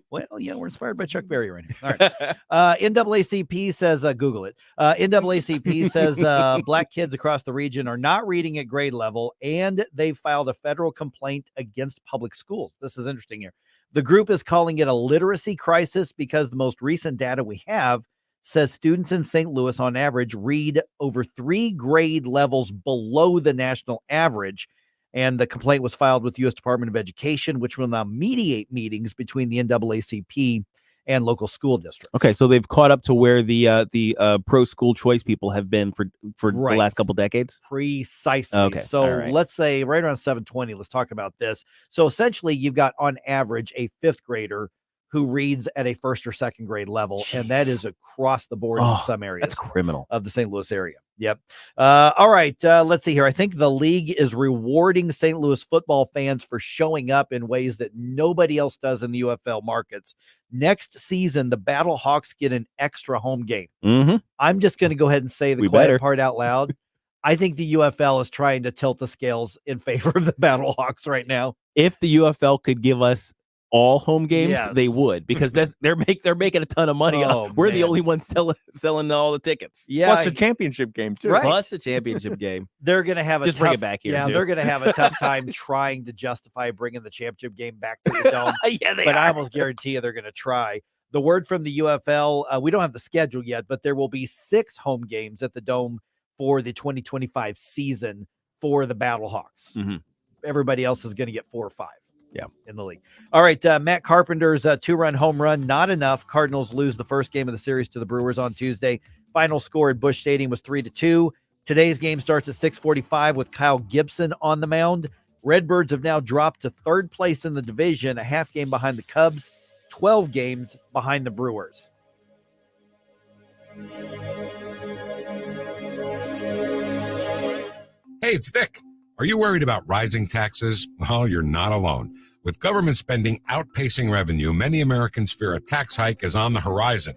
Well, yeah, we're inspired by Chuck Berry right now. All right. NAACP says, Google it. NAACP says black kids across the region are not reading at grade level, and they filed a federal complaint against public schools. This is interesting here. The group is calling it a literacy crisis because the most recent data we have says students in St. Louis on average read over 3 grade levels below the national average. And the complaint was filed with the U.S. Department of Education, which will now mediate meetings between the NAACP and local school districts. Okay, so they've caught up to where the pro school choice people have been for the last couple decades? Precisely. Okay. So let's say right around 720, let's talk about this. So essentially, you've got on average a fifth grader who reads at a first or second grade level, and that is across the board in some areas. That's criminal. Of the St. Louis area. Yep. All right. Let's see here. I think the league is rewarding St. Louis football fans for showing up in ways that nobody else does in the UFL markets. Next season, the Battle Hawks get an extra home game. Mm-hmm. I'm just going to go ahead and say the quiet part out loud. I think the UFL is trying to tilt the scales in favor of the Battle Hawks right now. If the UFL could give us all home games, they would, because they're making a ton of money. We're the only ones selling all the tickets. Yeah, plus the championship game too. Right. Plus the championship game. They're going to have just bring it back here. Yeah, too. They're going to have a tough time trying to justify bringing the championship game back to the dome. But I almost guarantee you they're going to try. The word from the UFL, we don't have the schedule yet, but there will be 6 home games at the dome for the 2025 season for the Battle Hawks. Mm-hmm. Everybody else is going to get 4 or 5. Yeah, in the league. All right, Matt Carpenter's 2-run home run, not enough. Cardinals lose the first game of the series to the Brewers on Tuesday. Final score at Busch Stadium was 3-2. Today's game starts at 6:45 with Kyle Gibson on the mound. Redbirds have now dropped to third place in the division, a half game behind the Cubs, 12 games behind the Brewers. Hey, it's Vic. Are you worried about rising taxes? Well, you're not alone. With government spending outpacing revenue, many Americans fear a tax hike is on the horizon.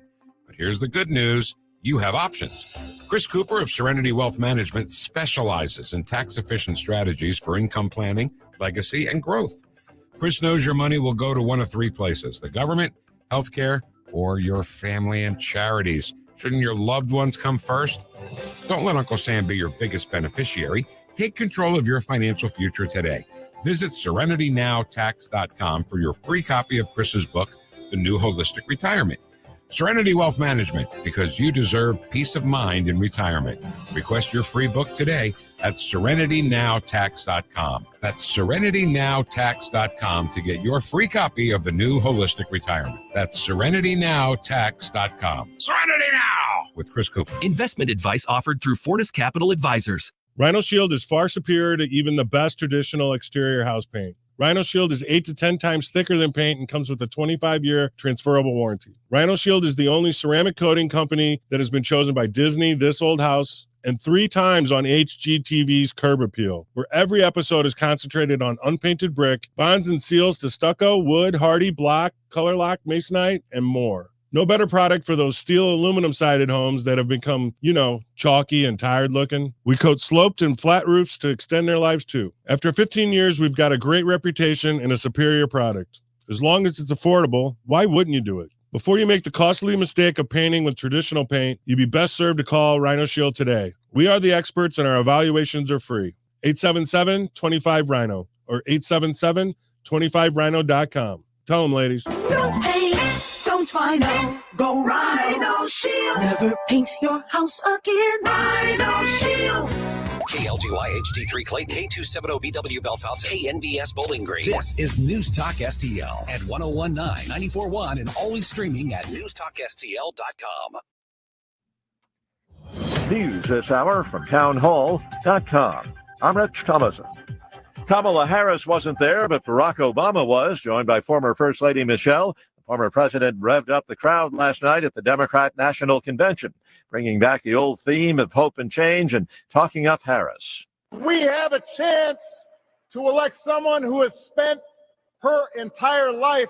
But here's the good news. You have options. Chris Cooper of Serenity Wealth Management specializes in tax-efficient strategies for income planning, legacy, and growth. Chris knows your money will go to one of 3 places: the government, healthcare, or your family and charities. Shouldn't your loved ones come first? Don't let Uncle Sam be your biggest beneficiary. Take control of your financial future today. Visit SerenityNowTax.com for your free copy of Chris's book, The New Holistic Retirement. Serenity Wealth Management, because you deserve peace of mind in retirement. Request your free book today at SerenityNowTax.com. That's SerenityNowTax.com to get your free copy of The New Holistic Retirement. That's SerenityNowTax.com. Serenity Now! With Chris Cooper. Investment advice offered through Fortis Capital Advisors. Rhino Shield is far superior to even the best traditional exterior house paint. Rhino Shield is 8 to 10 times thicker than paint and comes with a 25-year transferable warranty. Rhino Shield is the only ceramic coating company that has been chosen by Disney, This Old House, and 3 times on HGTV's Curb Appeal, where every episode is concentrated on unpainted brick, bonds and seals to stucco, wood, hardy, block, color lock, masonite, and more. No better product for those steel aluminum sided homes that have become, chalky and tired looking. We coat sloped and flat roofs to extend their lives too. After 15 years, we've got a great reputation and a superior product. As long as it's affordable, why wouldn't you do it? Before you make the costly mistake of painting with traditional paint, you'd be best served to call Rhino Shield today. We are the experts and our evaluations are free. 877-25-RHINO or 877-25rhino.com. Tell them, ladies. No pain, don't Rhino, go Rhino Shield. Never paint your house again. Rhino Shield. KLGY HD3 Clayton, K270BW Belfast, KNBS Bowling Green. This is News Talk STL at 1019, 94.1, and always streaming at newstalkstl.com. News this hour from townhall.com. I'm Rich Thomason. Kamala Harris wasn't there, but Barack Obama was, joined by former First Lady Michelle. The former president revved up the crowd last night at the Democrat National Convention, bringing back the old theme of hope and change and talking up Harris. We have a chance to elect someone who has spent her entire life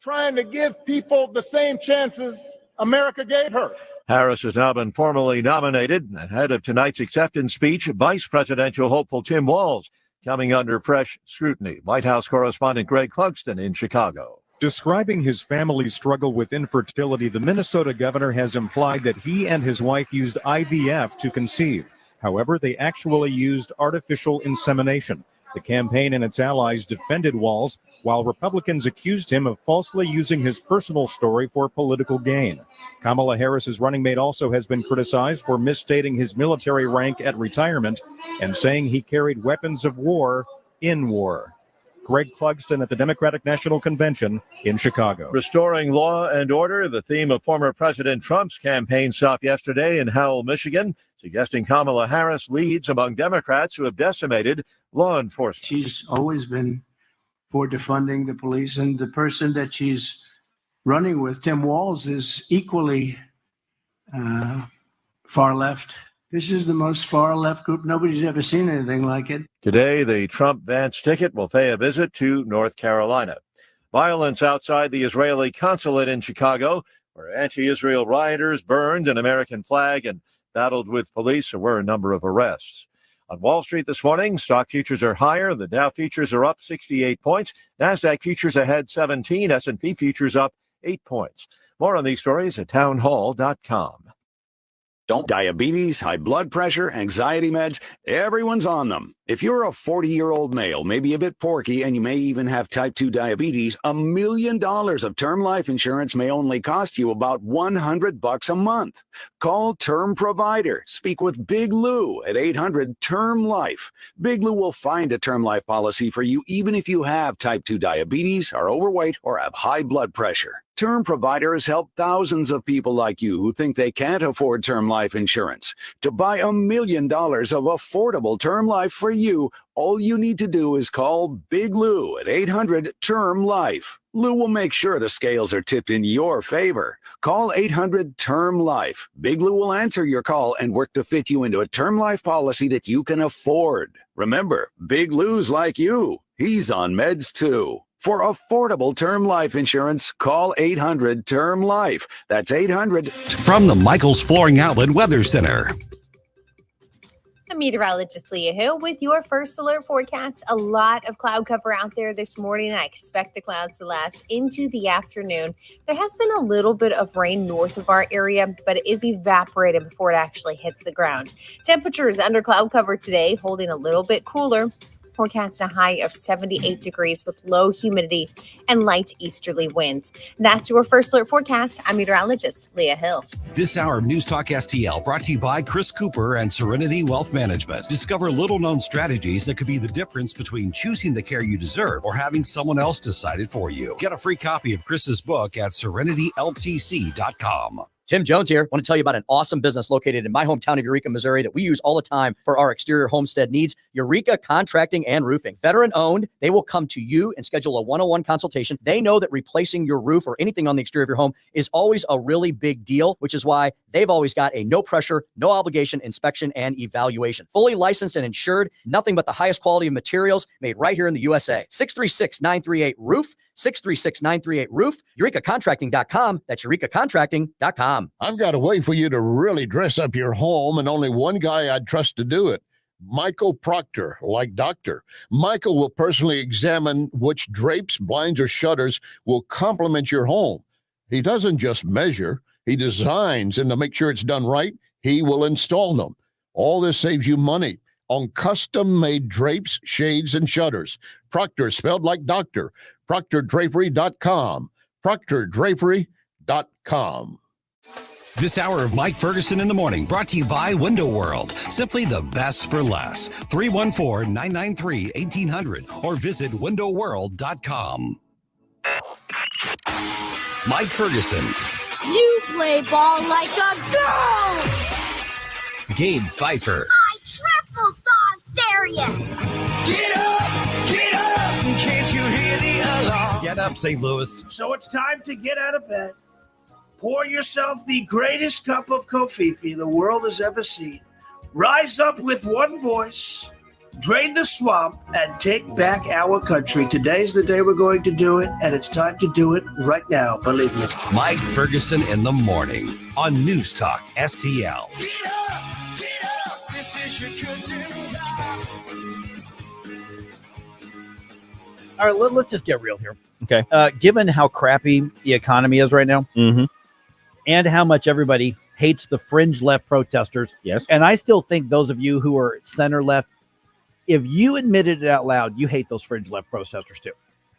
trying to give people the same chances America gave her. Harris has now been formally nominated. Ahead of tonight's acceptance speech, Vice Presidential hopeful Tim Walz coming under fresh scrutiny. White House correspondent Greg Clugston in Chicago. Describing his family's struggle with infertility, the Minnesota governor has implied that he and his wife used IVF to conceive. However, they actually used artificial insemination. The campaign and its allies defended Walz, while Republicans accused him of falsely using his personal story for political gain. Kamala Harris's running mate also has been criticized for misstating his military rank at retirement and saying he carried weapons of war in war. Greg Clugston at the Democratic National Convention in Chicago. Restoring law and order, the theme of former President Trump's campaign stop yesterday in Howell, Michigan, suggesting Kamala Harris leads among Democrats who have decimated law enforcement. She's always been for defunding the police, and the person that she's running with, Tim Walz, is equally far left. This is the most far left group. Nobody's ever seen anything like it. Today, the Trump-Vance ticket will pay a visit to North Carolina. Violence outside the Israeli consulate in Chicago, where anti-Israel rioters burned an American flag and battled with police. There were a number of arrests. On Wall Street this morning, stock futures are higher. The Dow futures are up 68 points. NASDAQ futures ahead 17. S&P futures up 8 points. More on these stories at townhall.com. Diabetes, high blood pressure, anxiety meds, everyone's on them. If you're a 40-year-old male, maybe a bit porky, and you may even have type 2 diabetes, $1 million of term life insurance may only cost you about $100 a month. Call Term Provider. Speak with Big Lou at 800-TERM-LIFE. Big Lou will find a term life policy for you even if you have type 2 diabetes, are overweight, or have high blood pressure. Term Provider has helped thousands of people like you who think they can't afford term life insurance. To buy $1 million of affordable term life for you, all you need to do is call Big Lou at 800-TERM-LIFE. Lou will make sure the scales are tipped in your favor. Call 800-TERM-LIFE. Big Lou will answer your call and work to fit you into a term life policy that you can afford. Remember, Big Lou's like you. He's on meds too. For affordable term life insurance, call 800-TERM-LIFE. That's 800. From the Michael's Flooring Outlet Weather Center. I'm meteorologist Leah Hill with your first alert forecast. A lot of cloud cover out there this morning. I expect the clouds to last into the afternoon. There has been a little bit of rain north of our area, but it is evaporated before it actually hits the ground. Temperatures under cloud cover today, holding a little bit cooler. Forecast a high of 78 degrees with low humidity and light easterly winds. That's your first alert forecast. I'm meteorologist Leah Hill. This hour of News Talk STL brought to you by Chris Cooper and Serenity Wealth Management. Discover little-known strategies that could be the difference between choosing the care you deserve or having someone else decide it for you. Get a free copy of Chris's book at serenityltc.com. Tim Jones here. I want to tell you about an awesome business located in my hometown of Eureka, Missouri that we use all the time for our exterior homestead needs. Eureka Contracting and Roofing. Veteran owned. They will come to you and schedule a one-on-one consultation. They know that replacing your roof or anything on the exterior of your home is always a really big deal, which is why they've always got a no pressure, no obligation inspection and evaluation. Fully licensed and insured. Nothing but the highest quality of materials made right here in the USA. 636-938-ROOF. 636-938-ROOF. EurekaContracting.com. That's EurekaContracting.com. I've got a way for you to really dress up your home, and only one guy I'd trust to do it. Michael Proctor, like doctor. Michael will personally examine which drapes, blinds, or shutters will complement your home. He doesn't just measure, he designs, and to make sure it's done right, he will install them. All this saves you money on custom-made drapes, shades, and shutters. Proctor, spelled like doctor. ProctorDrapery.com. ProctorDrapery.com. This hour of Mike Ferguson in the Morning brought to you by Window World. Simply the best for less. 314-993-1800 or visit windowworld.com. Mike Ferguson. You play ball like a girl! Gabe Pfeiffer. I triple dog dare ya! Get up! Get up! Can't you hear the alarm? Get up, St. Louis. So it's time to get out of bed. Pour yourself the greatest cup of Kofifi the world has ever seen. Rise up with one voice, drain the swamp, and take back our country. Today's the day we're going to do it, and it's time to do it right now, believe me. Mike Ferguson in the Morning on News Talk STL. Get up! Get up! This is your cousin. All right, let's just get real here. Okay. Given how crappy the economy is right now, and how much everybody hates the fringe left protesters, yes, and I still think those of you who are center left, if you admitted it out loud, you hate those fringe left protesters too.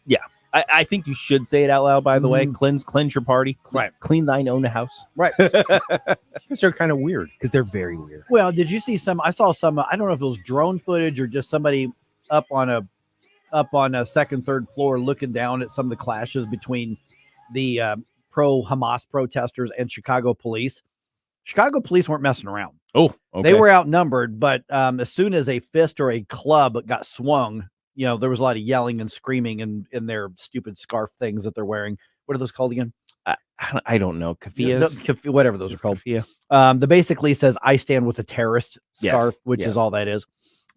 Yeah, I think you should say it out loud. By the way, cleanse your party, right? Clean thine own house, right? Because they're kind of weird. Because they're very weird. Well, did you see some? I saw some. I don't know if it was drone footage or just somebody up on a up on a second, third floor looking down at some of the clashes between the pro-Hamas protesters and Chicago police. Chicago police weren't messing around. Oh, okay. They were outnumbered, but as soon as a fist or a club got swung, there was a lot of yelling and screaming in their stupid scarf things that they're wearing. What are those called again? I don't know. Kafiyas? Whatever those are called. Kafia. The basically says "I stand with a terrorist" scarf, which is all that is.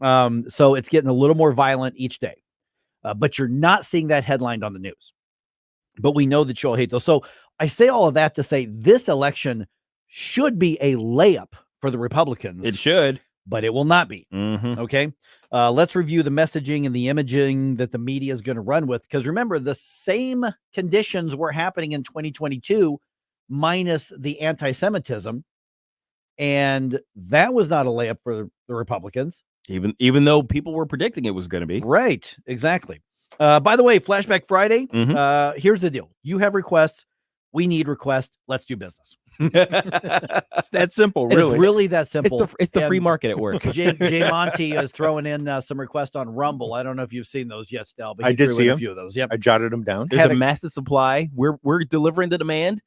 So it's getting a little more violent each day, but you're not seeing that headlined on the news. But we know that you'll hate those. So I say all of that to say this election should be a layup for the Republicans. It should, but it will not be. Mm-hmm. Okay. Let's review the messaging and the imaging that the media is going to run with. Because remember, the same conditions were happening in 2022 minus the anti-Semitism. And that was not a layup for the Republicans. Even though people were predicting it was going to be. Right. Exactly. By the way, Flashback Friday, here's the deal. You have requests. We need requests. Let's do business. It's that simple, really. It's really that simple. It's the free market at work. Jay Monty is throwing in some requests on Rumble. I don't know if you've seen those yet, Stel, but I did see a few of those. Yep. I jotted them down. There's a massive supply. We're delivering the demand.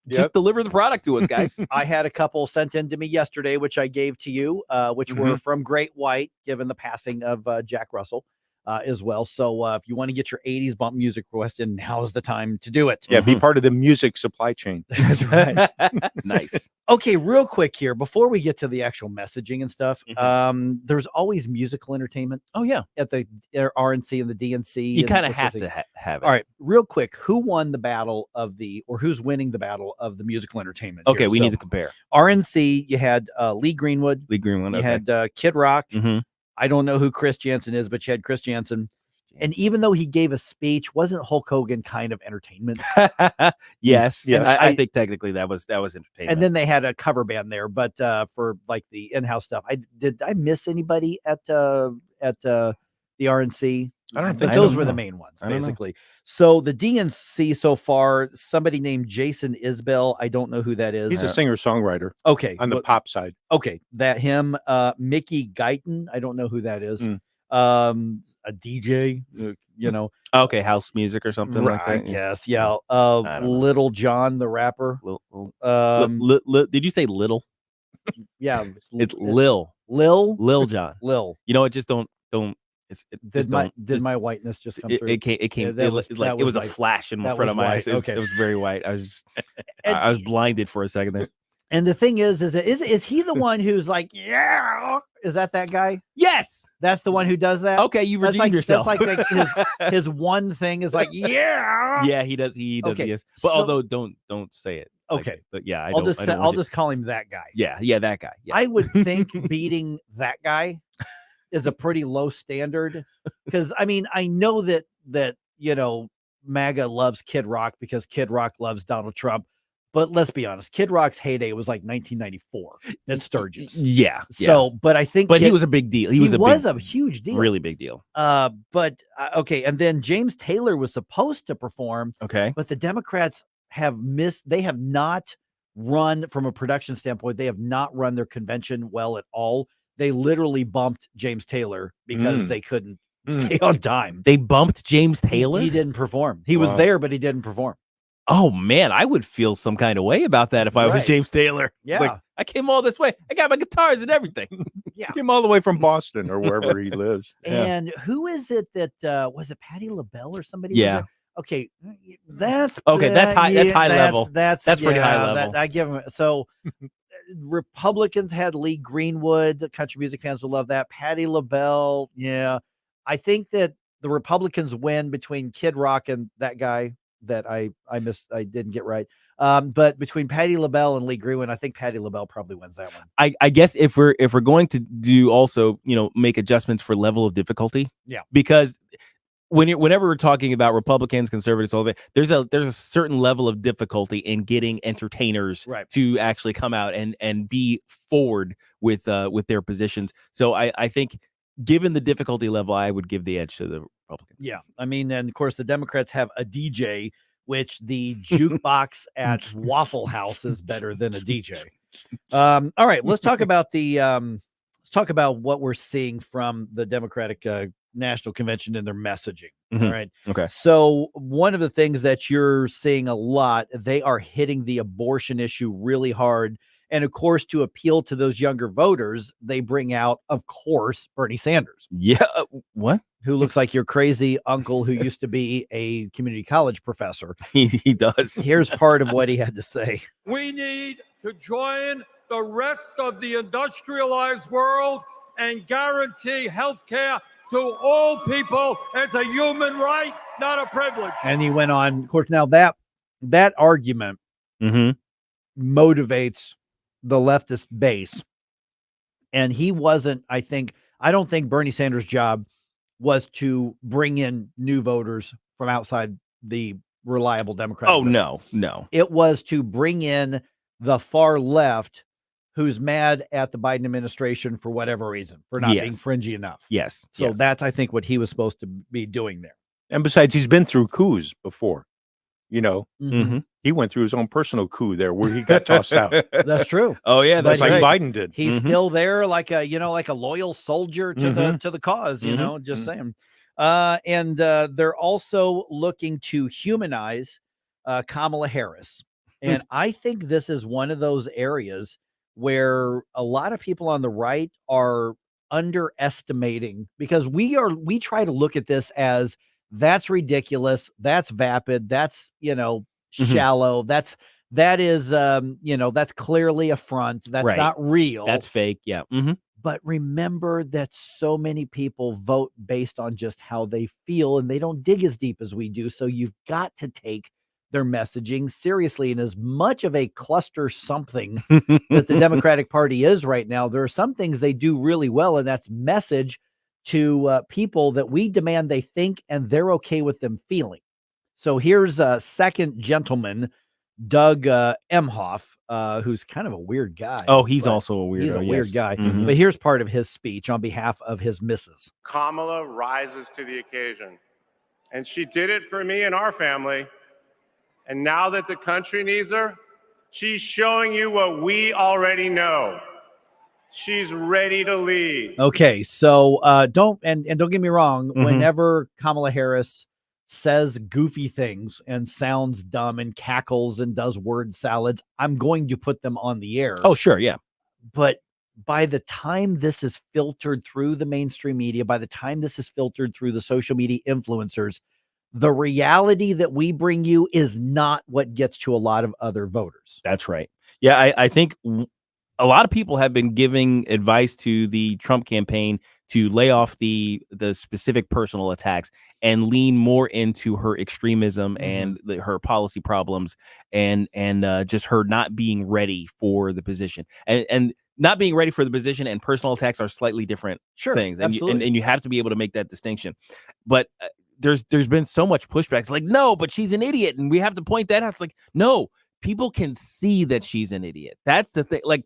Just deliver the product to us, guys. I had a couple sent in to me yesterday, which I gave to you, which were from Great White, given the passing of Jack Russell. As well. So if you want to get your 80s bump music request in, now is the time to do it. Yeah, be part of the music supply chain. That's right. Nice. Okay, real quick here, before we get to the actual messaging and stuff, there's always musical entertainment. Oh, yeah. At the RNC and the DNC. You kind of have to have it. All right, real quick, who won the battle of or who's winning the battle of the musical entertainment? Okay, here? we need to compare. RNC, you had Lee Greenwood. You had Kid Rock. I don't know who Chris Jansen is, but you had Chris Jansen. And even though he gave a speech, wasn't Hulk Hogan kind of entertainment? Yes. I think technically that was entertainment. And then they had a cover band there, but for like the in-house stuff, did I miss anybody at the RNC? I don't think I those don't were know. the main ones, I don't know. basically. So the DNC so far, somebody named Jason Isbell. I don't know who that is. He's a singer-songwriter. Okay. On the pop side. Okay. That him, Mickey Guyton. I don't know who that is. A DJ, Okay, house music or something like that. I guess. Yeah. Little John, the rapper. Did you say little? Yeah. It's Lil John. Lil. You know, it just don't. Did my whiteness just come through? It came. It was a flash in front of my eyes. Okay. It was very white. I was blinded for a second there. And the thing is he the one who's like, yeah? Is that guy? Yes, that's the one who does that. Okay, you've redeemed yourself. That's like his one thing is like, yeah. Yeah, he does. He does. Okay, Yes. But although don't say it. Okay, but yeah, I'll just call him that guy. Yeah, that guy. Yeah. I would think beating that guy is a pretty low standard, because I mean I know that MAGA loves Kid Rock because Kid Rock loves Donald Trump. But let's be honest, Kid Rock's heyday was like 1994 at Sturgis. Yeah. So, but I think, he was a big deal. He was a huge deal, really big deal. But okay, and then James Taylor was supposed to perform. Okay, but the Democrats have missed. They have not run from a production standpoint. They have not run their convention well at all. They literally bumped James Taylor because they couldn't stay on time. They bumped James Taylor. He didn't perform. He was there, but he didn't perform. Oh man, I would feel some kind of way about that if I was James Taylor. Yeah, like, I came all this way. I got my guitars and everything. Yeah, came all the way from Boston or wherever he lives. And who is it that was it Patti LaBelle or somebody? Yeah. Okay, that's okay. That's high. That's high level. That's pretty high level. I give him so. Republicans had Lee Greenwood. The country music fans will love that. Patti LaBelle. Yeah, I think that the Republicans win between Kid Rock and that guy that I missed. I didn't get right. But between Patti LaBelle and Lee Greenwood, I think Patti LaBelle probably wins that one. I guess if we're going to do also, make adjustments for level of difficulty. Yeah. Because whenever we're talking about Republicans, conservatives, all that, there's a certain level of difficulty in getting entertainers to actually come out and be forward with their positions. So I think, given the difficulty level, I would give the edge to the Republicans. Yeah. I mean, and of course the Democrats have a DJ, which the jukebox at Waffle House is better than a DJ. All right, let's talk about what we're seeing from the Democratic national convention in their messaging. Mhm. All right. Okay. So one of the things that you're seeing a lot, they are hitting the abortion issue really hard. And of course, to appeal to those younger voters, they bring out, of course, Bernie Sanders. Yeah. What? Who looks like your crazy uncle who used to be a community college professor. He does. Here's part of what he had to say. We need to join the rest of the industrialized world and guarantee health care to all people as a human right, not a privilege. And he went on, of course, now that argument motivates the leftist base. And he wasn't, I don't think Bernie Sanders' job was to bring in new voters from outside the reliable Democratic. Oh, no. It was to bring in the far left who's mad at the Biden administration for whatever reason, for not being fringy enough. Yes. So that's, I think, what he was supposed to be doing there. And besides, he's been through coups before. You know, Mhm. he went through his own personal coup there where he got tossed out. That's true. Oh, yeah. That's But like he's- Biden did. He's still there, like a loyal soldier to the cause. You know, just saying. And they're also looking to humanize Kamala Harris, and I think this is one of those areas where a lot of people on the right are underestimating, because we try to look at this as that's ridiculous, that's vapid, that's shallow, that is that's clearly a front, that's Right. not real, That's fake. Yeah. but remember that so many people vote based on just how they feel, and they don't dig as deep as we do. So you've got to take their messaging seriously. And as much of a cluster something that the Democratic Party is right now, there are some things they do really well, and that's message to people that we demand they think and they're okay with them feeling. So here's a second gentleman, Doug Emhoff, who's kind of a weird guy. Oh, he's but also a weirdo. He's a yes. weird guy. Mhm. But here's part of his speech on behalf of his missus. Kamala rises to the occasion. And she did it for me and our family. And now that the country needs her, she's showing you what we already know. She's ready to lead. Okay, so don't get me wrong, Mhm. whenever Kamala Harris says goofy things and sounds dumb and cackles and does word salads, I'm going to put them on the air. Oh, sure. Yeah. But by the time this is filtered through the mainstream media, by the time this is filtered through the social media influencers, the reality that we bring you is not what gets to a lot of other voters. That's right. Yeah. I think a lot of people have been giving advice to the Trump campaign to lay off the specific personal attacks and lean more into her extremism and her policy problems and just her not being ready for the position. And not being ready for the position and personal attacks are slightly different things. And you have to be able to make that distinction. But there's been so much pushback. It's like, no, but she's an idiot, and we have to point that out. It's like, no, people can see that she's an idiot. That's the thing. Like,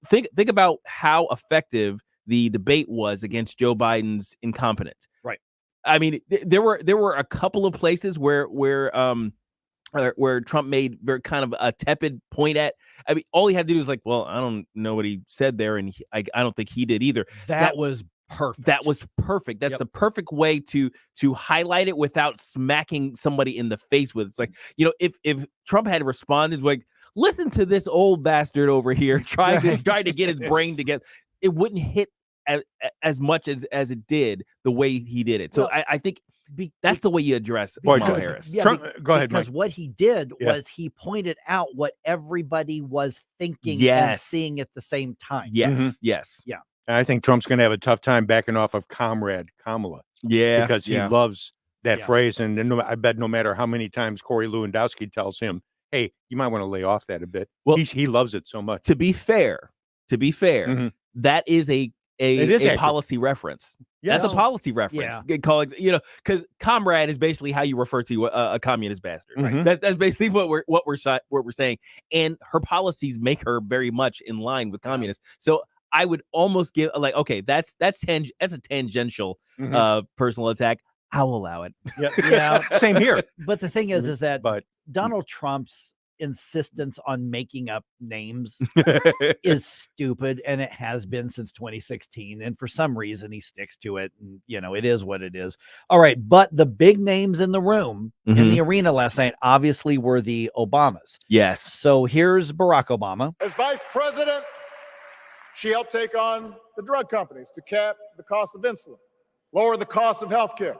think about how effective the debate was against Joe Biden's incompetence. Right. I mean, there were a couple of places where Trump made very kind of a tepid point at. I mean, all he had to do was like, well, I don't know what he said there, and I don't think he did either. That was perfect. That was perfect. That's the perfect way to highlight it without smacking somebody in the face with it. It's like, if Trump had responded like, listen to this old bastard over here trying to get his brain together, it wouldn't hit as much as it did the way he did it. So I think that's the way you address Kamala Harris. Yeah, Trump, go ahead, because Mike. what he did was he pointed out what everybody was thinking and Yes. seeing at the same time. Yes. Yes. Yeah. And I think Trump's going to have a tough time backing off of Comrade Kamala. Yeah. Because he loves that phrase. And I bet no matter how many times Corey Lewandowski tells him, hey, you might want to lay off that a bit. Well, he loves it so much. To be fair, that is a policy reference. Yes. That's a policy reference. Because comrade is basically how you refer to a communist bastard. Right? That's basically what we're saying. And her policies make her very much in line with communists. So I would almost give like, okay, that's a tangential personal attack. I'll allow it. Yeah. Same here. But the thing is that Donald Trump's insistence on making up names is stupid, and it has been since 2016. And for some reason, he sticks to it. And, it is what it is. All right. But the big names in the room, in the arena last night, obviously were the Obamas. Yes. So here's Barack Obama. As vice president, she helped take on the drug companies to cap the cost of insulin, lower the cost of health care,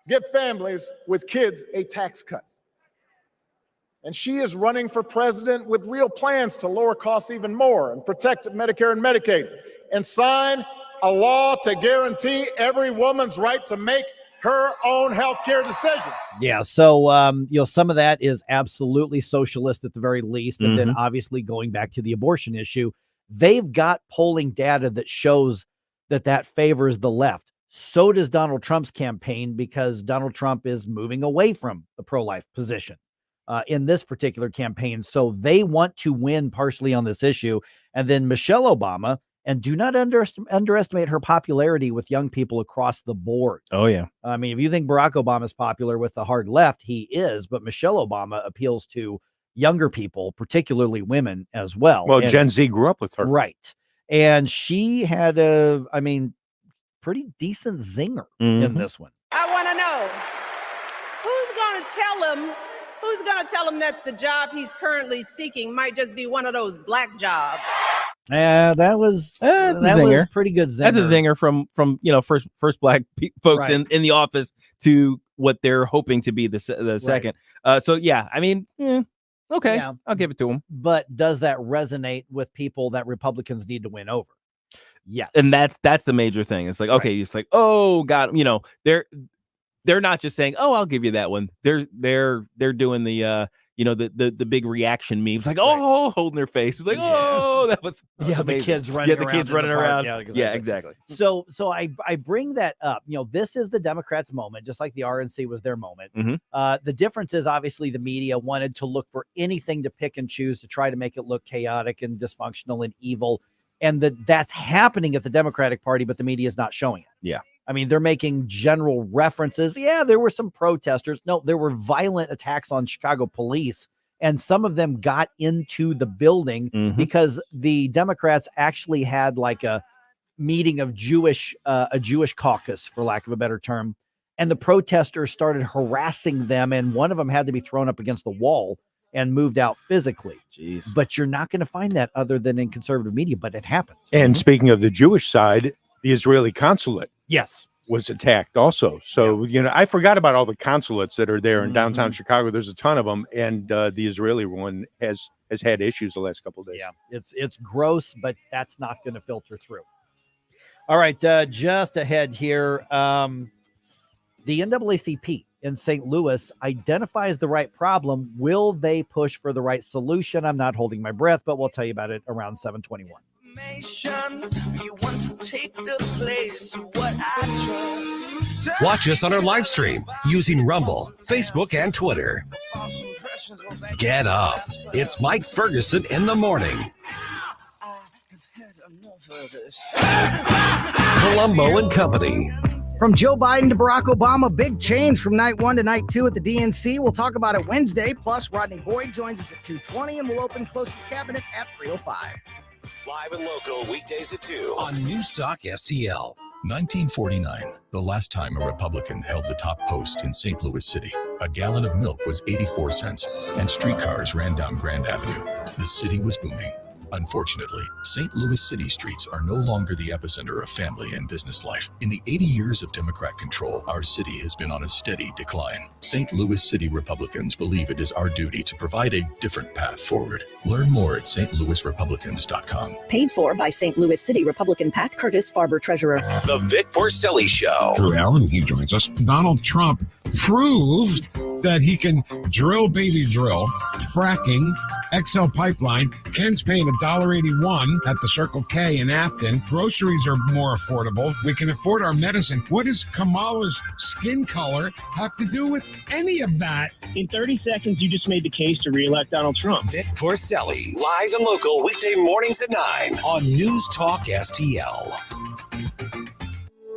give families with kids a tax cut. And she is running for president with real plans to lower costs even more and protect Medicare and Medicaid and sign a law to guarantee every woman's right to make her own health care decisions. Yeah. So, some of that is absolutely socialist at the very least. And then obviously going back to the abortion issue, they've got polling data that shows that favors the left. So does Donald Trump's campaign, because Donald Trump is moving away from the pro-life position in this particular campaign. So they want to win partially on this issue. And then Michelle Obama, and do not underestimate her popularity with young people across the board. Oh, yeah. I mean, if you think Barack Obama is popular with the hard left, he is. But Michelle Obama appeals to younger people, particularly women as well. Well, Gen Z grew up with her. Right. And she had pretty decent zinger in this one. I want to know who's going to tell him that the job he's currently seeking might just be one of those black jobs. That was pretty good zinger. That's a zinger from first black folks Right. in the office to what they're hoping to be the second. So yeah, I mean, okay, Yeah. I'll give it to them. But does that resonate with people that Republicans need to win over? Yes. And that's the major thing. It's like, okay, it's like, oh God, they're not just saying, oh, I'll give you that one. They're doing the the big reaction memes, like, oh, holding their face. It's like, oh, that was the amazing. kids running the around. kids in running the park. around. Yeah, exactly. So I bring that up. This is the Democrats' moment, just like the RNC was their moment. The difference is obviously the media wanted to look for anything to pick and choose to try to make it look chaotic and dysfunctional and evil. And that's happening at the Democratic Party, but the media is not showing it. Yeah. I mean, they're making general references. Yeah, there were some protesters. No, there were violent attacks on Chicago police. And some of them got into the building because the Democrats actually had like a meeting of a Jewish caucus, for lack of a better term. And the protesters started harassing them. And one of them had to be thrown up against the wall and moved out physically. Jeez. But you're not going to find that other than in conservative media, but it happens. And speaking of the Jewish side, the Israeli consulate yes was attacked also. So, I forgot about all the consulates that are there in downtown Chicago. There's a ton of them. And the Israeli one has had issues the last couple of days. Yeah, it's gross, but that's not going to filter through. All right, just ahead here, the NAACP in St. Louis identifies the right problem. Will they push for the right solution? I'm not holding my breath, but we'll tell you about it around 7:21. You want to take the place of what I trust. Watch us on our live stream using Rumble, Facebook, and Twitter. Get up. It's Mike Ferguson in the morning. Columbo and Company. From Joe Biden to Barack Obama, big change from night 1 to night 2 at the DNC. We'll talk about it Wednesday. Plus, Rodney Boyd joins us at 2:20, and we'll open closest cabinet at 3:05. Live and local weekdays at 2 on News Talk STL. 1949, the last time a Republican held the top post in St. Louis City. A gallon of milk was 84 cents, and streetcars ran down Grand Avenue. The city was booming. Unfortunately, St. Louis city streets are no longer the epicenter of family and business life. In the 80 years of Democrat control, our city has been on a steady decline. St. Louis City Republicans believe it is our duty to provide a different path forward. Learn more at stlouisrepublicans.com. Paid for by St. Louis City Republican Pat Curtis, Farber Treasurer. The Vic Porcelli Show. Drew Allen, he joins us. Donald Trump proved that he can drill, baby drill, fracking, XL Pipeline. Ken's paying $1.81 at the Circle K in Afton. Groceries are more affordable. We can afford our medicine. What does Kamala's skin color have to do with any of that? In 30 seconds, you just made the case to re-elect Donald Trump. Vic Porcelli, live and local weekday mornings at 9 on News Talk STL.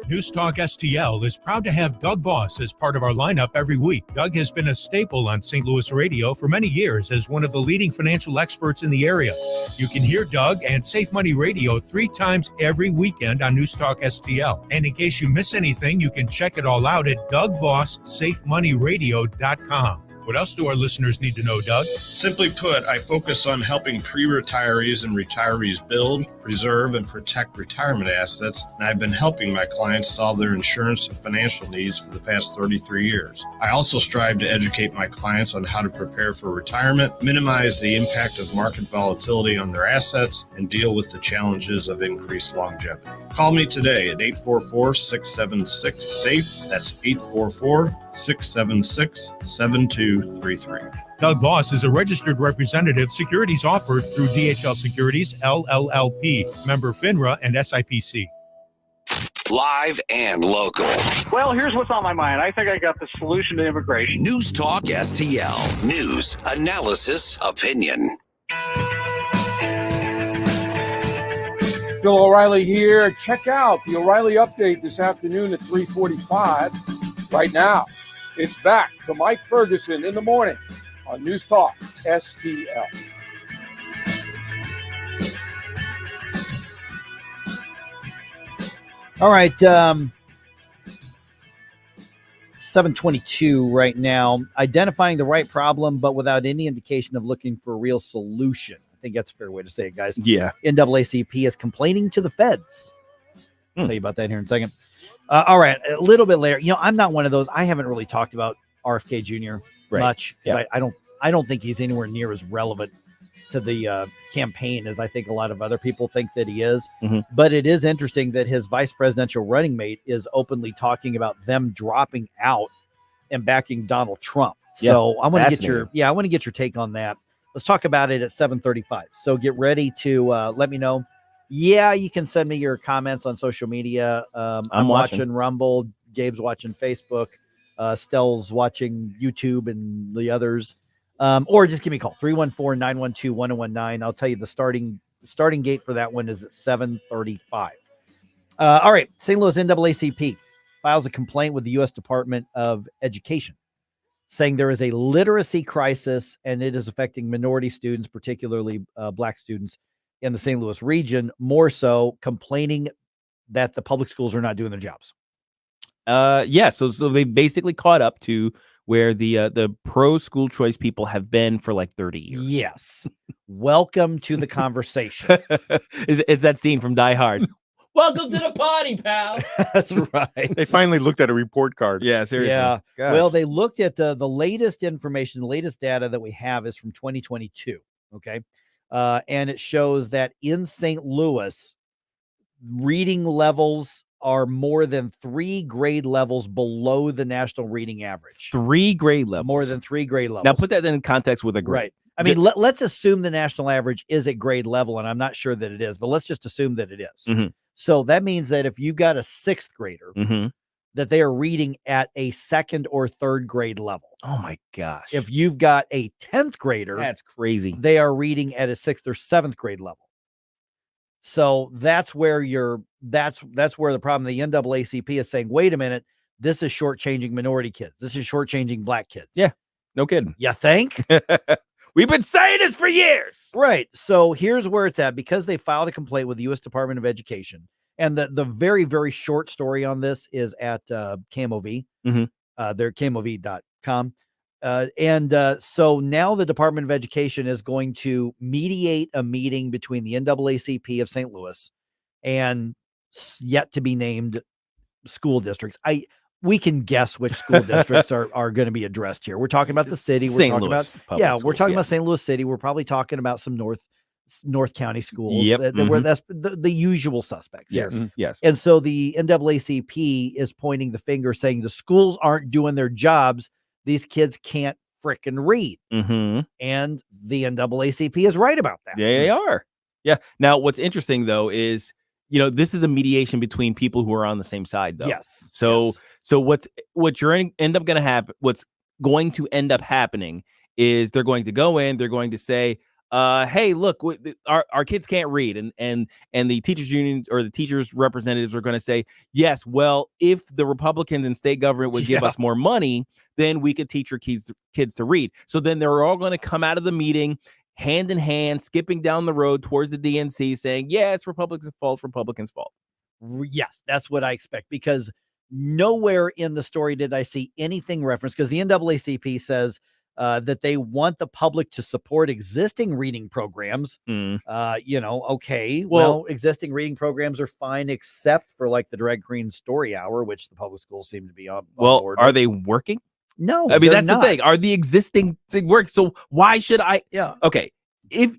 News Talk STL is proud to have Doug Voss as part of our lineup every week. Doug has been a staple on St. Louis radio for many years as one of the leading financial experts in the area. You can hear Doug and Safe Money Radio 3 times every weekend on News Talk STL. And in case you miss anything, you can check it all out at DougVossSafeMoneyRadio.com. What else do our listeners need to know, Doug? Simply put, I focus on helping pre-retirees and retirees build, preserve, and protect retirement assets, and I've been helping my clients solve their insurance and financial needs for the past 33 years. I also strive to educate my clients on how to prepare for retirement, minimize the impact of market volatility on their assets, and deal with the challenges of increased longevity. Call me today at 844-676-SAFE. That's 844-676-7233. Doug Voss is a registered representative. Securities offered through DHL Securities, LLLP, member FINRA and SIPC. Live and local. Well, here's what's on my mind. I think I got the solution to immigration. News Talk STL. News, analysis, opinion. Bill O'Reilly here. Check out the O'Reilly Update this afternoon at 3:45. Right now, it's back to Mike Ferguson in the morning on News Talk STL. All right, 722 right now. Identifying the right problem, but without any indication of looking for a real solution. I think that's a fair way to say it, guys. Yeah. NAACP is complaining to the feds. I'll tell you about that here in a second. All right, a little bit later. I'm not one of those. I haven't really talked about RFK Jr. much. Yeah. I don't think he's anywhere near as relevant to the campaign as I think a lot of other people think that he is. Mm-hmm. But it is interesting that his vice presidential running mate is openly talking about them dropping out and backing Donald Trump. So I want to get your take on that. Let's talk about it at 7:35. So get ready to let me know. Yeah, you can send me your comments on social media. I'm watching Rumble. Gabe's watching Facebook. Stell's watching YouTube and the others. Or just give me a call, 314-912-1019. I'll tell you the starting gate for that one is at 7:35. All right, St. Louis NAACP files a complaint with the U.S. Department of Education, saying there is a literacy crisis and it is affecting minority students, particularly Black students in the St. Louis region, more so complaining that the public schools are not doing their jobs. So they basically caught up to where the pro school choice people have been for like 30 years. Yes. Welcome to the conversation. It's that scene from Die Hard. Welcome to the party, pal. That's right. They finally looked at a report card. Yeah, seriously. Yeah. Gosh. Well, they looked at the latest information, the latest data that we have is from 2022. Okay. And it shows that in St. Louis, reading levels are more than 3 grade levels below the national reading average. 3 grade levels. More than 3 grade levels. Now put that in context with a grade. Right. I mean, let's assume the national average is at grade level, and I'm not sure that it is, but let's just assume that it is. Mm-hmm. So that means that if you've got a 6th grader, Mm-hmm. that they are reading at a 2nd or 3rd grade level. Oh my gosh. If you've got a 10th grader, That's crazy. they are reading at a 6th or 7th grade level. So that's where that's where the problem. The NAACP is saying, wait a minute, this is shortchanging minority kids. This is shortchanging Black kids. Yeah, no kidding. You think? We've been saying this for years. Right. So here's where it's at, because they filed a complaint with the U.S. Department of Education. And the very, very short story on this is at KMOV. Mm-hmm. They're KMOV.com. So now the Department of Education is going to mediate a meeting between the NAACP of St. Louis and yet to be named school districts. We can guess which school districts are going to be addressed here. We're talking about the city. We're talking about St. Louis City. We're probably talking about some North County schools. Yep. Where that's the usual suspects. Yes. Here. Yes. And so the NAACP is pointing the finger, saying the schools aren't doing their jobs. These kids can't frickin' read. Mm-hmm. And the NAACP is right about that. Yeah, they are. Yeah. Now, what's interesting though is, this is a mediation between people who are on the same side, though. Yes. So what's going to end up happening is they're going to go in. They're going to say, hey, look, our kids can't read, and the teachers union or the teachers representatives are going to say, yes, well, if the Republicans and state government would give us more money, then we could teach our kids to read. So then they're all going to come out of the meeting hand in hand, skipping down the road towards the DNC, saying, yeah, it's Republicans' fault. Republicans' fault. Yes, that's what I expect, because nowhere in the story did I see anything referenced, because the NAACP says that they want the public to support existing reading programs. Okay, well, existing reading programs are fine, except for like the Drag Queen Story Hour, which the public schools seem to be on board are with. they working? No, I mean, that's not. the thing. Are the existing thing work? So why should I? Yeah. Okay. If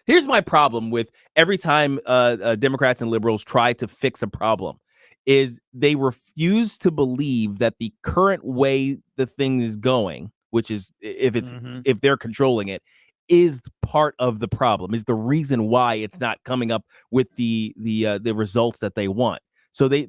here's my problem with every time Democrats and liberals try to fix a problem, is they refuse to believe that the current way the thing is going, which is if they're controlling it, is part of the problem, is the reason why it's not coming up with the results that they want. So they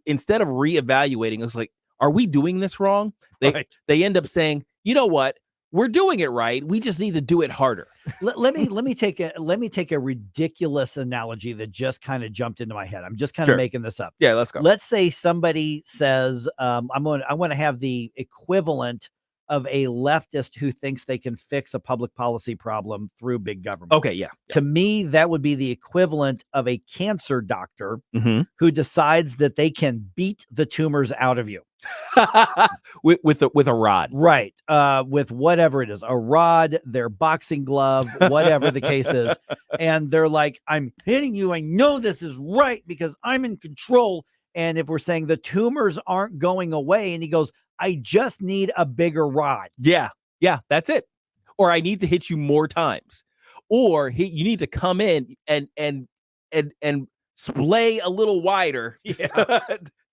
instead of reevaluating, it's like, are we doing this wrong? They end up saying, you know what? We're doing it right. We just need to do it harder. let me take a ridiculous analogy that just kind of jumped into my head. I'm just kind of making this up. Yeah, let's go. Let's say somebody says, I want to have the equivalent of a leftist who thinks they can fix a public policy problem through big government. Okay, yeah. To me, that would be the equivalent of a cancer doctor who decides that they can beat the tumors out of you. with a rod, right? With whatever it is, a rod, their boxing glove, whatever the case is, and they're like, "I'm hitting you. I know this is right because I'm in control." And if we're saying the tumors aren't going away, and he goes, "I just need a bigger rod." Yeah, that's it. Or I need to hit you more times, or you need to come in and splay a little wider.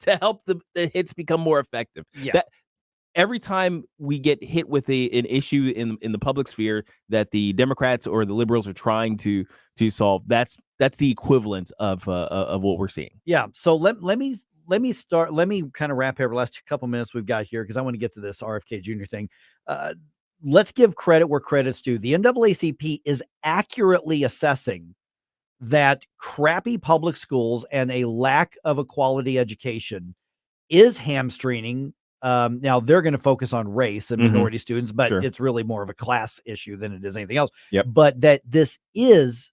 To help the hits become more effective. Yeah. That every time we get hit with an issue in the public sphere that the Democrats or the liberals are trying to solve, that's the equivalent of what we're seeing. Yeah. So let me start. Let me kind of wrap here the last couple minutes we've got here, because I want to get to this RFK Jr. thing. Let's give credit where credit's due. The NAACP is accurately assessing that crappy public schools and a lack of a quality education is hamstringing. Now they're going to focus on race and minority students, but it's really more of a class issue than it is anything else. Yep. But that this is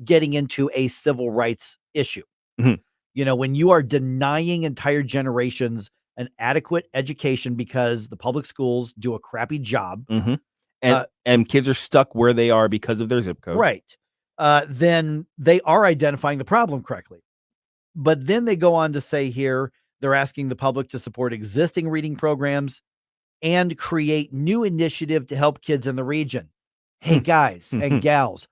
getting into a civil rights issue. When you are denying entire generations an adequate education because the public schools do a crappy job, and kids are stuck where they are because of their zip code. Right. Then they are identifying the problem correctly. But then they go on to say here, they're asking the public to support existing reading programs and create new initiative to help kids in the region. Hey, guys and gals,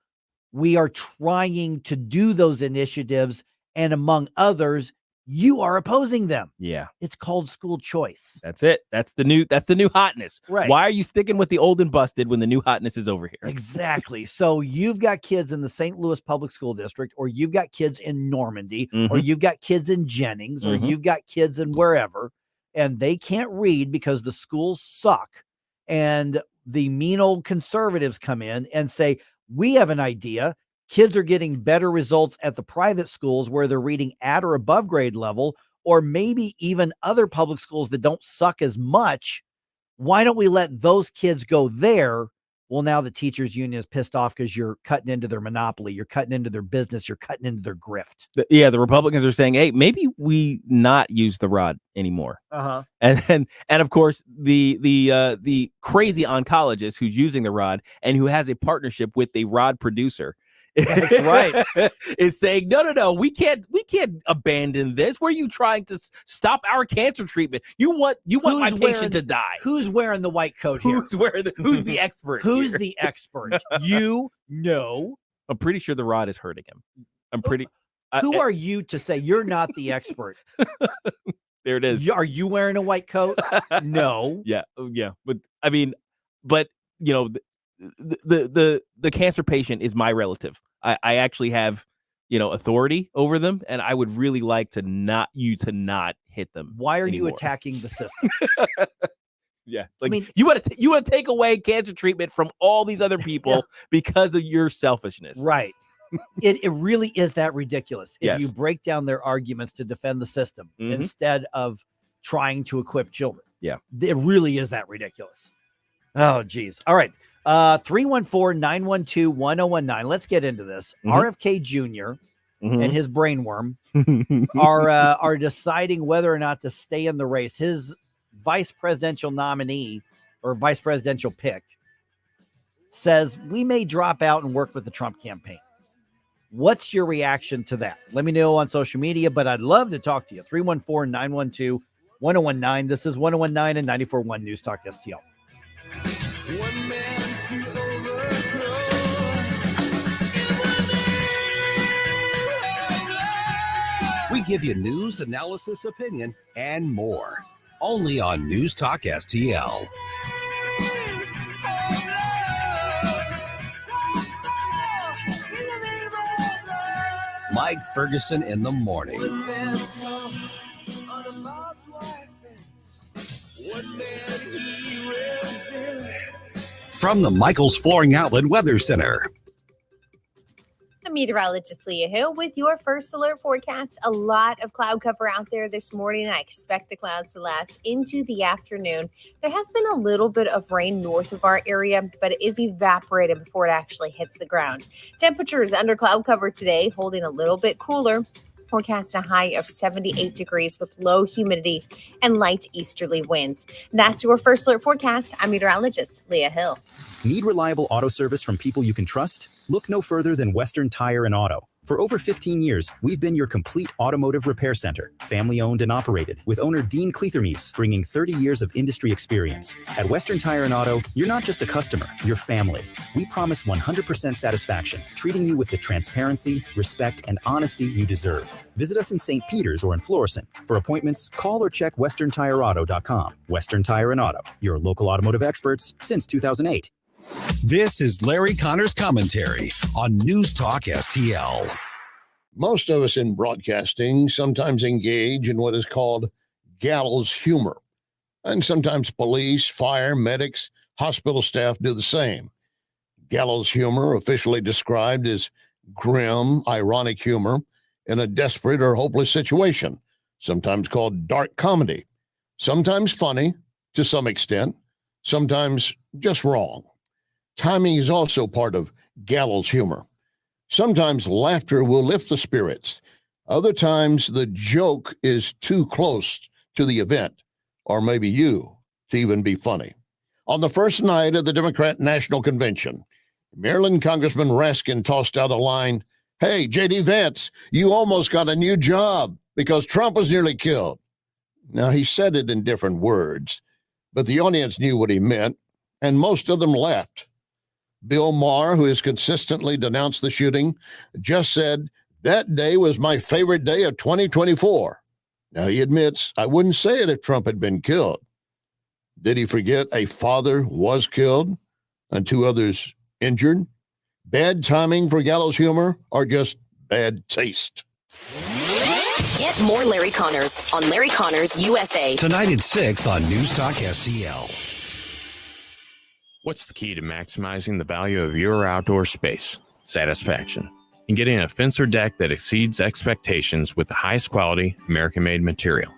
we are trying to do those initiatives, and among others, you are opposing them. Yeah. It's called school choice. That's it. That's the new hotness. Right. Why are you sticking with the old and busted when the new hotness is over here? Exactly. So you've got kids in the St. Louis Public School District, or you've got kids in Normandy, or you've got kids in Jennings, or you've got kids in wherever, and they can't read because the schools suck. And the mean old conservatives come in and say, we have an idea. Kids are getting better results at the private schools where they're reading at or above grade level, or maybe even other public schools that don't suck as much. Why don't we let those kids go there? Well, now the teachers union is pissed off because you're cutting into their monopoly. You're cutting into their business. You're cutting into their grift. The Republicans are saying, hey, maybe we not use the rod anymore. And of course, the crazy oncologist who's using the rod and who has a partnership with a rod producer. That's right. Is saying, no, we can't abandon this. Were you trying to stop our cancer treatment? You want my patient to die. Who's wearing the white coat here? Who's the expert? Who's here? the expert? You know. I'm pretty sure the rod is hurting him. Who are you to say you're not the expert? There it is. Are you wearing a white coat? No. Yeah. But I mean, the cancer patient is my relative. I actually have, authority over them, and I would really like to not hit them. Why are anymore. you attacking the system? Yeah, like you want to take away cancer treatment from all these other people because of your selfishness. Right. It really is that ridiculous. If Yes. you break down their arguments to defend the system instead of trying to equip children. Yeah. It really is that ridiculous. Oh, geez. All right. 314-912-1019. Let's get into this. RFK Jr. and his brainworm are deciding whether or not to stay in the race. His vice presidential nominee or vice presidential pick says we may drop out and work with the Trump campaign. What's your reaction to that? Let me know on social media, but I'd love to talk to you. 314-912-1019. This is 1019 and 94.1 News Talk STL. We give you news, analysis, opinion, and more. Only on News Talk STL. Mike Ferguson in the morning. From the Michaels Flooring Outlet Weather Center. I'm meteorologist Leah Hill with your first alert forecast. A lot of cloud cover out there this morning. I expect the clouds to last into the afternoon. There has been a little bit of rain north of our area, but it is evaporated before it actually hits the ground. Temperatures under cloud cover today, holding a little bit cooler. Forecast a high of 78 degrees with low humidity and light easterly winds. That's your first alert forecast. I'm meteorologist Leah Hill. Need reliable auto service from people you can trust? Look no further than Western Tire and Auto. For over 15 years, we've been your complete automotive repair center, family owned and operated, with owner Dean Kleethermes bringing 30 years of industry experience. At Western Tire and Auto, you're not just a customer, you're family. We promise 100% satisfaction, treating you with the transparency, respect, and honesty you deserve. Visit us in St. Peters or in Florissant. For appointments, call or check westerntireauto.com. Western Tire and Auto, your local automotive experts since 2008. This is Larry Connor's commentary on News Talk STL. Most of us in broadcasting sometimes engage in what is called gallows humor. And sometimes police, fire, medics, hospital staff do the same. Gallows humor, officially described as grim, ironic humor in a desperate or hopeless situation, sometimes called dark comedy, sometimes funny to some extent, sometimes just wrong. Timing is also part of gallows humor. Sometimes laughter will lift the spirits. Other times the joke is too close to the event, or maybe you, to even be funny. On the first night of the Democrat National Convention, Maryland Congressman Raskin tossed out a line, "Hey, J.D. Vance, you almost got a new job because Trump was nearly killed." Now, he said it in different words, but the audience knew what he meant, and most of them laughed. Bill Maher, who has consistently denounced the shooting, just said, "That day was my favorite day of 2024. Now, he admits, "I wouldn't say it if Trump had been killed." Did he forget a father was killed and 2 others injured? Bad timing for gallows humor or just bad taste? Get more Larry Connors on Larry Connors USA. Tonight at 6 on News Talk STL. What's the key to maximizing the value of your outdoor space? Satisfaction. And getting a fence or deck that exceeds expectations with the highest quality, American-made material.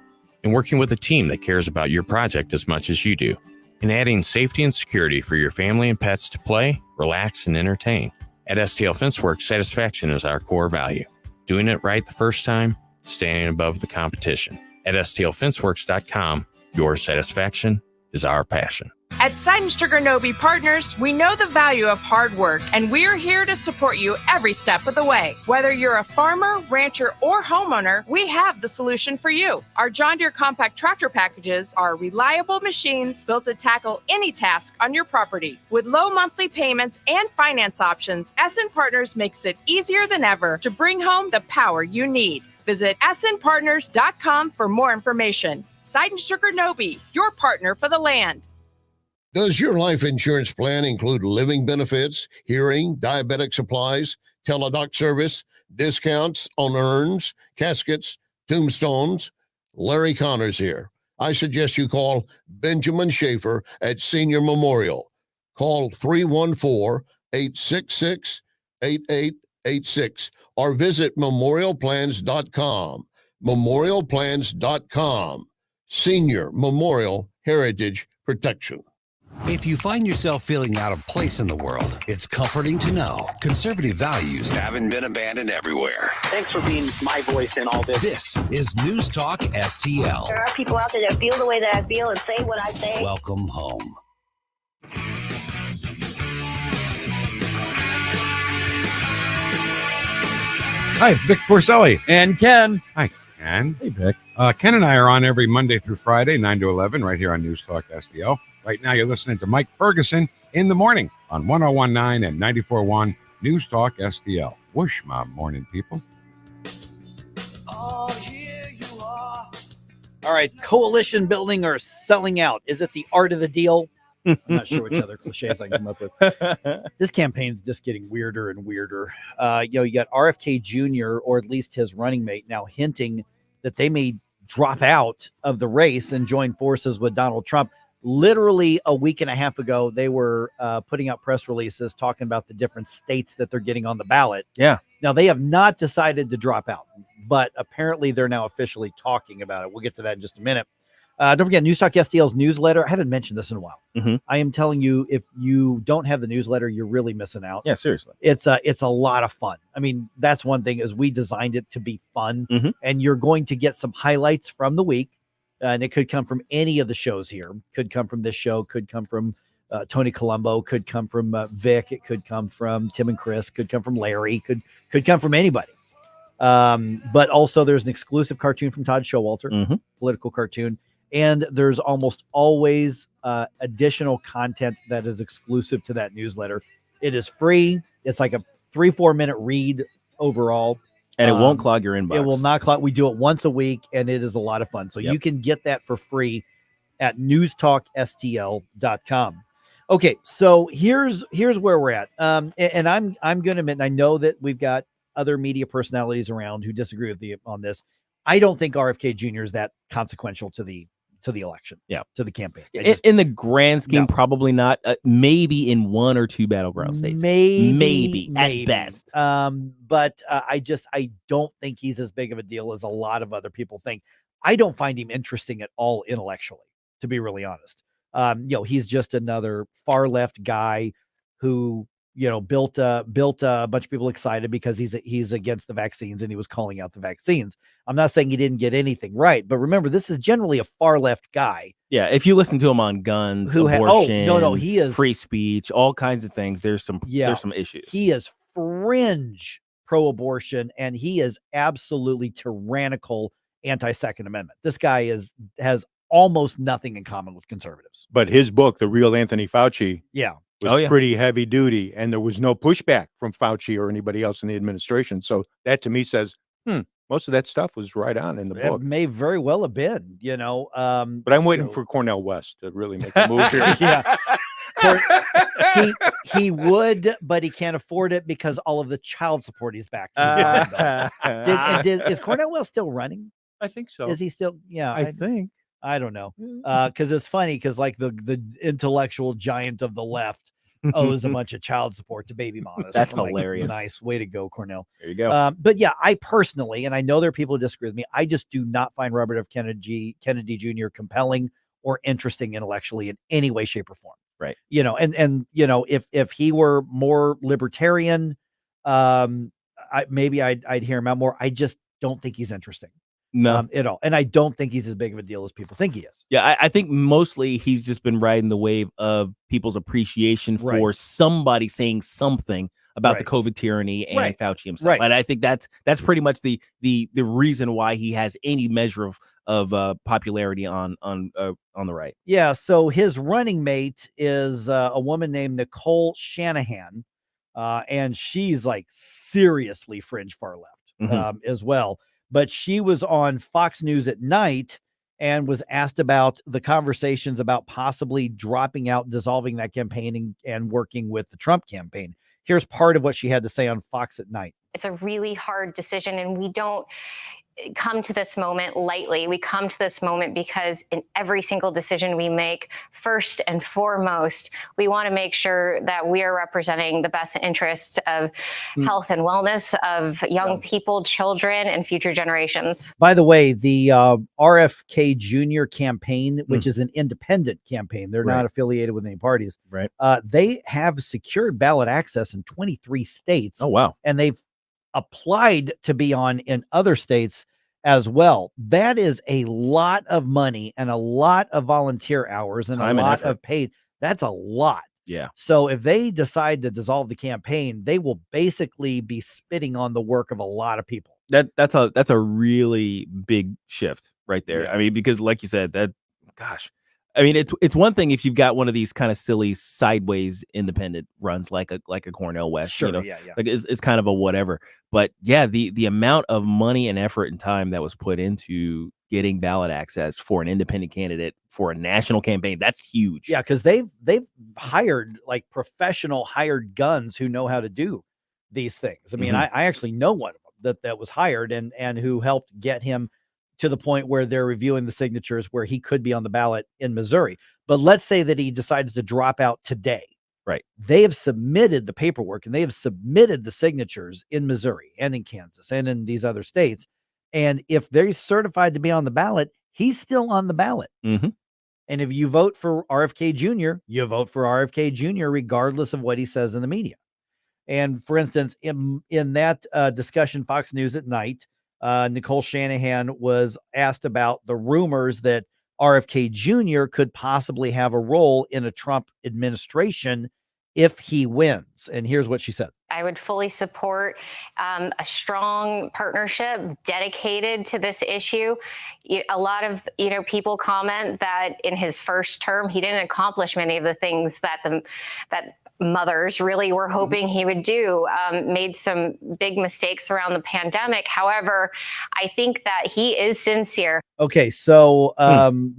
And working with a team that cares about your project as much as you do. And adding safety and security for your family and pets to play, relax, and entertain. At STL Fenceworks, satisfaction is our core value. Doing it right the first time, standing above the competition. At STLFenceworks.com, your satisfaction is our passion. At Side & Sugar Novi Partners, we know the value of hard work, and we are here to support you every step of the way. Whether you're a farmer, rancher, or homeowner, we have the solution for you. Our John Deere compact tractor packages are reliable machines built to tackle any task on your property. With low monthly payments and finance options, SN Partners makes it easier than ever to bring home the power you need. Visit snpartners.com for more information. Side & Sugar Novi, your partner for the land. Does your life insurance plan include living benefits, hearing, diabetic supplies, teledoc service, discounts on urns, caskets, tombstones? Larry Connors here. I suggest you call Benjamin Schaefer at Senior Memorial. Call 314-866-8886 or visit memorialplans.com. Memorialplans.com. Senior Memorial Heritage Protection. If you find yourself feeling out of place in the world, it's comforting to know conservative values haven't been abandoned everywhere. Thanks for being my voice in all this. This is News Talk STL. There are people out there that feel the way that I feel and say what I say. Welcome home. Hi, it's Vic Porcelli. And Ken. Hi, Ken. Hey, Vic. Ken and I are on every Monday through Friday, 9 to 11, right here on News Talk STL. Right now, you're listening to Mike Ferguson in the morning on 1019 and 94.1 News Talk STL. Whoosh, my morning people. All right, coalition building or selling out. Is it the art of the deal? I'm not sure which other cliches I can come up with. This campaign's just getting weirder and weirder. You got RFK Jr., or at least his running mate, now hinting that they may drop out of the race and join forces with Donald Trump. Literally a week and a half ago, they were putting out press releases talking about the different states that they're getting on the ballot. Yeah. Now, they have not decided to drop out, but apparently they're now officially talking about it. We'll get to that in just a minute. Don't forget, News Talk STL's newsletter. I haven't mentioned this in a while. Mm-hmm. I am telling you, if you don't have the newsletter, you're really missing out. Yeah, seriously. It's a lot of fun. I mean, that's one thing, is we designed it to be fun, and you're going to get some highlights from the week. And it could come from any of the shows here. Could come from this show. Could come from Tony Colombo. Could come from Vic. It could come from Tim and Chris. Could come from Larry. Could come from anybody. But also, there's an exclusive cartoon from Todd Showalter, political cartoon. And there's almost always additional content that is exclusive to that newsletter. It is free. It's like a 3-4 minute read overall. And it won't clog your inbox. It will not clog. We do it once a week, and it is a lot of fun. So you can get that for free at newstalkstl.com. Okay, so here's where we're at. And I'm going to admit, and I know that we've got other media personalities around who disagree with me on this. I don't think RFK Jr. is that consequential to the election, to the campaign. In the grand scheme, probably not. Maybe in one or two battleground states. Maybe at best. But I don't think he's as big of a deal as a lot of other people think. I don't find him interesting at all intellectually, to be really honest. He's just another far left guy who built a bunch of people excited because he's against the vaccines, and he was calling out the vaccines. I'm not saying he didn't get anything right, but remember, this is generally a far left guy. Yeah, if you listen to him on guns, abortion, he is free speech, all kinds of things. There's some issues. He is fringe pro-abortion, and he is absolutely tyrannical anti-Second Amendment. This guy has almost nothing in common with conservatives. But his book, The Real Anthony Fauci, was pretty heavy duty, and there was no pushback from Fauci or anybody else in the administration. So that to me says, most of that stuff was right on in the book. It may very well have been, But I'm waiting for Cornell West to really make a move here. He would, but he can't afford it because all of the child support he's back. Is Cornell West still running? I think so. Is he still? Yeah, I think. I don't know. Because it's funny because like the intellectual giant of the left owes a bunch of child support to baby mamas. That's hilarious. Nice way to go, Cornell. There you go. But yeah, I personally, and I know there are people who disagree with me, I just do not find Robert F. Kennedy Jr. compelling or interesting intellectually in any way, shape, or form. Right. If he were more libertarian, maybe I'd hear him out more. I just don't think he's interesting. No, at all. And I don't think he's as big of a deal as people think he is. Yeah, I think mostly he's just been riding the wave of people's appreciation for somebody saying something about the COVID tyranny and Fauci himself. Right. And I think that's pretty much the reason why he has any measure of popularity on the right. Yeah. So his running mate is a woman named Nicole Shanahan, and she's like seriously fringe far left as well. But she was on Fox News at night and was asked about the conversations about possibly dropping out, dissolving that campaign and working with the Trump campaign. Here's part of what she had to say on Fox at night. It's a really hard decision, and we don't come to this moment lightly. We come to this moment because in every single decision we make, first and foremost, we want to make sure that we are representing the best interest of health and wellness of young people, children, and future generations. By the way, the RFK Jr. campaign, which is an independent campaign, they're not affiliated with any parties. Right. They have secured ballot access in 23 states. Oh, wow. And they've applied to be on in other states as well. That is a lot of money and a lot of volunteer hours and Time a and lot effort. of paid. That's a lot. Yeah. So if they decide to dissolve the campaign, they will basically be spitting on the work of a lot of people. That's a really big shift right there. I mean, because like you said, I mean, it's one thing if you've got one of these kind of silly sideways independent runs like a Cornell West, Sure, you know, yeah. like it's kind of a whatever. But yeah, the amount of money and effort and time that was put into getting ballot access for an independent candidate for a national campaign, that's huge. Yeah, because they've hired like professional hired guns who know how to do these things. I mean, I actually know one of them that was hired and who helped get him to the point where they're reviewing the signatures where he could be on the ballot in Missouri. But let's say that he decides to drop out today. Right. They have submitted the paperwork and they have submitted the signatures in Missouri and in Kansas and in these other states. And if they're certified to be on the ballot, he's still on the ballot. Mm-hmm. And if you vote for RFK Jr., you vote for RFK Jr. regardless of what he says in the media. And for instance, in that discussion, Fox News at Night, Nicole Shanahan was asked about the rumors that RFK Jr. could possibly have a role in a Trump administration if he wins. And here's what she said. I would fully support a strong partnership dedicated to this issue. A lot of people comment that in his first term he didn't accomplish many of the things that mothers really were hoping he would do. Made some big mistakes around the pandemic. However, I think that he is sincere. Okay, so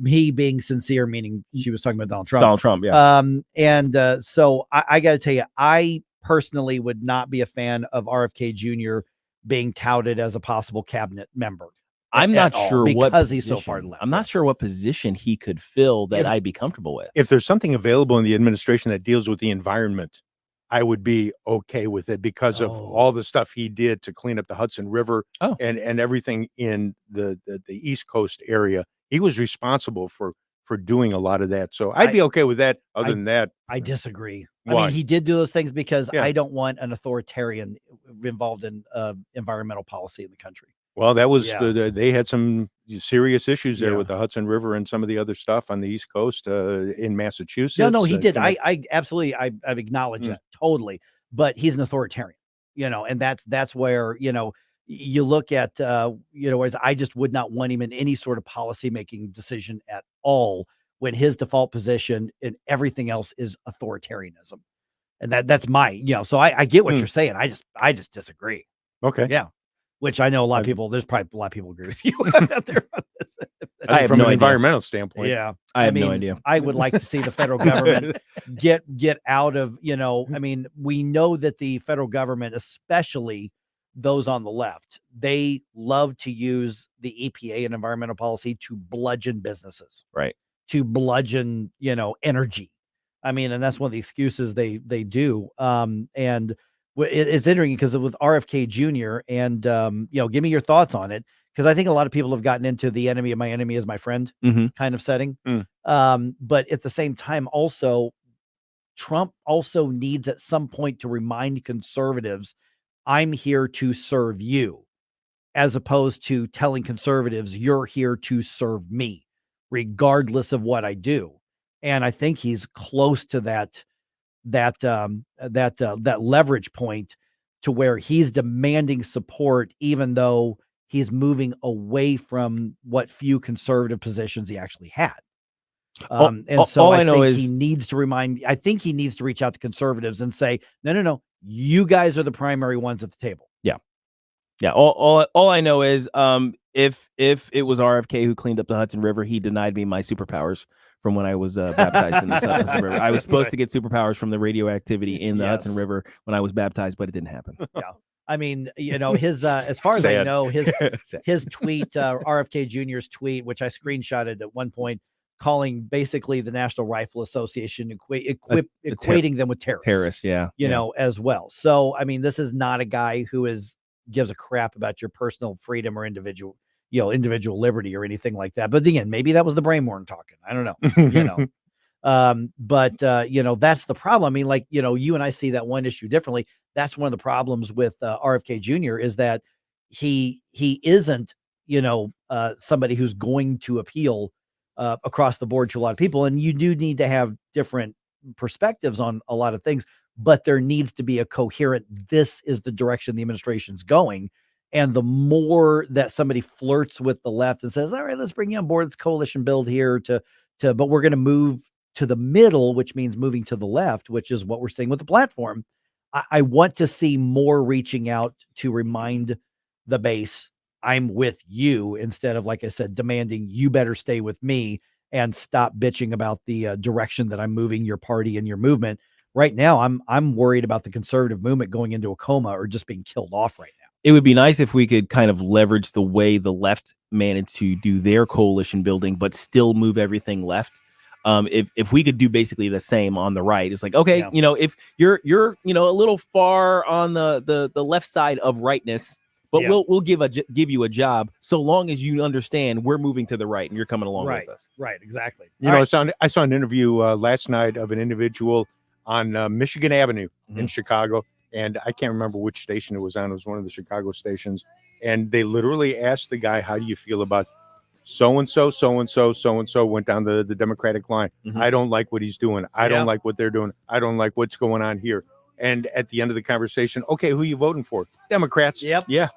he being sincere, meaning she was talking about Donald Trump. Donald Trump, yeah. So I got to tell you, I personally would not be a fan of RFK Jr. being touted as a possible cabinet member. I'm not sure because he's so far left. I'm not sure what position he could fill that I'd be comfortable with. If there's something available in the administration that deals with the environment, I would be okay with it because of all the stuff he did to clean up the Hudson River and everything in the East Coast area. He was responsible for doing a lot of that. So I'd be okay with that. Other than that, I disagree. Why? I mean, he did do those things because I don't want an authoritarian involved in environmental policy in the country. Well, that was they had some serious issues there with the Hudson River and some of the other stuff on the East Coast in Massachusetts. No, he did. I absolutely, I've acknowledged that totally. But he's an authoritarian, and that's where you look at whereas I just would not want him in any sort of policy making decision at all when his default position and everything else is authoritarianism, and that's my So I get what you're saying. I just disagree. Okay. Yeah. Which I know a lot of people, there's probably a lot of people agree with you out there on this. I have from an environmental standpoint. Yeah. I have no idea. I would like to see the federal government get out of, I mean, we know that the federal government, especially those on the left, they love to use the EPA and environmental policy to bludgeon businesses. Right. To bludgeon, energy. I mean, and that's one of the excuses they do. And it's interesting because with RFK Jr. and, give me your thoughts on it. Because I think a lot of people have gotten into the enemy of my enemy is my friend kind of setting. But at the same time, also, Trump also needs at some point to remind conservatives, I'm here to serve you, as opposed to telling conservatives, you're here to serve me, regardless of what I do. And I think he's close to that leverage point to where he's demanding support, even though he's moving away from what few conservative positions he actually had. I think he needs to I think he needs to reach out to conservatives and say, no, you guys are the primary ones at the table. Yeah. Yeah. All I know is, if it was RFK who cleaned up the Hudson River, he denied me my superpowers from when I was baptized in the Hudson River. I was supposed to get superpowers from the radioactivity in the Hudson River when I was baptized, but it didn't happen. Yeah. I mean, his as far as I know, his tweet, RFK Jr.'s tweet, which I screenshotted at one point, calling basically the National Rifle Association equating them with terrorists. As well. So, I mean, this is not a guy who gives a crap about your personal freedom or individual liberty or anything like that. But again, maybe that was the brainworm talking. I don't know. But that's the problem. I mean, you and I see that one issue differently. That's one of the problems with RFK Jr. is that he isn't, somebody who's going to appeal across the board to a lot of people. And you do need to have different perspectives on a lot of things, but there needs to be a coherent, this is the direction the administration's going. And the more that somebody flirts with the left and says, all right, let's bring you on board, this coalition build here but we're going to move to the middle, which means moving to the left, which is what we're seeing with the platform. I want to see more reaching out to remind the base, I'm with you, instead of, like I said, demanding you better stay with me and stop bitching about the direction that I'm moving your party and your movement. Right now, I'm worried about the conservative movement going into a coma or just being killed off right now. It would be nice if we could kind of leverage the way the left managed to do their coalition building, but still move everything left. If we could do basically the same on the right, it's like, okay, if you're a little far on the left side of rightness, but we'll give you a job so long as you understand we're moving to the right and you're coming along with us. Right, exactly. I saw an interview last night of an individual on Michigan Avenue in Chicago, and I can't remember which station it was on. It was one of the Chicago stations, and they literally asked the guy, "How do you feel about so-and-so, so-and-so, so-and-so went down the Democratic line. I don't like what he's doing. I don't like what they're doing. I don't like what's going on here." And at the end of the conversation, okay, who are you voting for? Democrats. Yep. Yeah.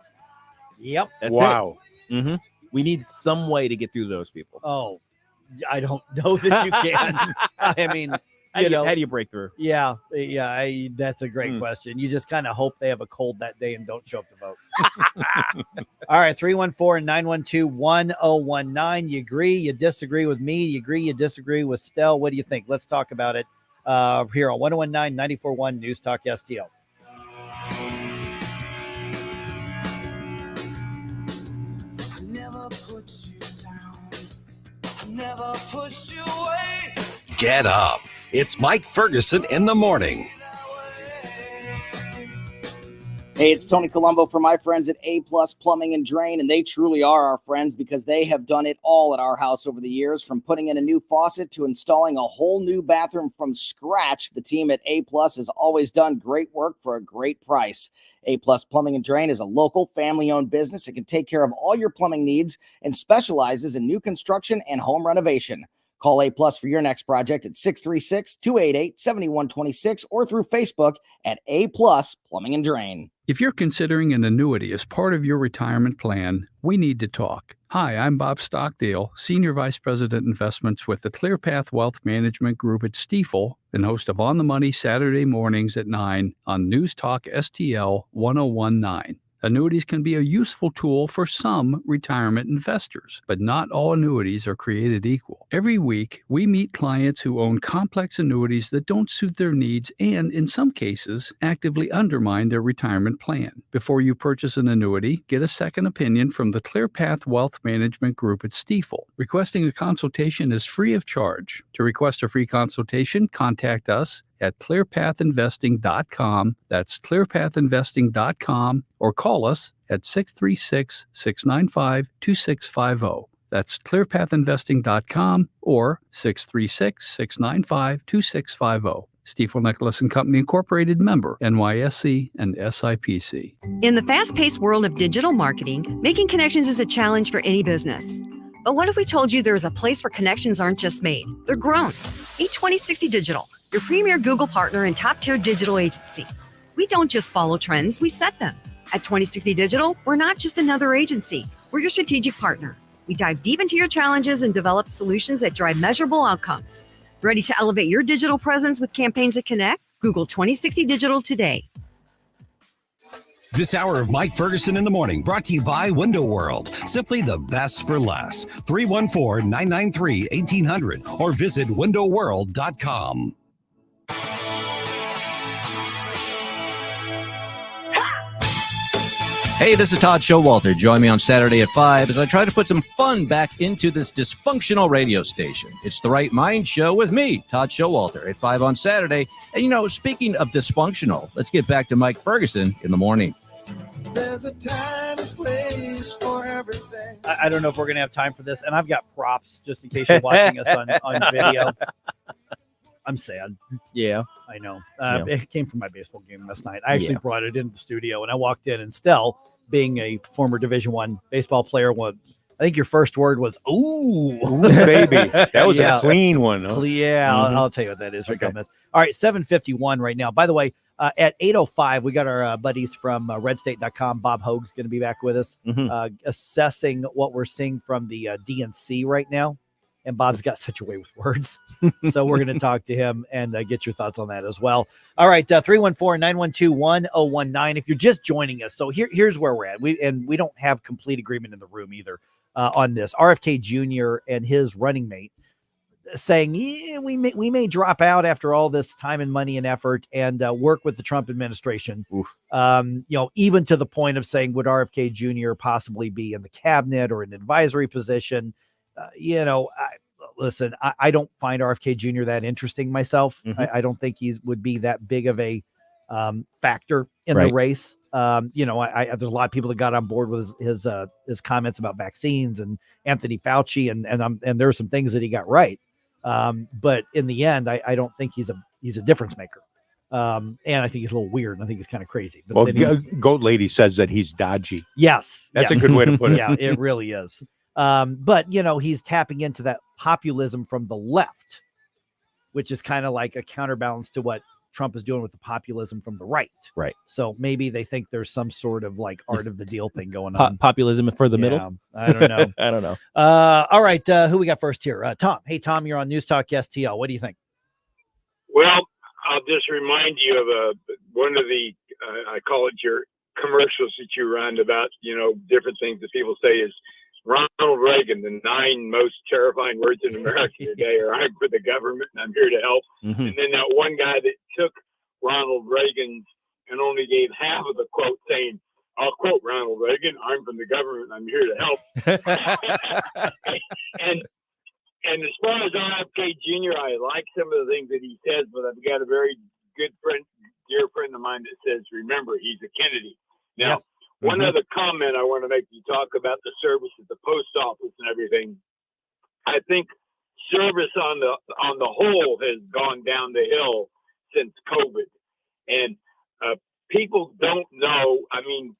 Yep. That's wow. It. We need some way to get through those people. Oh, I don't know that you can. I mean, how do you break through? Yeah. That's a great question. You just kind of hope they have a cold that day and don't show up to vote. All right, 314-912-1019. You agree? You disagree with me? You agree? You disagree with Stell? What do you think? Let's talk about it here on 1019-94.1 News Talk STL. I never put you down. I never pushed you away. Get up. It's Mike Ferguson in the morning. Hey, it's Tony Colombo for my friends at A+ Plumbing and Drain, and they truly are our friends because they have done it all at our house over the years, from putting in a new faucet to installing a whole new bathroom from scratch. The team at A+ has always done great work for a great price. A+ Plumbing and Drain is a local family-owned business that can take care of all your plumbing needs and specializes in new construction and home renovation. Call A+ for your next project at 636-288-7126 or through Facebook at A+ Plumbing and Drain. If you're considering an annuity as part of your retirement plan, we need to talk. Hi, I'm Bob Stockdale, Senior Vice President Investments with the ClearPath Wealth Management Group at Stifel and host of On the Money Saturday mornings at 9 on News Talk STL 1019. Annuities can be a useful tool for some retirement investors, but not all annuities are created equal. Every week, we meet clients who own complex annuities that don't suit their needs and, in some cases, actively undermine their retirement plan. Before you purchase an annuity, get a second opinion from the ClearPath Wealth Management Group at Stifel. Requesting a consultation is free of charge. To request a free consultation, contact us at clearpathinvesting.com. That's clearpathinvesting.com, or call us at 636-695-2650. That's clearpathinvesting.com or 636-695-2650. Stifel Nicholas and Company Incorporated, member NYSE and SIPC. In the fast-paced world of digital marketing, making connections is a challenge for any business. But what if we told you there is a place where connections aren't just made, they're grown? Meet 2060 Digital, your premier Google partner and top-tier digital agency. We don't just follow trends, we set them. At 2060 Digital, we're not just another agency, we're your strategic partner. We dive deep into your challenges and develop solutions that drive measurable outcomes. Ready to elevate your digital presence with campaigns that connect? Google 2060 Digital today. This hour of Mike Ferguson in the morning brought to you by Window World. Simply the best for less. 314-993-1800 or visit windowworld.com. Hey, this is Todd Showalter. Join me on Saturday at 5 as I try to put some fun back into this dysfunctional radio station. It's the Right Mind Show with me, Todd Showalter, at 5 on Saturday. And, speaking of dysfunctional, let's get back to Mike Ferguson in the morning. There's a time and place for everything. I don't know if we're going to have time for this, and I've got props just in case you're watching us on video. I'm sad. Yeah. I know. Yeah. It came from my baseball game last night. I actually brought it into the studio, and I walked in, and Stell, being a former Division I baseball player, I think your first word was, ooh, baby. That was a clean one. Huh? Yeah, I'll tell you what that is. Okay. All right, 7:51 right now. By the way, at 8:05, we got our buddies from RedState.com. Bob Hoge's going to be back with us, assessing what we're seeing from the DNC right now. And Bob's got such a way with words. So we're going to talk to him and get your thoughts on that as well. All right, 314-912-1019. If you're just joining us, so here's where we're at. We don't have complete agreement in the room either on this. RFK Jr. and his running mate saying, we may drop out after all this time and money and effort and work with the Trump administration. Even to the point of saying, would RFK Jr. possibly be in the cabinet or an advisory position? Listen, I don't find RFK Jr. that interesting myself. I don't think would be that big of a factor in the race. There's a lot of people that got on board with his comments about vaccines and Anthony Fauci, and there are some things that he got right. But in the end, I don't think he's a difference maker. And I think he's a little weird. And I think he's kind of crazy. But Goat Lady says that he's dodgy. Yes, that's a good way to put it. Yeah, it really is. But he's tapping into that populism from the left, which is kind of like a counterbalance to what Trump is doing with the populism from the right. Right. So maybe they think there's some sort of like art of the deal thing going on. Populism for the middle. I don't know. I don't know. All right. Who we got first here? Tom. Hey, Tom, you're on News Talk STL. What do you think? Well, I'll just remind you of one of the, I call it your commercials that you run about, different things that people say is Ronald Reagan, the 9 most terrifying words in America today are I'm for the government and I'm here to help. And then that one guy that took Ronald Reagan's and only gave half of the quote saying, I'll quote Ronald Reagan, I'm from the government, I'm here to help. and as far as RFK Jr., I like some of the things that he says, but I've got a very good friend, dear friend of mine that says, remember, he's a Kennedy. Now, one other comment I want to make, you talk about the service at the post office and everything. I think service on the whole has gone down the hill since COVID. And people don't know,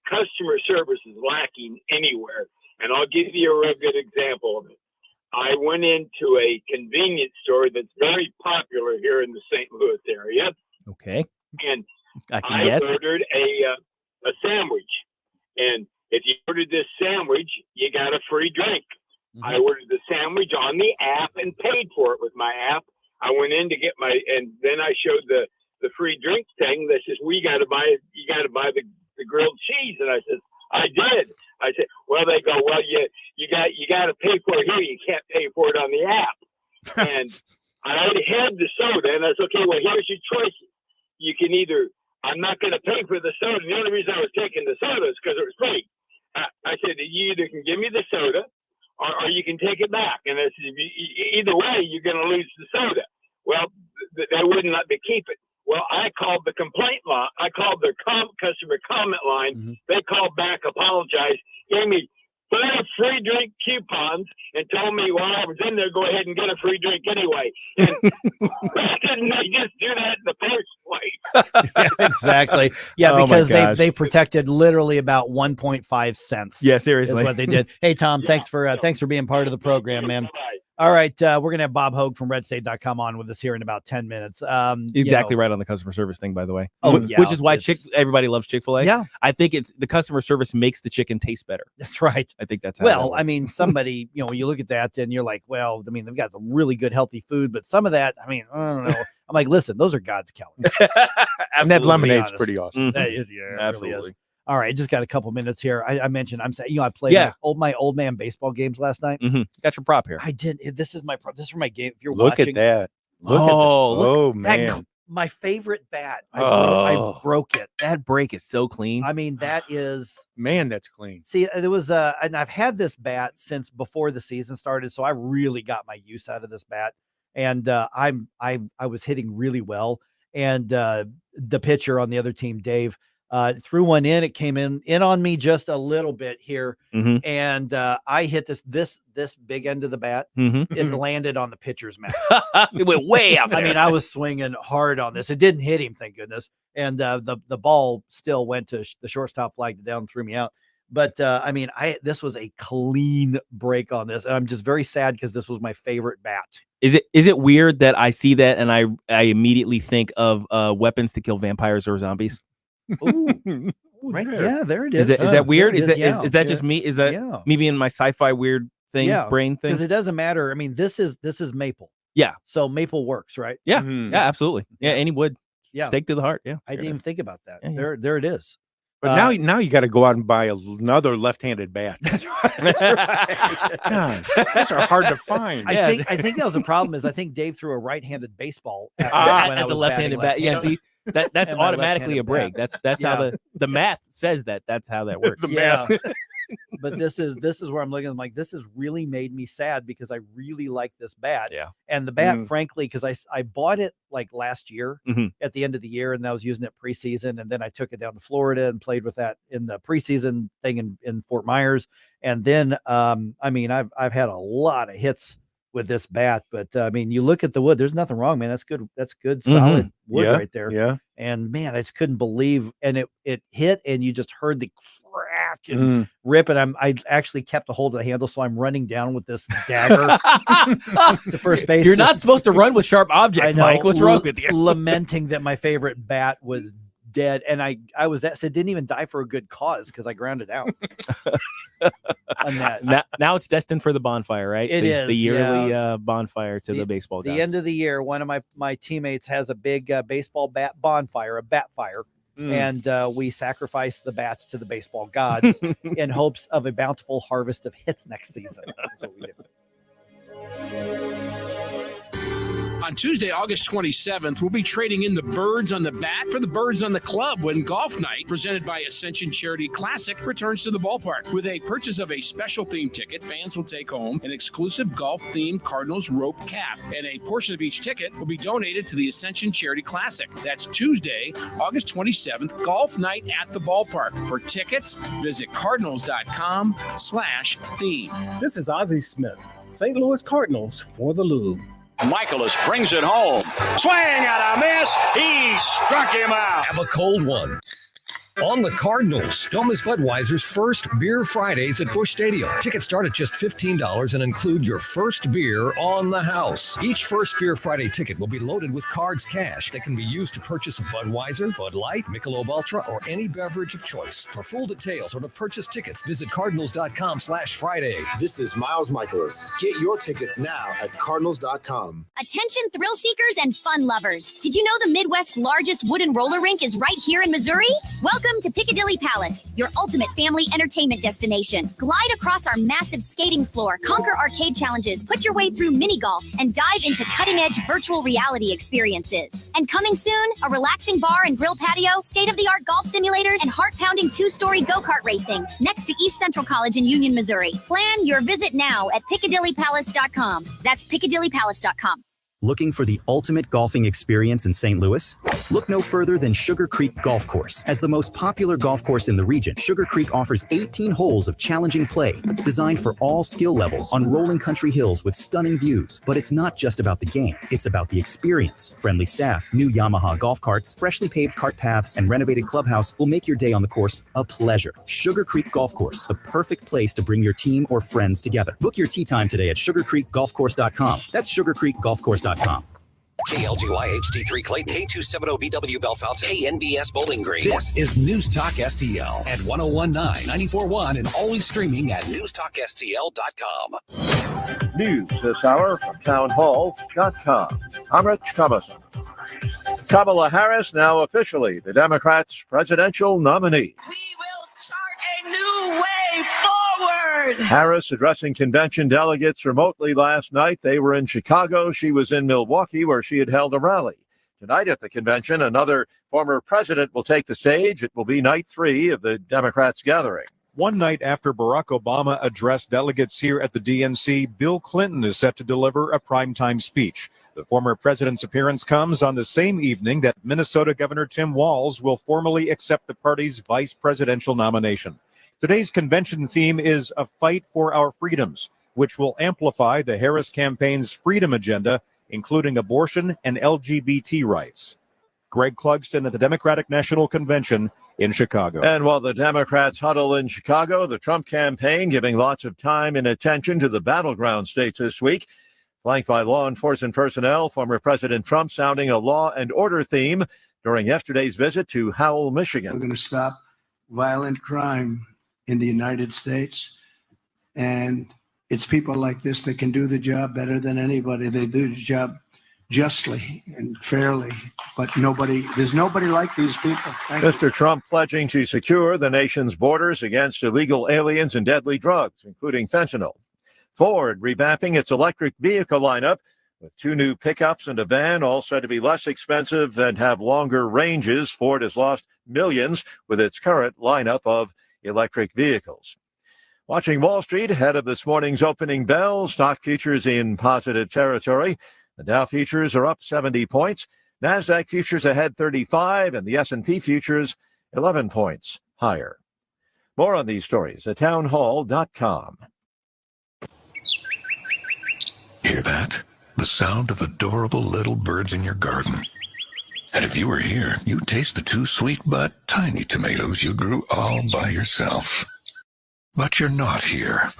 customer service is lacking anywhere. And I'll give you a real good example of it. I went into a convenience store that's very popular here in the St. Louis area. Okay. And I ordered a sandwich. And if you ordered this sandwich, you got a free drink. I ordered the sandwich on the app and paid for it with my app. I went in to get and then I showed the free drink thing that says, you got to buy the grilled cheese. And I said, I did. I said, well, they go, well, you got to pay for it here. You can't pay for it on the app. And I already had the soda, and I said, okay, well, here's your choices. You can either, I'm not going to pay for the soda. The only reason I was taking the soda is because it was free. I said, you either can give me the soda or you can take it back. And I said, either way, you're going to lose the soda. Well, they wouldn't let me keep it. Well, I called the complaint line. I called their customer comment line. They called back, apologized, gave me 5 free drink coupons and told me while I was in there, go ahead and get a free drink anyway. And why didn't they just do that in the first place? Yeah, exactly. Yeah, because they protected literally about 1.5 cents. Yeah, seriously. Is what they did. Hey, Tom, thanks for being part of the program, man. All right, we're going to have Bob Hoge from RedState.com on with us here in about 10 minutes. Exactly right on the customer service thing, by the way. Oh, yeah, which is why everybody loves Chick-fil-A. Yeah. I think it's the customer service makes the chicken taste better. That's right. I think that's how somebody, when you look at that and you're like, well, they've got some really good healthy food, but some of that, I don't know. I'm like, listen, those are God's calories. And that lemonade's pretty awesome. Yeah, it absolutely really is. All right, just got a couple minutes here. I mentioned I played my old man baseball games last night. Got your prop here. I did. This is my prop. This is for my game. If you're look watching, at that. Look, man. my favorite bat. I broke it. That break is so clean. I mean, that is man, that's clean. See, there was and I've had this bat since before the season started, so I really got my use out of this bat. And I was hitting really well. And the pitcher on the other team, Dave, threw one in. It came in on me just a little bit here, and I hit this big end of the bat. It landed on the pitcher's mouth. It went way out there. I mean, I was swinging hard on this. It didn't hit him, thank goodness. And the ball still went to the shortstop, flagged it down, and threw me out. But I mean, this was a clean break on this, and I'm just very sad because this was my favorite bat. Is it weird that I see that and I immediately think of weapons to kill vampires or zombies? Ooh, right? Yeah, there it is. Is that weird? Is that just yeah. me? Is that me being my sci-fi weird thing, brain thing? Because it doesn't matter. I mean, this is maple. Yeah. So maple works, right? Yeah. Yeah, absolutely. Yeah, any wood. Yeah. Stake to the heart. Yeah. I didn't even think about that. Yeah. There it is. But now you got to go out and buy another left-handed bat. That's right. God, those are hard to find. I think that was the problem. Is I think Dave threw a right-handed baseball at the left-handed bat. Yeah, see, that's automatically a break. Bat. That's how the math says that. That's how that works. But this is where I'm looking. I'm like, this has really made me sad because I really like this bat. Yeah. And the bat, frankly, because I bought it like last year at the end of the year, and I was using it preseason, and then I took it down to Florida and played with that in the preseason thing in Fort Myers. And then I mean, I've had a lot of hits with this bat, but I mean, you look at the wood, there's nothing wrong, man. That's good solid wood right there. Yeah. And man, I just couldn't believe, and it hit, and you just heard the crack and rip, and I actually kept a hold of the handle, so I'm running down with this dagger to first base. You're not supposed to run with sharp objects, Mike. What's wrong with you? Lamenting that my favorite bat was dead, and I was that, so it didn't even die for a good cause because I ground it out. On that. Now it's destined for the bonfire, right? It is the yearly bonfire to the baseball gods. The end of the year, one of my teammates has a big baseball bat bonfire, a bat fire. And we sacrifice the bats to the baseball gods in hopes of a bountiful harvest of hits next season. That's what we do. On Tuesday, August 27th, we'll be trading in the birds on the bat for the birds on the club when Golf Night, presented by Ascension Charity Classic, returns to the ballpark. With a purchase of a special theme ticket, fans will take home an exclusive golf-themed Cardinals rope cap, and a portion of each ticket will be donated to the Ascension Charity Classic. That's Tuesday, August 27th, Golf Night at the ballpark. For tickets, visit cardinals.com/theme. This is Ozzie Smith, St. Louis Cardinals for the Lube. Michaelis brings it home. Swing and a miss. He struck him out. Have a cold one. On the Cardinals, don't miss Budweiser's first Beer Fridays at Busch Stadium. Tickets start at just $15 and include your first beer on the house. Each first Beer Friday ticket will be loaded with cards cash that can be used to purchase a Budweiser, Bud Light, Michelob Ultra, or any beverage of choice. For full details or to purchase tickets, visit cardinals.com/Friday. This is Miles Michaelis. Get your tickets now at cardinals.com. Attention thrill seekers and fun lovers. Did you know the Midwest's largest wooden roller rink is right here in Missouri? Welcome to Piccadilly Palace, your ultimate family entertainment destination. Glide across our massive skating floor, conquer arcade challenges, put your way through mini golf, and dive into cutting-edge virtual reality experiences. And coming soon, a relaxing bar and grill patio, state-of-the-art golf simulators, and heart-pounding two-story go-kart racing next to East Central College in Union, Missouri. Plan your visit now at PiccadillyPalace.com. That's PiccadillyPalace.com. Looking for the ultimate golfing experience in St. Louis? Look no further than Sugar Creek Golf Course. As the most popular golf course in the region, Sugar Creek offers 18 holes of challenging play, designed for all skill levels on rolling country hills with stunning views. But it's not just about the game, it's about the experience. Friendly staff, new Yamaha golf carts, freshly paved cart paths, and renovated clubhouse will make your day on the course a pleasure. Sugar Creek Golf Course, the perfect place to bring your team or friends together. Book your tee time today at sugarcreekgolfcourse.com. That's sugarcreekgolfcourse.com. KLGY HD3 Clayton, K270BW Bellefonte, KNBS Bowling Green. This is News Talk STL at 1019, 94.1, and always streaming at newstalkstl.com. News this hour from townhall.com. I'm Rich Thomason. Kamala Harris now officially the Democrats' presidential nominee. We will chart a new way forward. Harris addressing convention delegates remotely last night. They were in Chicago. She was in Milwaukee, where she had held a rally. Tonight at the convention, another former president will take the stage. It will be night 3 of the Democrats' gathering. One night after Barack Obama addressed delegates here at the DNC, Bill Clinton is set to deliver a primetime speech. The former president's appearance comes on the same evening that Minnesota Governor Tim Walz will formally accept the party's vice presidential nomination. Today's convention theme is A Fight for Our Freedoms, which will amplify the Harris campaign's freedom agenda, including abortion and LGBT rights. Greg Clugston at the Democratic National Convention in Chicago. And while the Democrats huddle in Chicago, the Trump campaign giving lots of time and attention to the battleground states this week. Flanked by law enforcement personnel, former President Trump sounding a law and order theme during yesterday's visit to Howell, Michigan. We're going to stop violent crime in the United States. And it's people like this that can do the job better than anybody. They do the job justly and fairly, but there's nobody like these people. Mr. Trump pledging to secure the nation's borders against illegal aliens and deadly drugs, including fentanyl. Ford revamping its electric vehicle lineup with 2 new pickups and a van, all said to be less expensive and have longer ranges. Ford has lost millions with its current lineup of electric vehicles. Watching Wall Street ahead of this morning's opening bell, stock futures in positive territory. The Dow futures are up 70 points. NASDAQ futures ahead 35, and the S&P futures 11 points higher. More on these stories at townhall.com. Hear that? The sound of adorable little birds in your garden. And if you were here, you'd taste the 2 sweet but tiny tomatoes you grew all by yourself. But you're not here.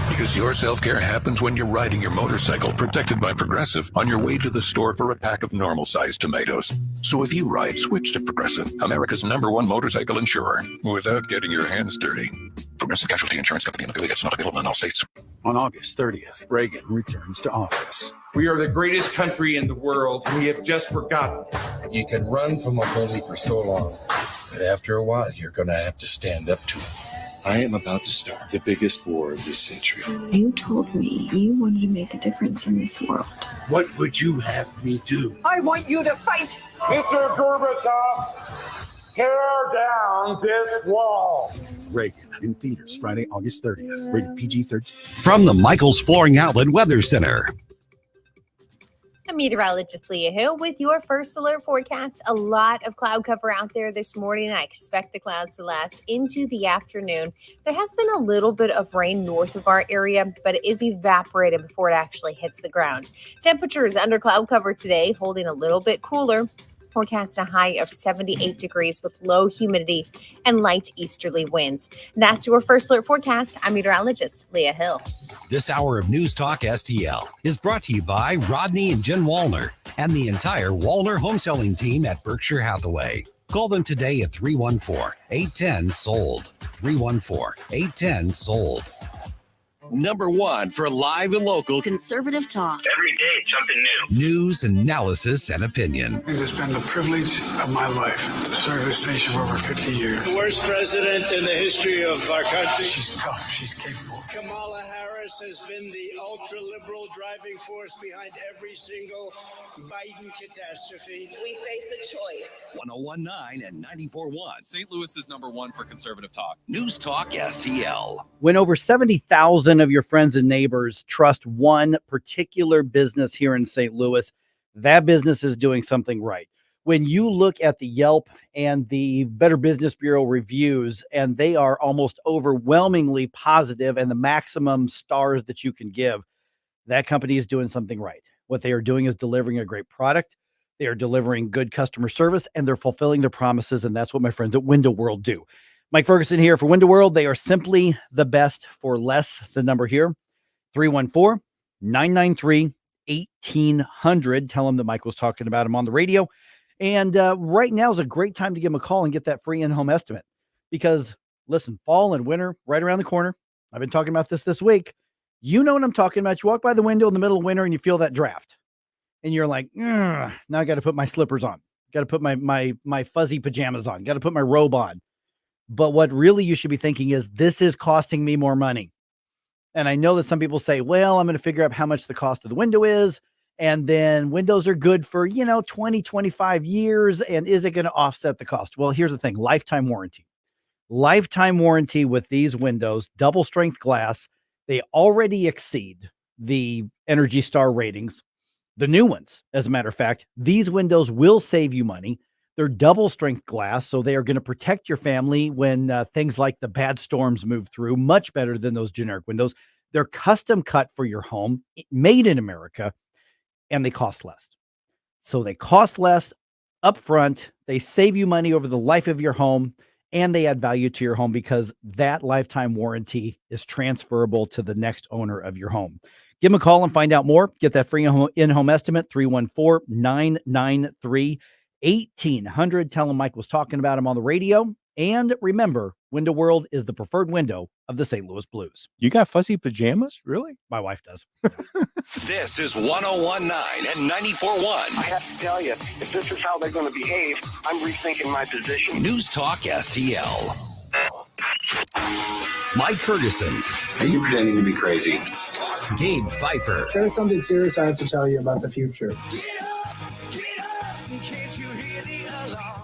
Because your self-care happens when you're riding your motorcycle, protected by Progressive, on your way to the store for a pack of normal-sized tomatoes. So if you ride, switch to Progressive, America's #1 motorcycle insurer, without getting your hands dirty. Progressive Casualty Insurance Company and affiliates, not available in all states. On August 30th, Reagan returns to office. We are the greatest country in the world. We have just forgotten. You can run from a bully for so long, but after a while, you're going to have to stand up to him. I am about to start the biggest war of this century. You told me you wanted to make a difference in this world. What would you have me do? I want you to fight. Mr. Gorbachev, tear down this wall. Reagan in theaters Friday, August 30th. Rated PG-13. From the Michael's Flooring Outlet Weather Center. I'm meteorologist Leah Hill with your first alert forecast. A lot of cloud cover out there this morning. I expect the clouds to last into the afternoon. There has been a little bit of rain north of our area, but it is evaporated before it actually hits the ground. Temperatures under cloud cover today, holding a little bit cooler. Forecast a high of 78 degrees with low humidity and light easterly winds. That's your first alert forecast. I'm meteorologist Leah Hill. This hour of News Talk STL is brought to you by Rodney and Jen Wallner and the entire Wallner home selling team at Berkshire Hathaway. Call them today at 314-810-SOLD. 314-810-SOLD. Number 1 for live and local conservative talk. Every day it's something new. News, analysis, and opinion. It has been the privilege of my life to serve this nation for over 50 years. The worst president in the history of our country. She's tough. She's capable. Kamala Harris has been the ultra-liberal driving force behind every single Biden catastrophe. We face a choice. 101.9 and 94.1. St. Louis is number 1 for conservative talk. News Talk STL. When over 70,000 of your friends and neighbors trust one particular business here in St. Louis, that business is doing something right. When you look at the Yelp and the Better Business Bureau reviews, and they are almost overwhelmingly positive and the maximum stars that you can give, that company is doing something right. What they are doing is delivering a great product. They are delivering good customer service, and they're fulfilling their promises. And that's what my friends at Window World do. Mike Ferguson here for Window World. They are simply the best for less. The number here, 314-993-1800. Tell them that Mike was talking about him on the radio. And right now is a great time to give him a call and get that free in-home estimate. Because, listen, fall and winter right around the corner. I've been talking about this week. You know what I'm talking about. You walk by the window in the middle of winter and you feel that draft. And you're like, now I got to put my slippers on. Got to put my fuzzy pajamas on. Got to put my robe on. But what really you should be thinking is, this is costing me more money. And I know that some people say, well, I'm going to figure out how much the cost of the window is, And then windows are good for, 20, 25 years. And is it going to offset the cost? Well, here's the thing. Lifetime warranty with these windows, double strength glass. They already exceed the Energy Star ratings. The new ones, as a matter of fact, these windows will save you money. They're double strength glass, so they are going to protect your family when things like the bad storms move through, much better than those generic windows. They're custom cut for your home, made in America, and they cost less. So they cost less up front. They save you money over the life of your home, and they add value to your home because that lifetime warranty is transferable to the next owner of your home. Give them a call and find out more. Get that free in-home estimate, 314-993-1800. Tell them Mike was talking about him on the radio. And remember, Window World is the preferred window of the St. Louis Blues. You got fuzzy pajamas? Really? My wife does. This is 101.9 and 94.1. I have to tell you, if this is how they're going to behave, I'm rethinking my position. News Talk STL. Mike Ferguson. Are you pretending to be crazy? Gabe Pfeiffer. There's something serious I have to tell you about the future.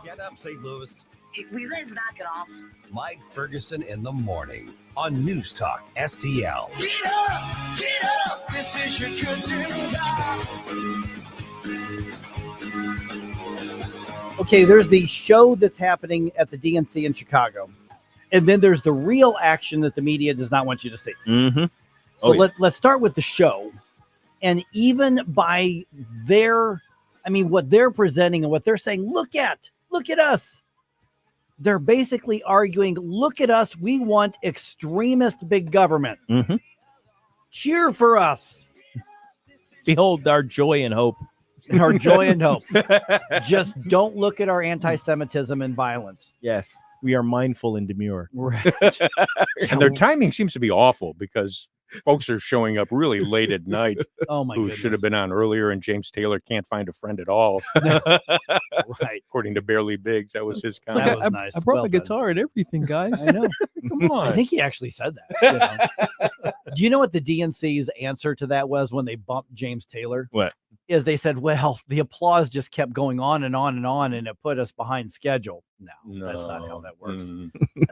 Get up, St. Louis. Will you guys knock it off? Mike Ferguson in the morning on News Talk STL. Get up, this is your cousin. Okay, there's the show that's happening at the DNC in Chicago. And then there's the real action that the media does not want you to see. Mm-hmm. So let's start with the show. And even by what they're presenting and what they're saying, look at us. They're basically arguing, look at us. We want extremist big government. Mm-hmm. Cheer for us. Behold our joy and hope. Our joy and hope. Just don't look at our anti-Semitism and violence. Yes. We are mindful and demure. Right. And their timing seems to be awful because folks are showing up really late at night. Oh my who goodness. Should have been on earlier, and James Taylor can't find a friend at all. Right. According to Barely Biggs, that was his comment. That was nice. I brought Well my done. guitar and everything, guys. I know. Come on. I think he actually said that. Do you know what the DNC's answer to that was when they bumped James Taylor? What? Is they said, well, the applause just kept going on and on and on, and it put us behind schedule. No, that's not how that works.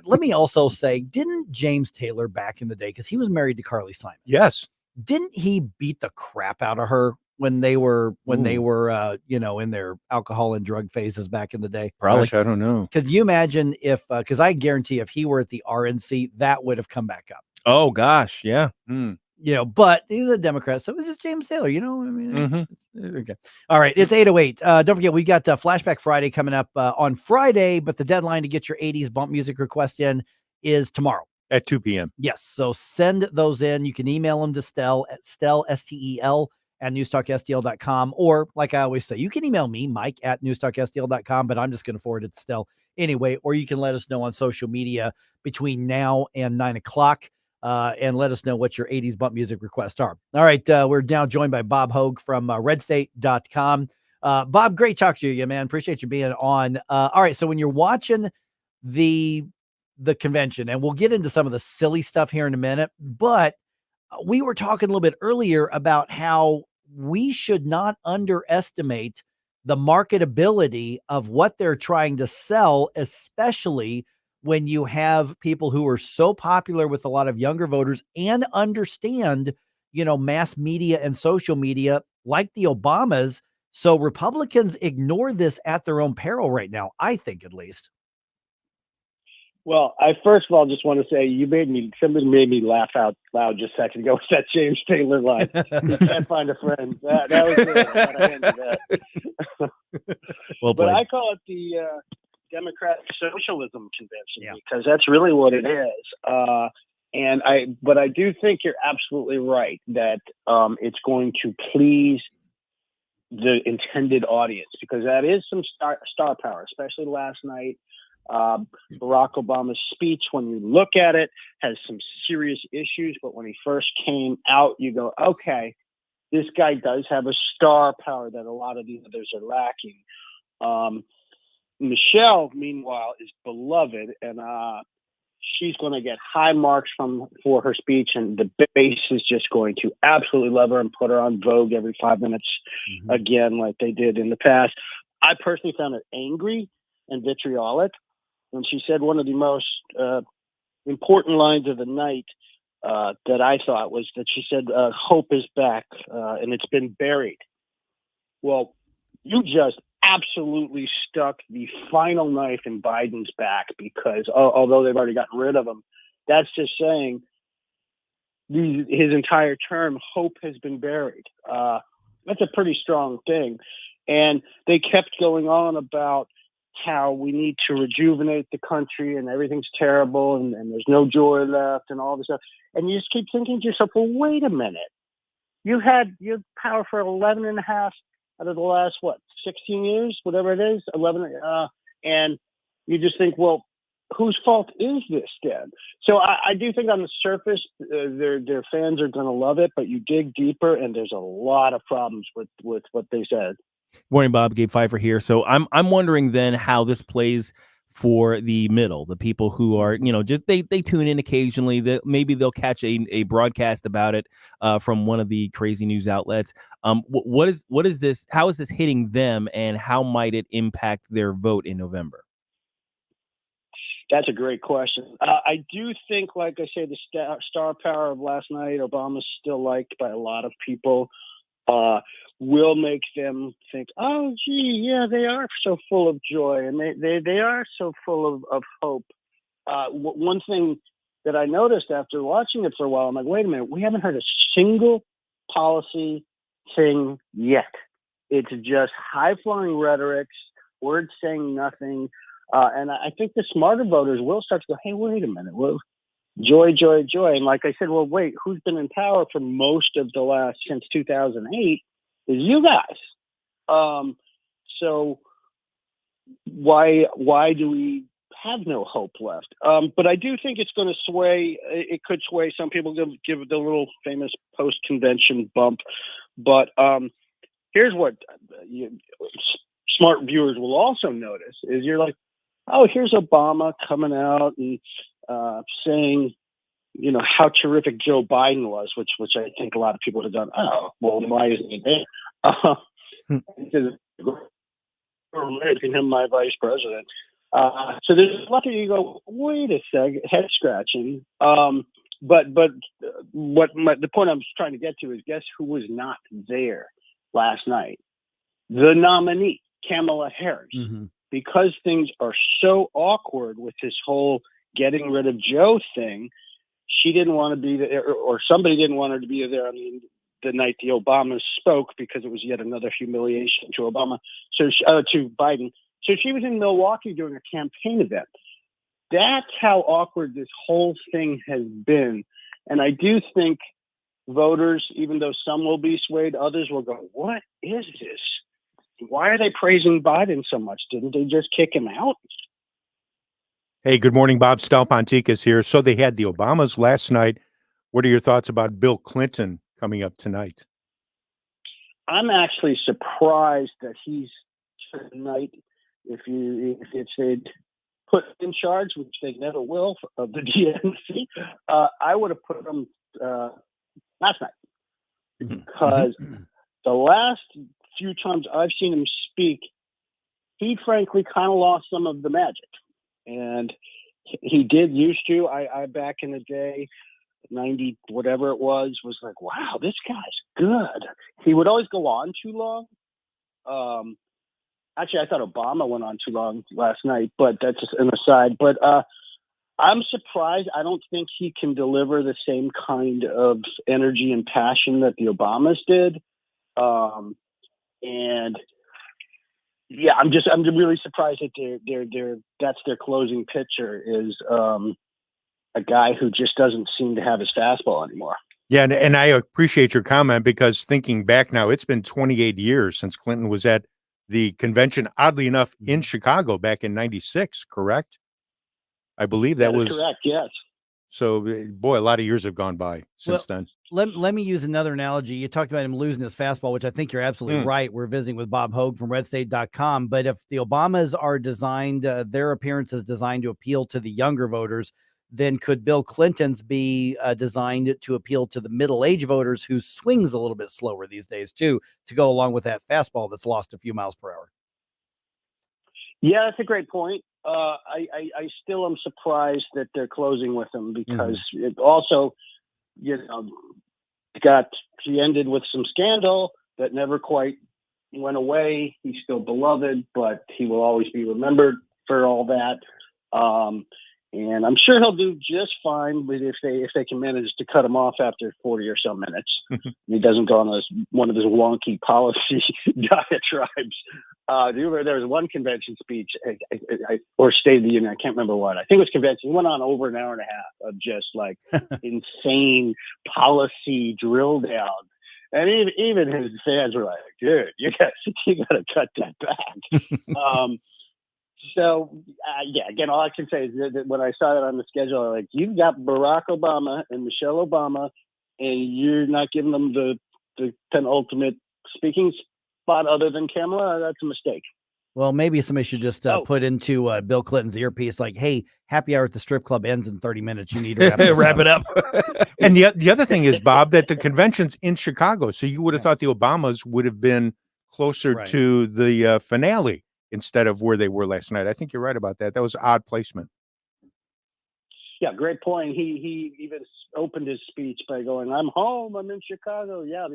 Let me also say, didn't James Taylor back in the day, because he was married to Carly Simon. Yes. Didn't he beat the crap out of her when they were in their alcohol and drug phases back in the day? Probably. Gosh, I don't know. Could you imagine if, because I guarantee if he were at the RNC, that would have come back up. Oh, gosh. Yeah. But he's a Democrat, so it's just James Taylor, Okay. All right. It's 8:08. Don't forget, we got Flashback Friday coming up on Friday, but the deadline to get your 80s bump music request in is tomorrow. At 2 p.m. Yes. So send those in. You can email them to Stel, Stel, at newstalkstl.com. Or like I always say, you can email me, Mike, at newstalkstl.com, but I'm just going to forward it to Stel anyway. Or you can let us know on social media between now and 9 o'clock. And let us know what your 80s bump music requests are. All right. We're now joined by Bob Hoge from RedState.com. Bob, great talk to you, man. Appreciate you being on. All right. So when you're watching the convention, and we'll get into some of the silly stuff here in a minute, but we were talking a little bit earlier about how we should not underestimate the marketability of what they're trying to sell, especially when you have people who are so popular with a lot of younger voters and understand, mass media and social media like the Obamas. So Republicans ignore this at their own peril right now, I think, at least. Well, I first of all just want to say somebody made me laugh out loud just a second ago with that James Taylor line. You can't find a friend. That was good. I gotta hand you that. Well, but I call it the Democratic Socialism Convention because that's really what it is. But I do think you're absolutely right that it's going to please the intended audience because that is some star power, especially last night. Barack Obama's speech, when you look at it, has some serious issues, but when he first came out, you go, okay, this guy does have a star power that a lot of the others are lacking. Michelle, meanwhile, is beloved, and she's going to get high marks for her speech, and the base is just going to absolutely love her and put her on Vogue every 5 minutes again, like they did in the past. I personally found it angry and vitriolic when she said one of the most important lines of the night that I thought was that she said, hope is back and it's been buried. Well, you just absolutely stuck the final knife in Biden's back, because although they've already gotten rid of him, that's just saying his entire term, hope has been buried. That's a pretty strong thing. And they kept going on about how we need to rejuvenate the country and everything's terrible and there's no joy left and all this stuff. And you just keep thinking to yourself, well, wait a minute. You had your power for 11 and a half out of the last, 16 years, whatever it is, 11. And you just think, well, whose fault is this then? So I do think on the surface, their fans are going to love it, but you dig deeper and there's a lot of problems with what they said. Morning, Bob. Gabe Pfeiffer here. So I'm wondering then how this plays for the middle, the people who are, just they tune in occasionally, that maybe they'll catch a broadcast about it from one of the crazy news outlets. What is this? How is this hitting them, and how might it impact their vote in November? That's a great question. I do think, like I say, the star power of last night, Obama's still liked by a lot of people, will make them think, oh, gee, yeah, they are so full of joy, and they are so full of hope. One thing that I noticed after watching it for a while, I'm like, wait a minute, we haven't heard a single policy thing yet. It's just high-flying rhetorics, words saying nothing. And I think the smarter voters will start to go, hey, wait a minute, well, joy, joy, joy. And like I said, well, wait, who's been in power for most of the last, since 2008, is you guys. So why do we have no hope left? But I do think it's going to sway. It could sway. Some people give the little famous post-convention bump. But here's what smart viewers will also notice is you're like, oh, here's Obama coming out and saying, how terrific Joe Biden was, which I think a lot of people have done. Oh, well, why isn't he there? Making him my vice president. So there's a lot of you go, wait a second, head scratching. But the point I'm trying to get to is, guess who was not there last night? The nominee, Kamala Harris. Because things are so awkward with this whole getting rid of Joe thing, she didn't want to be there, or somebody didn't want her to be there on the night the Obamas spoke, because it was yet another humiliation to Obama, to Biden. So she was in Milwaukee doing a campaign event. That's how awkward this whole thing has been. And I do think voters, even though some will be swayed, others will go, what is this? Why are they praising Biden so much? Didn't they just kick him out? Hey, good morning, Bob. Stalpontikas here. So they had the Obamas last night. What are your thoughts about Bill Clinton coming up tonight? I'm actually surprised that he's tonight. If they'd put in charge, which they never will, of the DNC, I would have put him last night, because the last few times I've seen him speak, he frankly kind of lost some of the magic. And he did used to. I back in the day, 90, whatever it was like, wow, this guy's good. He would always go on too long. Actually, I thought Obama went on too long last night, but that's just an aside. But I'm surprised. I don't think he can deliver the same kind of energy and passion that the Obamas did. And yeah, I'm really surprised that that's their closing pitcher is a guy who just doesn't seem to have his fastball anymore. Yeah, and I appreciate your comment, because thinking back now, it's been 28 years since Clinton was at the convention, oddly enough, in Chicago back in 96, correct? I believe that was correct, yes. So, boy, a lot of years have gone by since then. Let me use another analogy. You talked about him losing his fastball, which I think you're absolutely right. We're visiting with Bob Hoge from RedState.com. But if the Obamas are designed, their appearance is designed to appeal to the younger voters, then could Bill Clinton's be designed to appeal to the middle-aged voters who swings a little bit slower these days too, to go along with that fastball that's lost a few miles per hour? Yeah, that's a great point. I still am surprised that they're closing with him because it also, he ended with some scandal that never quite went away. He's still beloved, but he will always be remembered for all that. And I'm sure he'll do just fine if they can manage to cut him off after 40 or so minutes. He doesn't go on one of his wonky policy diatribes. There was one convention speech or State of the Union. I can't remember what. I think it was convention. He went on over an hour and a half of just like insane policy drill down. And even his fans were like, dude, you got to cut that back. Again, all I can say is that when I saw that on the schedule, I'm like, you've got Barack Obama and Michelle Obama, and you're not giving them the penultimate speaking spot other than Kamala. That's a mistake. Well, maybe somebody should just put into Bill Clinton's earpiece, like, hey, happy hour at the strip club ends in 30 minutes. You need to wrap it up. And the other thing is, Bob, that the convention's in Chicago. So you would have thought the Obamas would have been closer to the finale instead of where they were last night. I think you're right about that. That was odd placement. Yeah, great point. He even opened his speech by going, "I'm home. I'm in Chicago." Yeah,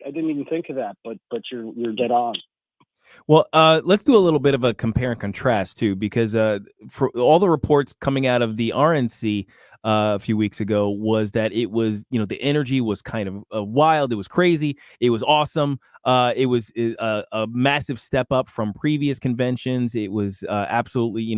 I didn't even think of that, but you're dead on. Well, let's do a little bit of a compare and contrast too, because for all the reports coming out of the RNC a few weeks ago was that it was, the energy was kind of wild. It was crazy. It was awesome. It was a massive step up from previous conventions. It was absolutely,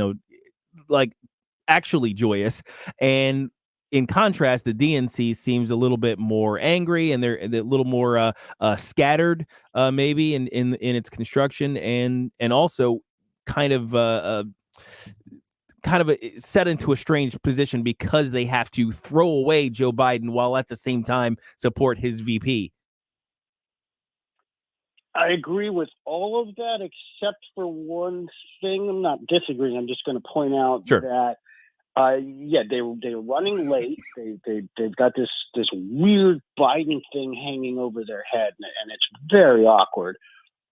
actually joyous. And in contrast, the DNC seems a little bit more angry, and they're a little more scattered, maybe in its construction, and also kind of set into a strange position because they have to throw away Joe Biden while at the same time support his VP. I agree with all of that, except for one thing. I'm not disagreeing. I'm just going to point out that. They were running late. They've got this weird Biden thing hanging over their head, and it's very awkward.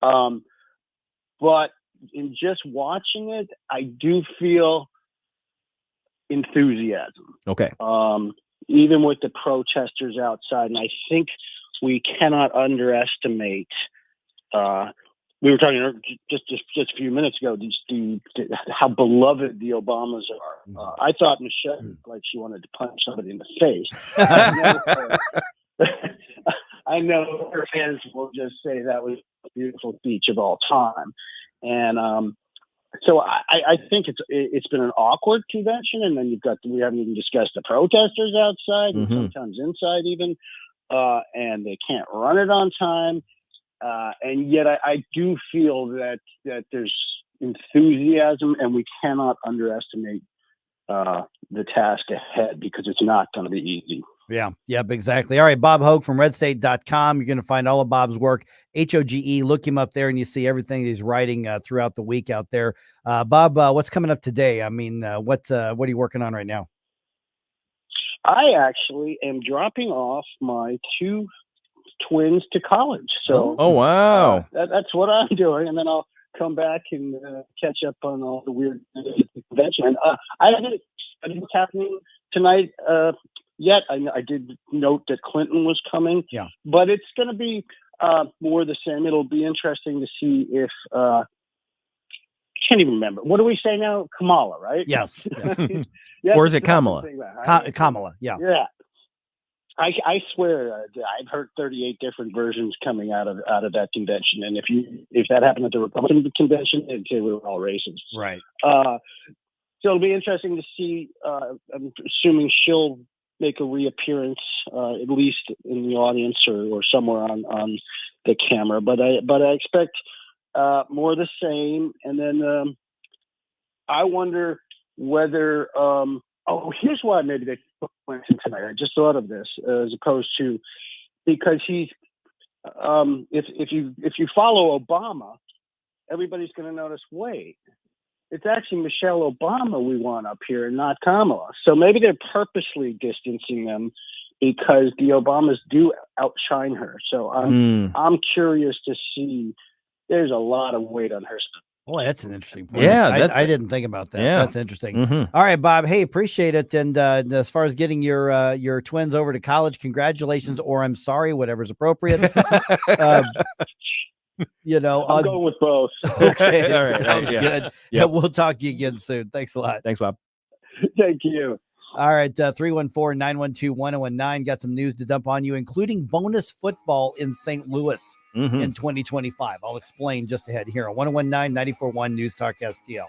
But in just watching it, I do feel enthusiasm. Okay. Even with the protesters outside, and I think we cannot underestimate. We were talking just a few minutes ago, how beloved the Obamas are. I thought Michelle looked like she wanted to punch somebody in the face. I know her fans will just say that was a beautiful speech of all time. And so I think it's been an awkward convention. And then we haven't even discussed the protesters outside and sometimes inside even, and they can't run it on time. And yet I do feel that there's enthusiasm, and we cannot underestimate the task ahead, because it's not going to be easy. Yeah. Yep. Exactly. All right. Bob Hoge from RedState.com. You're going to find all of Bob's work. Hoge. Look him up there, and you see everything he's writing throughout the week out there. Bob, what's coming up today? I mean, what are you working on right now? I actually am dropping off my two twins to college. So, oh wow, that's what I'm doing, and then I'll come back and catch up on all the weird convention. And I haven't studied what's happening tonight yet. I did note that Clinton was coming, but it's going to be more the same. It'll be interesting to see if I can't even remember. What do we say now? Kamala, right? Yes. Or is it Kamala? Kamala. Yeah. Yeah. I swear I've heard 38 different versions coming out of that convention, and if that happened at the Republican convention, they'd say we were all racist. Right. So it'll be interesting to see. I'm assuming she'll make a reappearance, at least in the audience or somewhere on the camera. But I expect more of the same. And then I wonder whether. Here's why maybe they put Clinton tonight. I just thought of this as opposed to, because he's if you follow Obama, everybody's going to notice. Wait, it's actually Michelle Obama we want up here, not Kamala. So maybe they're purposely distancing them because the Obamas do outshine her. So I'm curious to see. There's a lot of weight on her. Boy, that's an interesting point. Yeah, I didn't think about that. Yeah. That's interesting. Mm-hmm. All right, Bob. Hey, appreciate it. And as far as getting your twins over to college, congratulations, or I'm sorry, whatever's appropriate. You know, I'm going with both. Okay, All right, sounds yeah. good. Yep. Yeah, we'll talk to you again soon. Thanks a lot. Thanks, Bob. Thank you. All right, 314-912-1019. Got some news to dump on you, including bonus football in St. Louis in 2025. I'll explain just ahead here on 1019-94.1 News Talk STL.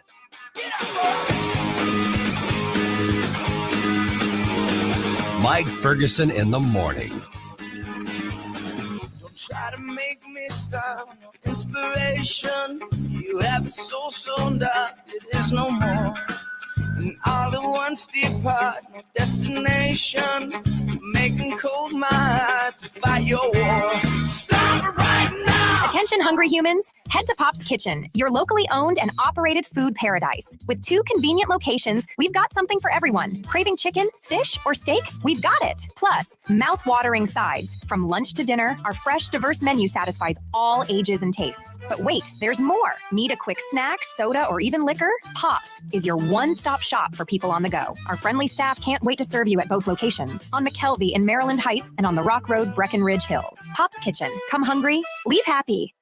Mike Ferguson in the morning. Don't try to make me stop. No inspiration. You have the soul sewn up. It is no more. And all at once depart, no destination. Making cold my heart to fight your war. Stop it right now! Attention hungry humans, head to Pop's Kitchen, your locally owned and operated food paradise. With 2 convenient locations, we've got something for everyone. Craving chicken, fish, or steak? We've got it. Plus, mouth-watering sides. From lunch to dinner, our fresh, diverse menu satisfies all ages and tastes. But wait, there's more. Need a quick snack, soda, or even liquor? Pop's is your one-stop shop for people on the go. Our friendly staff can't wait to serve you at both locations, on McKelvey in Maryland Heights and on the Rock Road, Breckenridge Hills. Pop's Kitchen. Come hungry, leave happy.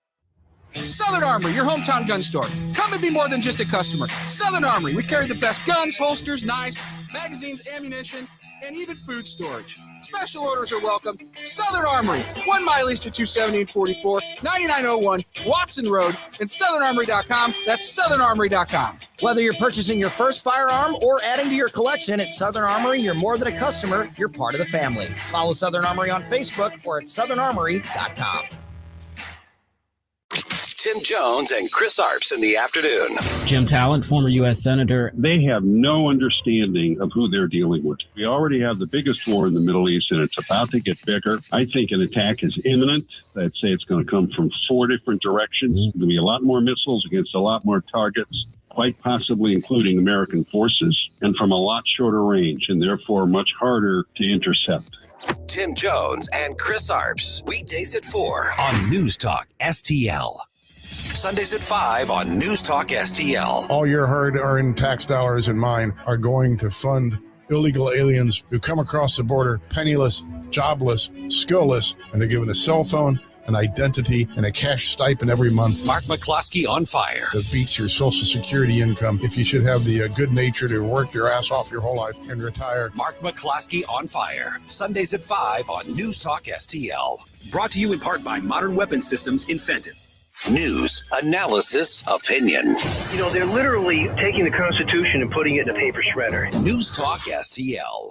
Southern Armory, your hometown gun store. Come and be more than just a customer. Southern Armory, we carry the best guns, holsters, knives, magazines, ammunition, and even food storage. Special orders are welcome. Southern Armory, 1 mile east of 270 and 44, 9901 Watson Road, and southernarmory.com. That's southernarmory.com. Whether you're purchasing your first firearm or adding to your collection at Southern Armory, you're more than a customer, you're part of the family. Follow Southern Armory on Facebook or at southernarmory.com. Tim Jones and Chris Arps in the afternoon. Jim Talent, former U.S. Senator. They have no understanding of who they're dealing with. We already have the biggest war in the Middle East, and it's about to get bigger. I think an attack is imminent. I'd say it's going to come from 4 different directions. There's going to be a lot more missiles against a lot more targets, quite possibly including American forces, and from a lot shorter range, and therefore much harder to intercept. Tim Jones and Chris Arps. Weekdays at 4 on News Talk STL. Sundays at 5 on News Talk STL. All your hard-earned tax dollars and mine are going to fund illegal aliens who come across the border penniless, jobless, skillless, and they're given a cell phone, an identity, and a cash stipend every month. Mark McCloskey on fire. That beats your Social Security income if you should have the good nature to work your ass off your whole life and retire. Mark McCloskey on fire. Sundays at 5 on News Talk STL. Brought to you in part by Modern Weapon Systems in Fenton. News, analysis, opinion. You know, they're literally taking the Constitution and putting it in a paper shredder. News Talk STL.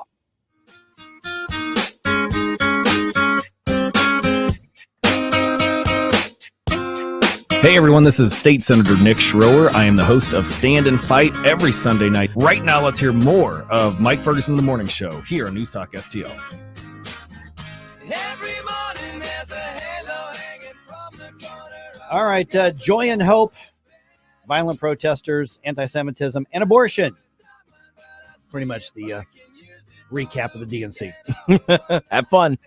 Hey everyone, this is State Senator Nick Schroer. I am the host of Stand and Fight every Sunday night. Right now, let's hear more of Mike Ferguson in the Morning Show here on News Talk STL. All right, joy and hope, violent protesters, anti-Semitism, and abortion. Pretty much the recap of the DNC. Have fun.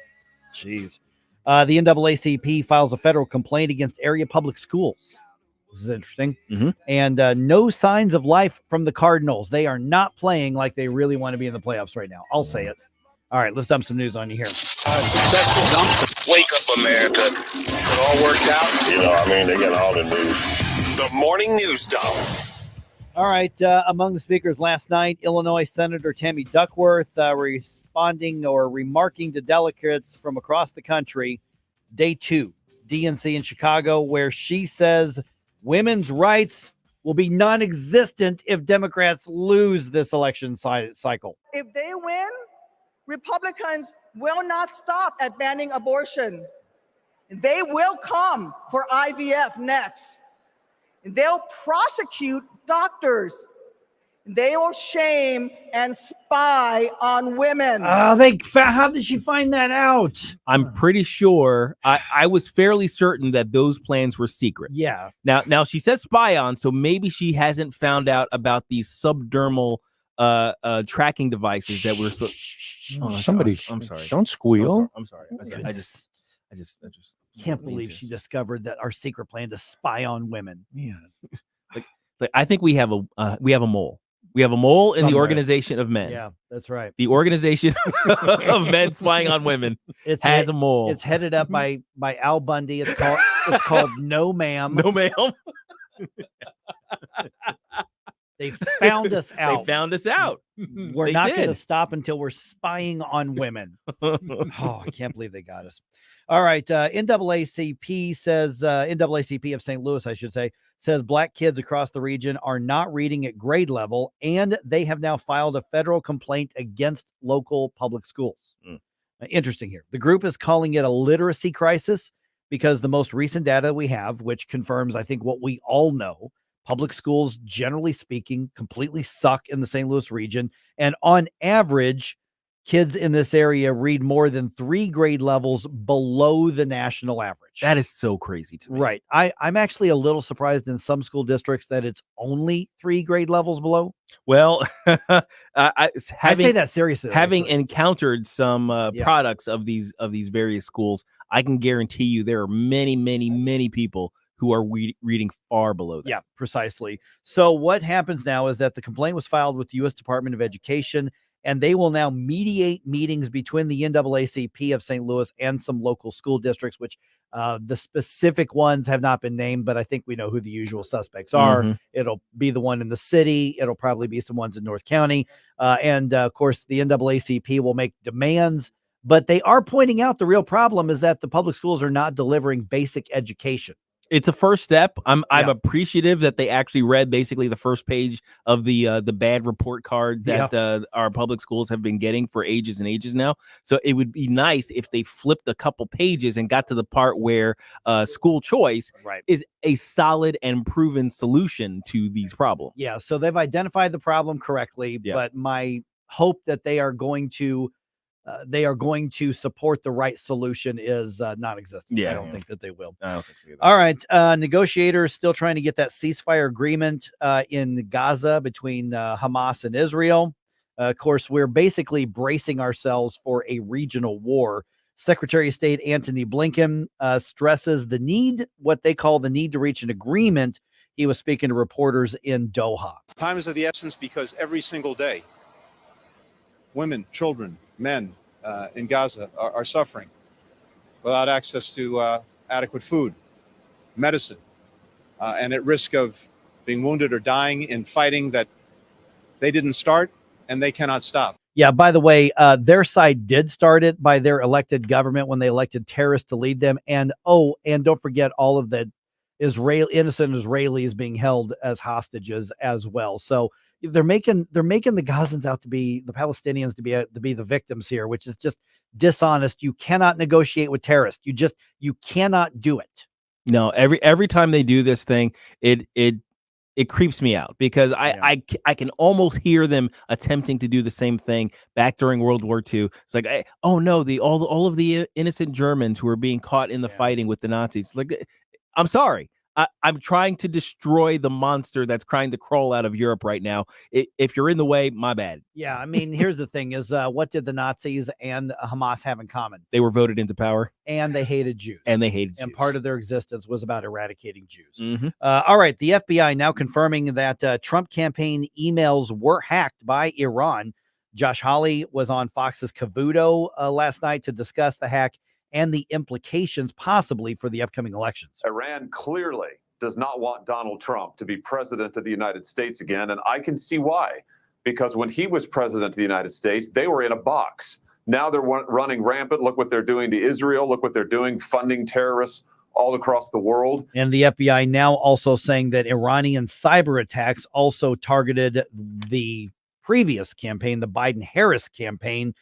Jeez. The NAACP files a federal complaint against area public schools. This is interesting. And no signs of life from the Cardinals. They are not playing like they really want to be in the playoffs right now. I'll say it. All right, let's dump some news on you here. Successful dump. Wake up, America. It all worked out. You know, I mean, they got all the news. The Morning News Dump. All right, among the speakers last night, Illinois Senator Tammy Duckworth responding or remarking to delegates from across the country, day 2, DNC in Chicago, where she says women's rights will be non-existent if Democrats lose this election cycle. If they win, Republicans will not stop at banning abortion. They will come for IVF next. And they'll prosecute doctors. They will shame and spy on women. How did she find that out? I'm pretty sure. I was fairly certain that those plans were secret. Yeah. Now she says spy on, so maybe she hasn't found out about these subdermal tracking devices that we're Somebody, I'm sorry. Don't squeal. I'm sorry. I just Can't believe she discovered that our secret plan to spy on women. Yeah. Like I think we have a mole. We have a mole in the Somewhere. Organization of Men. Yeah, that's right. The Organization of Men spying on women has a mole. It's headed up by Al Bundy. It's called No Ma'am. No Ma'am. They found us out. They found us out. We're They not going to did. stop until we're spying on women. Oh, I can't believe they got us. All right. NAACP says, NAACP of St. Louis, I should say, says black kids across the region are not reading at grade level, and they have now filed a federal complaint against local public schools. Interesting here. The group is calling it a literacy crisis because the most recent data we have, which confirms, I think, what we all know, public schools, generally speaking, completely suck in the St. Louis region. And on average, kids in this area read more than 3 grade levels below the national average. That is so crazy to me. Right. I'm actually a little surprised in some school districts that it's only 3 grade levels below. Well, I say that seriously. Having encountered some products of these various schools, I can guarantee you there are many, many, many people who are reading far below that. Yeah, precisely. So what happens now is that the complaint was filed with the U.S. Department of Education, and they will now mediate meetings between the NAACP of St. Louis and some local school districts, which the specific ones have not been named, but I think we know who the usual suspects are. Mm-hmm. It'll be the one in the city. It'll probably be some ones in North County. And of course, the NAACP will make demands, but they are pointing out the real problem is that the public schools are not delivering basic education. It's a first step. I'm appreciative that they actually read basically the first page of the bad report card that our public schools have been getting for ages and ages now. So it would be nice if they flipped a couple pages and got to the part where school choice is a solid and proven solution to these problems. Yeah, so they've identified the problem correctly, but my hope that they are going to support the right solution is non-existent. I don't think that they will. I don't think so either. All right. Negotiators still trying to get that ceasefire agreement in Gaza between Hamas and Israel. Of course, we're basically bracing ourselves for a regional war. Secretary of State Antony Blinken stresses what they call the need to reach an agreement. He was speaking to reporters in Doha. Time is of the essence because every single day, women, children, men in Gaza are suffering without access to adequate food, medicine, and at risk of being wounded or dying in fighting that they didn't start and they cannot stop. Yeah, by the way, their side did start it by their elected government when they elected terrorists to lead them. And don't forget all of the innocent Israelis being held as hostages as well. So they're making the Gazans out to be the Palestinians to be the victims here, which is just dishonest. You cannot negotiate with terrorists. You cannot do it. No, every time they do this thing, it creeps me out because I can almost hear them attempting to do the same thing back during World War II. It's like, oh no, all of the innocent Germans who are being caught in the fighting with the Nazis. Like, I'm sorry. I'm trying to destroy the monster that's trying to crawl out of Europe right now. If you're in the way, my bad. Yeah, I mean, here's the thing is what did the Nazis and Hamas have in common? They were voted into power. And they hated Jews. And part of their existence was about eradicating Jews. Mm-hmm. All right, the FBI now confirming that Trump campaign emails were hacked by Iran. Josh Hawley was on Fox's Cavuto last night to discuss the hack and the implications possibly for the upcoming elections. Iran clearly does not want Donald Trump to be president of the United States again, and I can see why. Because when he was president of the United States, they were in a box. Now they're running rampant. Look what they're doing to Israel. Look what they're doing, funding terrorists all across the world. And the FBI now also saying that Iranian cyber attacks also targeted the previous campaign, the Biden-Harris campaign,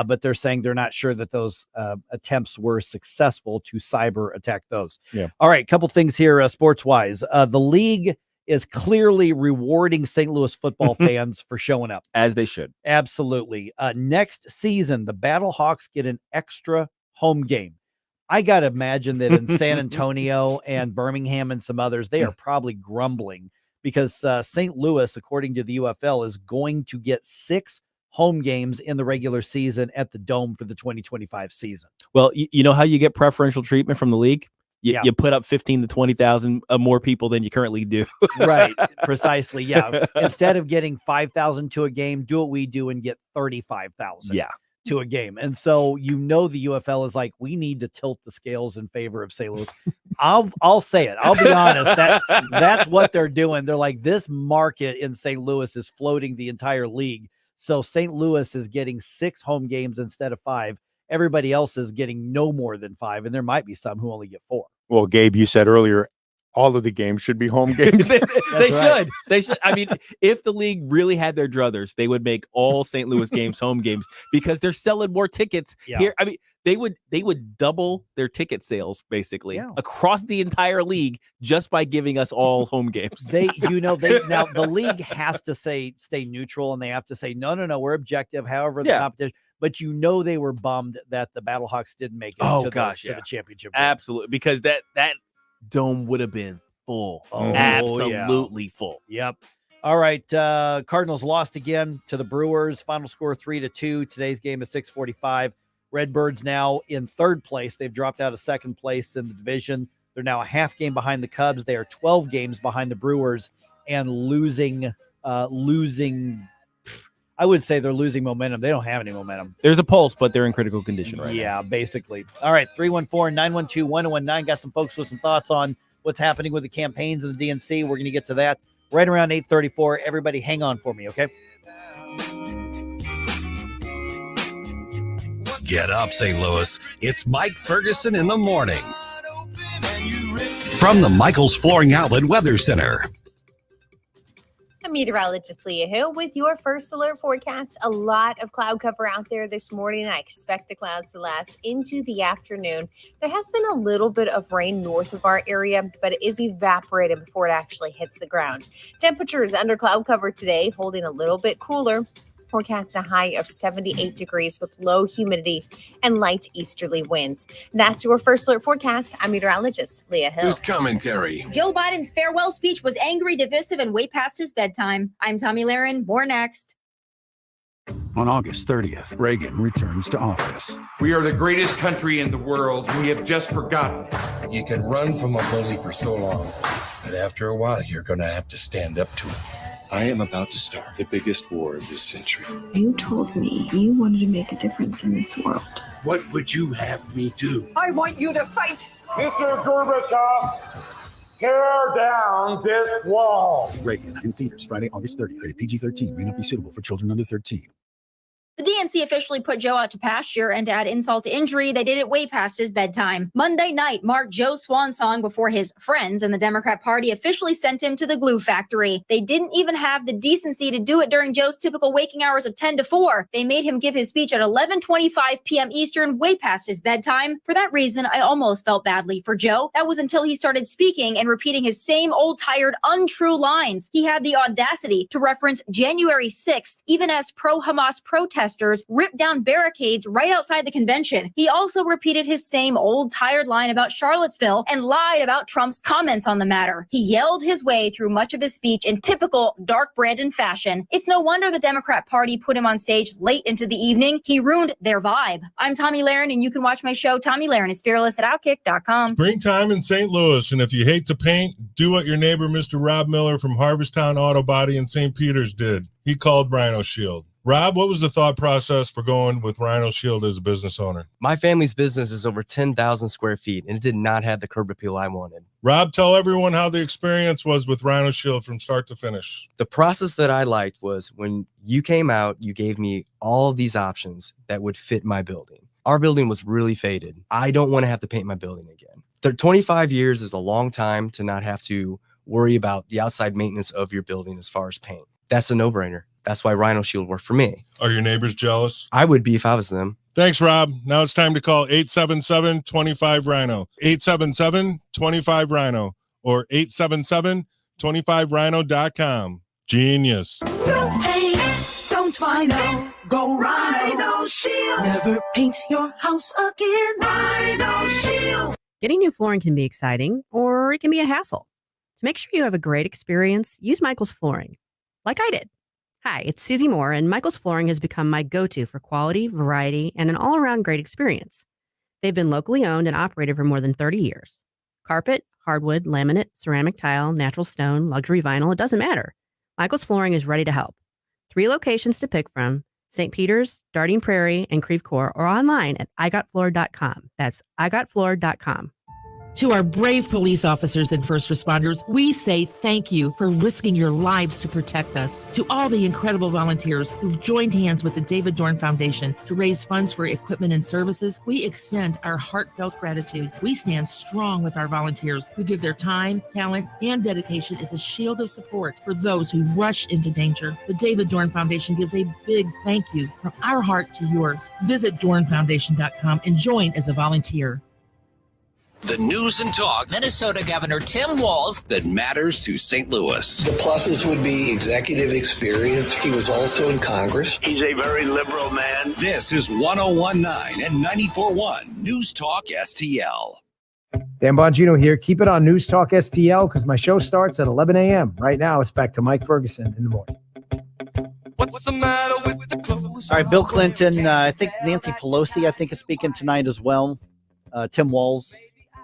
but they're saying they're not sure that those attempts were successful to cyber attack those. Yeah. All right, couple things here sports-wise. The league is clearly rewarding St. Louis football fans for showing up. As they should. Absolutely. Next season, the Battlehawks get an extra home game. I got to imagine that in San Antonio and Birmingham and some others, they are probably grumbling because St. Louis, according to the UFL, is going to get 6 home games in the regular season at the Dome for the 2025 season. Well, you know how you get preferential treatment from the league? You put up 15 to 20,000 more people than you currently do. Right. Precisely. Yeah. Instead of getting 5,000 to a game, do what we do and get 35,000. Yeah. To a game. And so, the UFL is like, we need to tilt the scales in favor of St. Louis. I'll say it. I'll be honest. That's what they're doing. They're like, this market in St. Louis is floating the entire league. So St. Louis is getting 6 home games instead of 5. Everybody else is getting no more than 5. And there might be some who only get 4. Well, Gabe, you said earlier, all of the games should be home games. They should. I mean, if the league really had their druthers, they would make all St. Louis games home games because they're selling more tickets here. I mean, they would double their ticket sales basically across the entire league just by giving us all home games. Now the league has to stay neutral, and they have to say, no, we're objective. However, the competition. But they were bummed that the Battlehawks didn't make it to the championship. Absolutely, because that Dome would have been full. Absolutely full. Yep. All right. Cardinals lost again to the Brewers. Final score 3-2. Today's game is 6:45. Redbirds now in 3rd place. They've dropped out of 2nd place in the division. They're now a half game behind the Cubs. They are 12 games behind the Brewers and losing. I would say they're losing momentum. They don't have any momentum. There's a pulse, but they're in critical condition right now. Yeah, basically. All right, 314-912-1019. Got some folks with some thoughts on what's happening with the campaigns in the DNC. We're going to get to that right around 8:34. Everybody hang on for me, okay? Get up, St. Louis. It's Mike Ferguson in the morning. From the Michaels Flooring Outlet Weather Center. I'm meteorologist Leah Hill with your first alert forecast. A lot of cloud cover out there this morning. I expect the clouds to last into the afternoon. There has been a little bit of rain north of our area, but it is evaporated before it actually hits the ground. Temperatures under cloud cover today, holding a little bit cooler. Forecast a high of 78 degrees with low humidity and light easterly winds. That's your first alert forecast. I'm meteorologist Leah Hill. News commentary. Joe Biden's farewell speech was angry, divisive, and way past his bedtime. I'm Tommy Lahren. More next. On August 30th, Reagan returns to office. We are the greatest country in the world. We have just forgotten. You can run from a bully for so long, but after a while, you're going to have to stand up to him. I am about to start the biggest war of this century. You told me you wanted to make a difference in this world. What would you have me do? I want you to fight. Mr. Gorbachev, tear down this wall. Reagan in theaters Friday, August 30th. PG-13 may not be suitable for children under 13. The DNC officially put Joe out to pasture, and to add insult to injury, they did it way past his bedtime. Monday night marked Joe's swan song before his friends in the Democrat Party officially sent him to the glue factory. They didn't even have the decency to do it during Joe's typical waking hours of 10 to 4. They made him give his speech at 11:25 p.m. Eastern, way past his bedtime. For that reason, I almost felt badly for Joe. That was until he started speaking and repeating his same old tired, untrue lines. He had the audacity to reference January 6th, even as pro-Hamas protesters ripped down barricades right outside the convention. He also repeated his same old tired line about Charlottesville and lied about Trump's comments on the matter. He yelled his way through much of his speech in typical dark Brandon fashion. It's no wonder the Democrat Party put him on stage late into the evening. He ruined their vibe. I'm Tommy Lahren, and you can watch my show, Tommy Lahren is Fearless, at Outkick.com. Springtime in St. Louis, and if you hate to paint, do what your neighbor, Mr. Rob Miller from Harvesttown Auto Body in St. Peters did. He called Rhino Shield. Rob, what was the thought process for going with Rhino Shield as a business owner? My family's business is over 10,000 square feet, and it did not have the curb appeal I wanted. Rob, tell everyone how the experience was with Rhino Shield from start to finish. The process that I liked was when you came out, you gave me all of these options that would fit my building. Our building was really faded. I don't want to have to paint my building again. 25 years is a long time to not have to worry about the outside maintenance of your building as far as paint. That's a no-brainer. That's why Rhino Shield worked for me. Are your neighbors jealous? I would be if I was them. Thanks, Rob. Now it's time to call 877-25-RHINO. 877-25-RHINO or 877 25rhino.com. Genius. Don't paint, don't vinyl, go Rhino Shield. Never paint your house again. Rhino Shield. Getting new flooring can be exciting, or it can be a hassle. To make sure you have a great experience, use Michael's Flooring, like I did. Hi, it's Susie Moore, and Michael's Flooring has become my go-to for quality, variety, and an all-around great experience. They've been locally owned and operated for more than 30 years. Carpet, hardwood, laminate, ceramic tile, natural stone, luxury vinyl, it doesn't matter. Michael's Flooring is ready to help. 3 locations to pick from: St. Peter's, Darting Prairie, and Creve Coeur, or online at igotfloor.com. That's igotfloor.com. To our brave police officers and first responders, we say thank you for risking your lives to protect us. To all the incredible volunteers who've joined hands with the David Dorn Foundation to raise funds for equipment and services, we extend our heartfelt gratitude. We stand strong with our volunteers who give their time, talent, and dedication as a shield of support for those who rush into danger. The David Dorn Foundation gives a big thank you from our heart to yours. Visit dornfoundation.com and join as a volunteer. The news and talk Minnesota Governor Tim Walz that matters to St. Louis. The pluses would be executive experience. He was also in Congress. He's a very liberal man. This is 101.9 and 94.1 News Talk STL. Dan Bongino here. Keep it on News Talk STL because my show starts at 11 a.m. Right now, it's back to Mike Ferguson in the morning. What's the matter with the clothes? All right, Bill Clinton. I think Nancy Pelosi, is speaking tonight as well. Tim Walz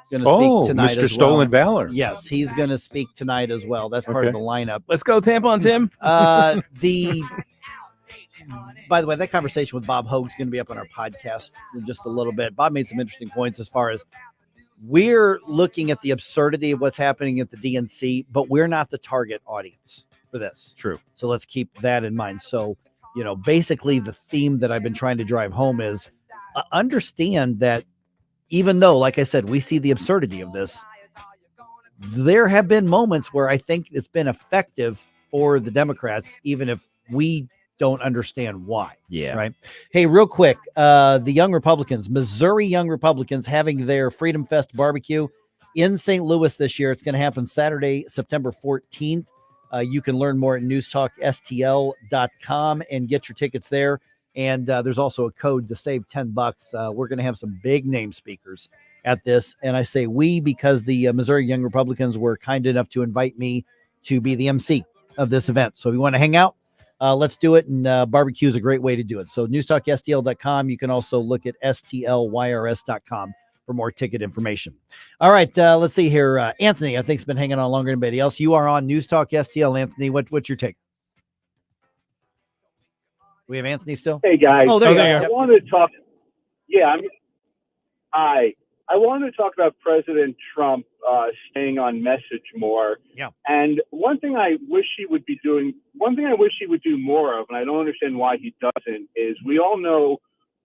going to speak tonight Mr. as Stolen well. Valor. Yes, he's going to speak tonight as well. That's part of the lineup. Let's go Tampon Tim. By the way, that conversation with Bob Hoge is going to be up on our podcast in just a little bit. Bob made some interesting points as far as we're looking at the absurdity of what's happening at the DNC, but we're not the target audience for this. True. So let's keep that in mind. So, basically the theme that I've been trying to drive home is understand that even though, like I said, we see the absurdity of this, there have been moments where I think it's been effective for the Democrats, even if we don't understand why. Yeah. Right. Hey, real quick, the Young Republicans, Missouri Young Republicans, having their Freedom Fest barbecue in St. Louis this year. It's going to happen Saturday, September 14th. You can learn more at newstalkstl.com and get your tickets there. And there's also a code to save $10. We're going to have some big name speakers at this. And I say we because the Missouri Young Republicans were kind enough to invite me to be the MC of this event. So if you want to hang out, let's do it. And barbecue is a great way to do it. So newstalkstl.com. You can also look at stlyrs.com for more ticket information. All right, let's see here. Anthony, I think, has been hanging on longer than anybody else. You are on News Talk STL. Anthony, what's your take? We have Anthony still. Hey guys, oh, there you go. I wanted to talk. Yeah, I wanted to talk about President Trump staying on message more. Yeah. And one thing I wish he would be doing, one thing I wish he would do more of, and I don't understand why he doesn't, is we all know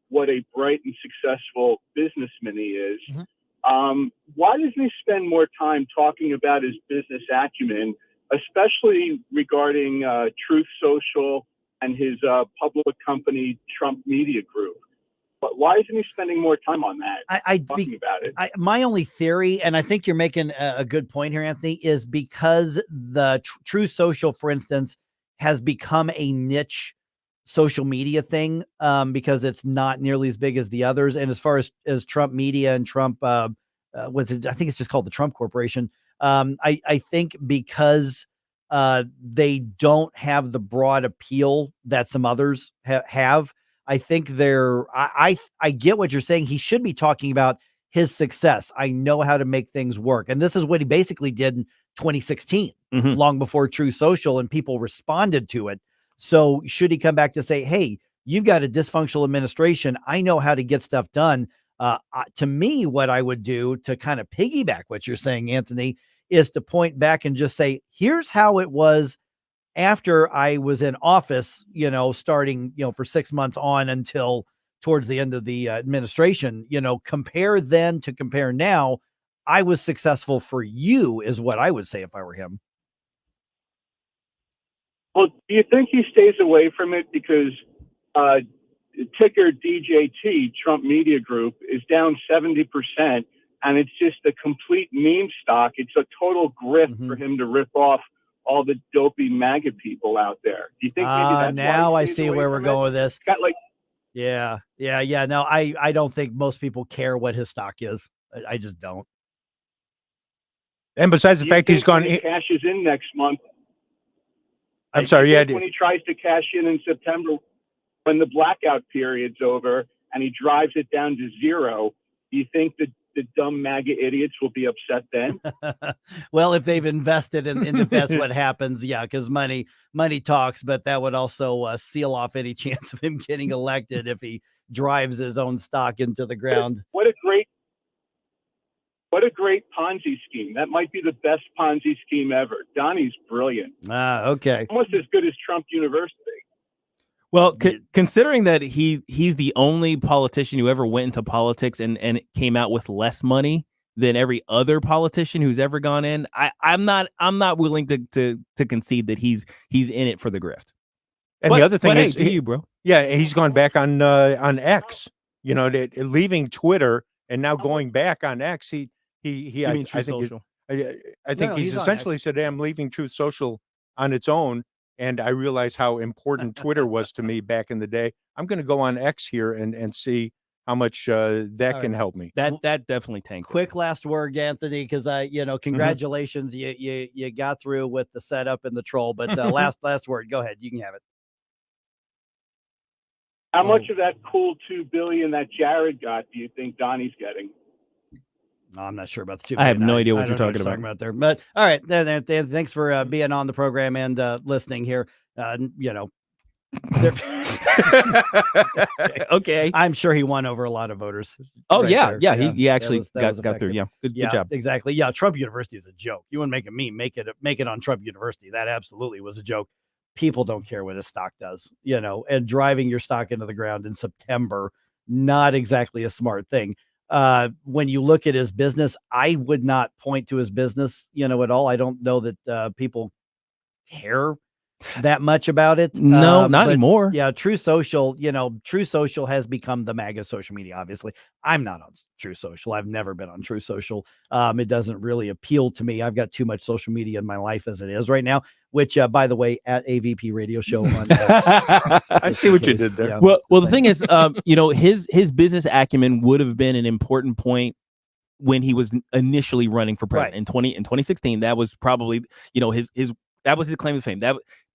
what a bright and successful businessman he is. Mm-hmm. Why doesn't he spend more time talking about his business acumen, especially regarding Truth Social and his public company, Trump Media Group? But why isn't he spending more time on that? Talking about it. My only theory, and I think you're making a good point here, Anthony, is because the True Social, for instance, has become a niche social media thing because it's not nearly as big as the others. And as far as Trump Media and Trump, I think it's just called the Trump Corporation. I think because they don't have the broad appeal that some others have. I think I get what you're saying. He should be talking about his success. I know how to make things work. And this is what he basically did in 2016, long before True Social, and people responded to it. So should he come back to say, hey, you've got a dysfunctional administration. I know how to get stuff done. To me, what I would do to kind of piggyback what you're saying, Anthony, is to point back and just say, here's how it was after I was in office, starting, for 6 months on until towards the end of the administration, compare then to compare now. I was successful for you is what I would say if I were him. Well, do you think he stays away from it because ticker DJT, Trump Media Group, is down 70%, and it's just a complete meme stock? It's a total grift for him to rip off all the dopey MAGA people out there. Do you think maybe that's now why I he stays see away where we're from going it? with this. It's got like, Yeah. No, I don't think most people care what his stock is. I just don't. And besides the do you fact he's think gone, when he cashes in next month. I'm sorry, yeah, When he tries to cash in September, when the blackout period's over and he drives it down to zero, do you think that the dumb MAGA idiots will be upset then? Well, if they've invested and if that's what happens, yeah, because money talks, but that would also seal off any chance of him getting elected if he drives his own stock into the ground. What a great Ponzi scheme. That might be the best Ponzi scheme ever. Donnie's brilliant. Okay. Almost as good as Trump University. Well, considering that he's the only politician who ever went into politics and came out with less money than every other politician who's ever gone in, I'm not willing to concede that he's in it for the grift. And the other thing is, hey, you, bro. Yeah, he's gone back on X. You know, leaving Twitter and now going back on X. He I think Social? I think No, he's he's on essentially X. said, "Hey, I'm leaving Truth Social on its own." And I realized how important Twitter was to me back in the day. I'm going to go on X here and see how much that can help me. That definitely tanked. Quick last word, Anthony, because congratulations, you got through with the setup and the troll. But last word, go ahead, you can have it. How much of that cool $2 billion that Jared got do you think Donnie's getting? No, I'm not sure about the 2 I have billion. no idea what I you're don't know talking about. there. But all right, thanks for being on the program and listening here. Okay. I'm sure he won over a lot of voters. Oh, right yeah. there. He actually that was got through. effective. Yeah. Good job. Exactly. Yeah. Trump University is a joke. You want to make a meme, make it on Trump University. That absolutely was a joke. People don't care what his stock does, and driving your stock into the ground in September, not exactly a smart thing. When you look at his business, I would not point to his business, at all. I don't know that people care that much about it. No, not anymore. Yeah, True Social, True Social has become the MAGA social media. Obviously, I'm not on True Social. I've never been on True Social. It doesn't really appeal to me. I've got too much social media in my life as it is right now. Which, by the way, at AVP Radio Show on X, I see what you did there. Yeah, well, the thing is, his business acumen would have been an important point when he was initially running for president in 2016. That was probably, that was his claim to fame.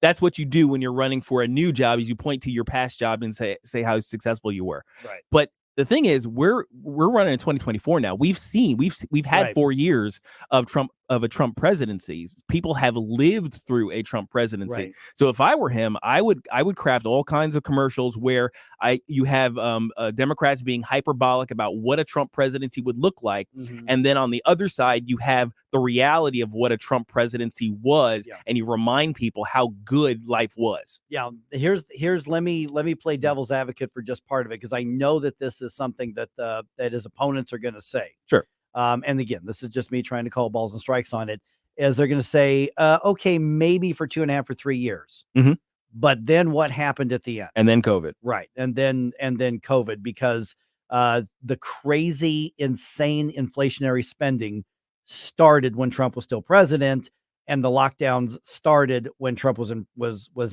That's what you do when you're running for a new job, is you point to your past job and say how successful you were. Right. But the thing is, we're running in 2024 now. We've had 4 years of a Trump presidency. People have lived through a Trump presidency. Right. So if I were him, I would craft all kinds of commercials where you have Democrats being hyperbolic about what a Trump presidency would look like, and then on the other side you have the reality of what a Trump presidency was, and you remind people how good life was. Yeah, here's let me play devil's advocate for just part of it, because I know that this is something that his opponents are going to say. Sure. And again, this is just me trying to call balls and strikes on it, as they're going to say, okay, maybe for 2.5 or 3 years, but then what happened at the end? And then COVID. Right. And then COVID, because the crazy, insane inflationary spending started when Trump was still president, and the lockdowns started when Trump was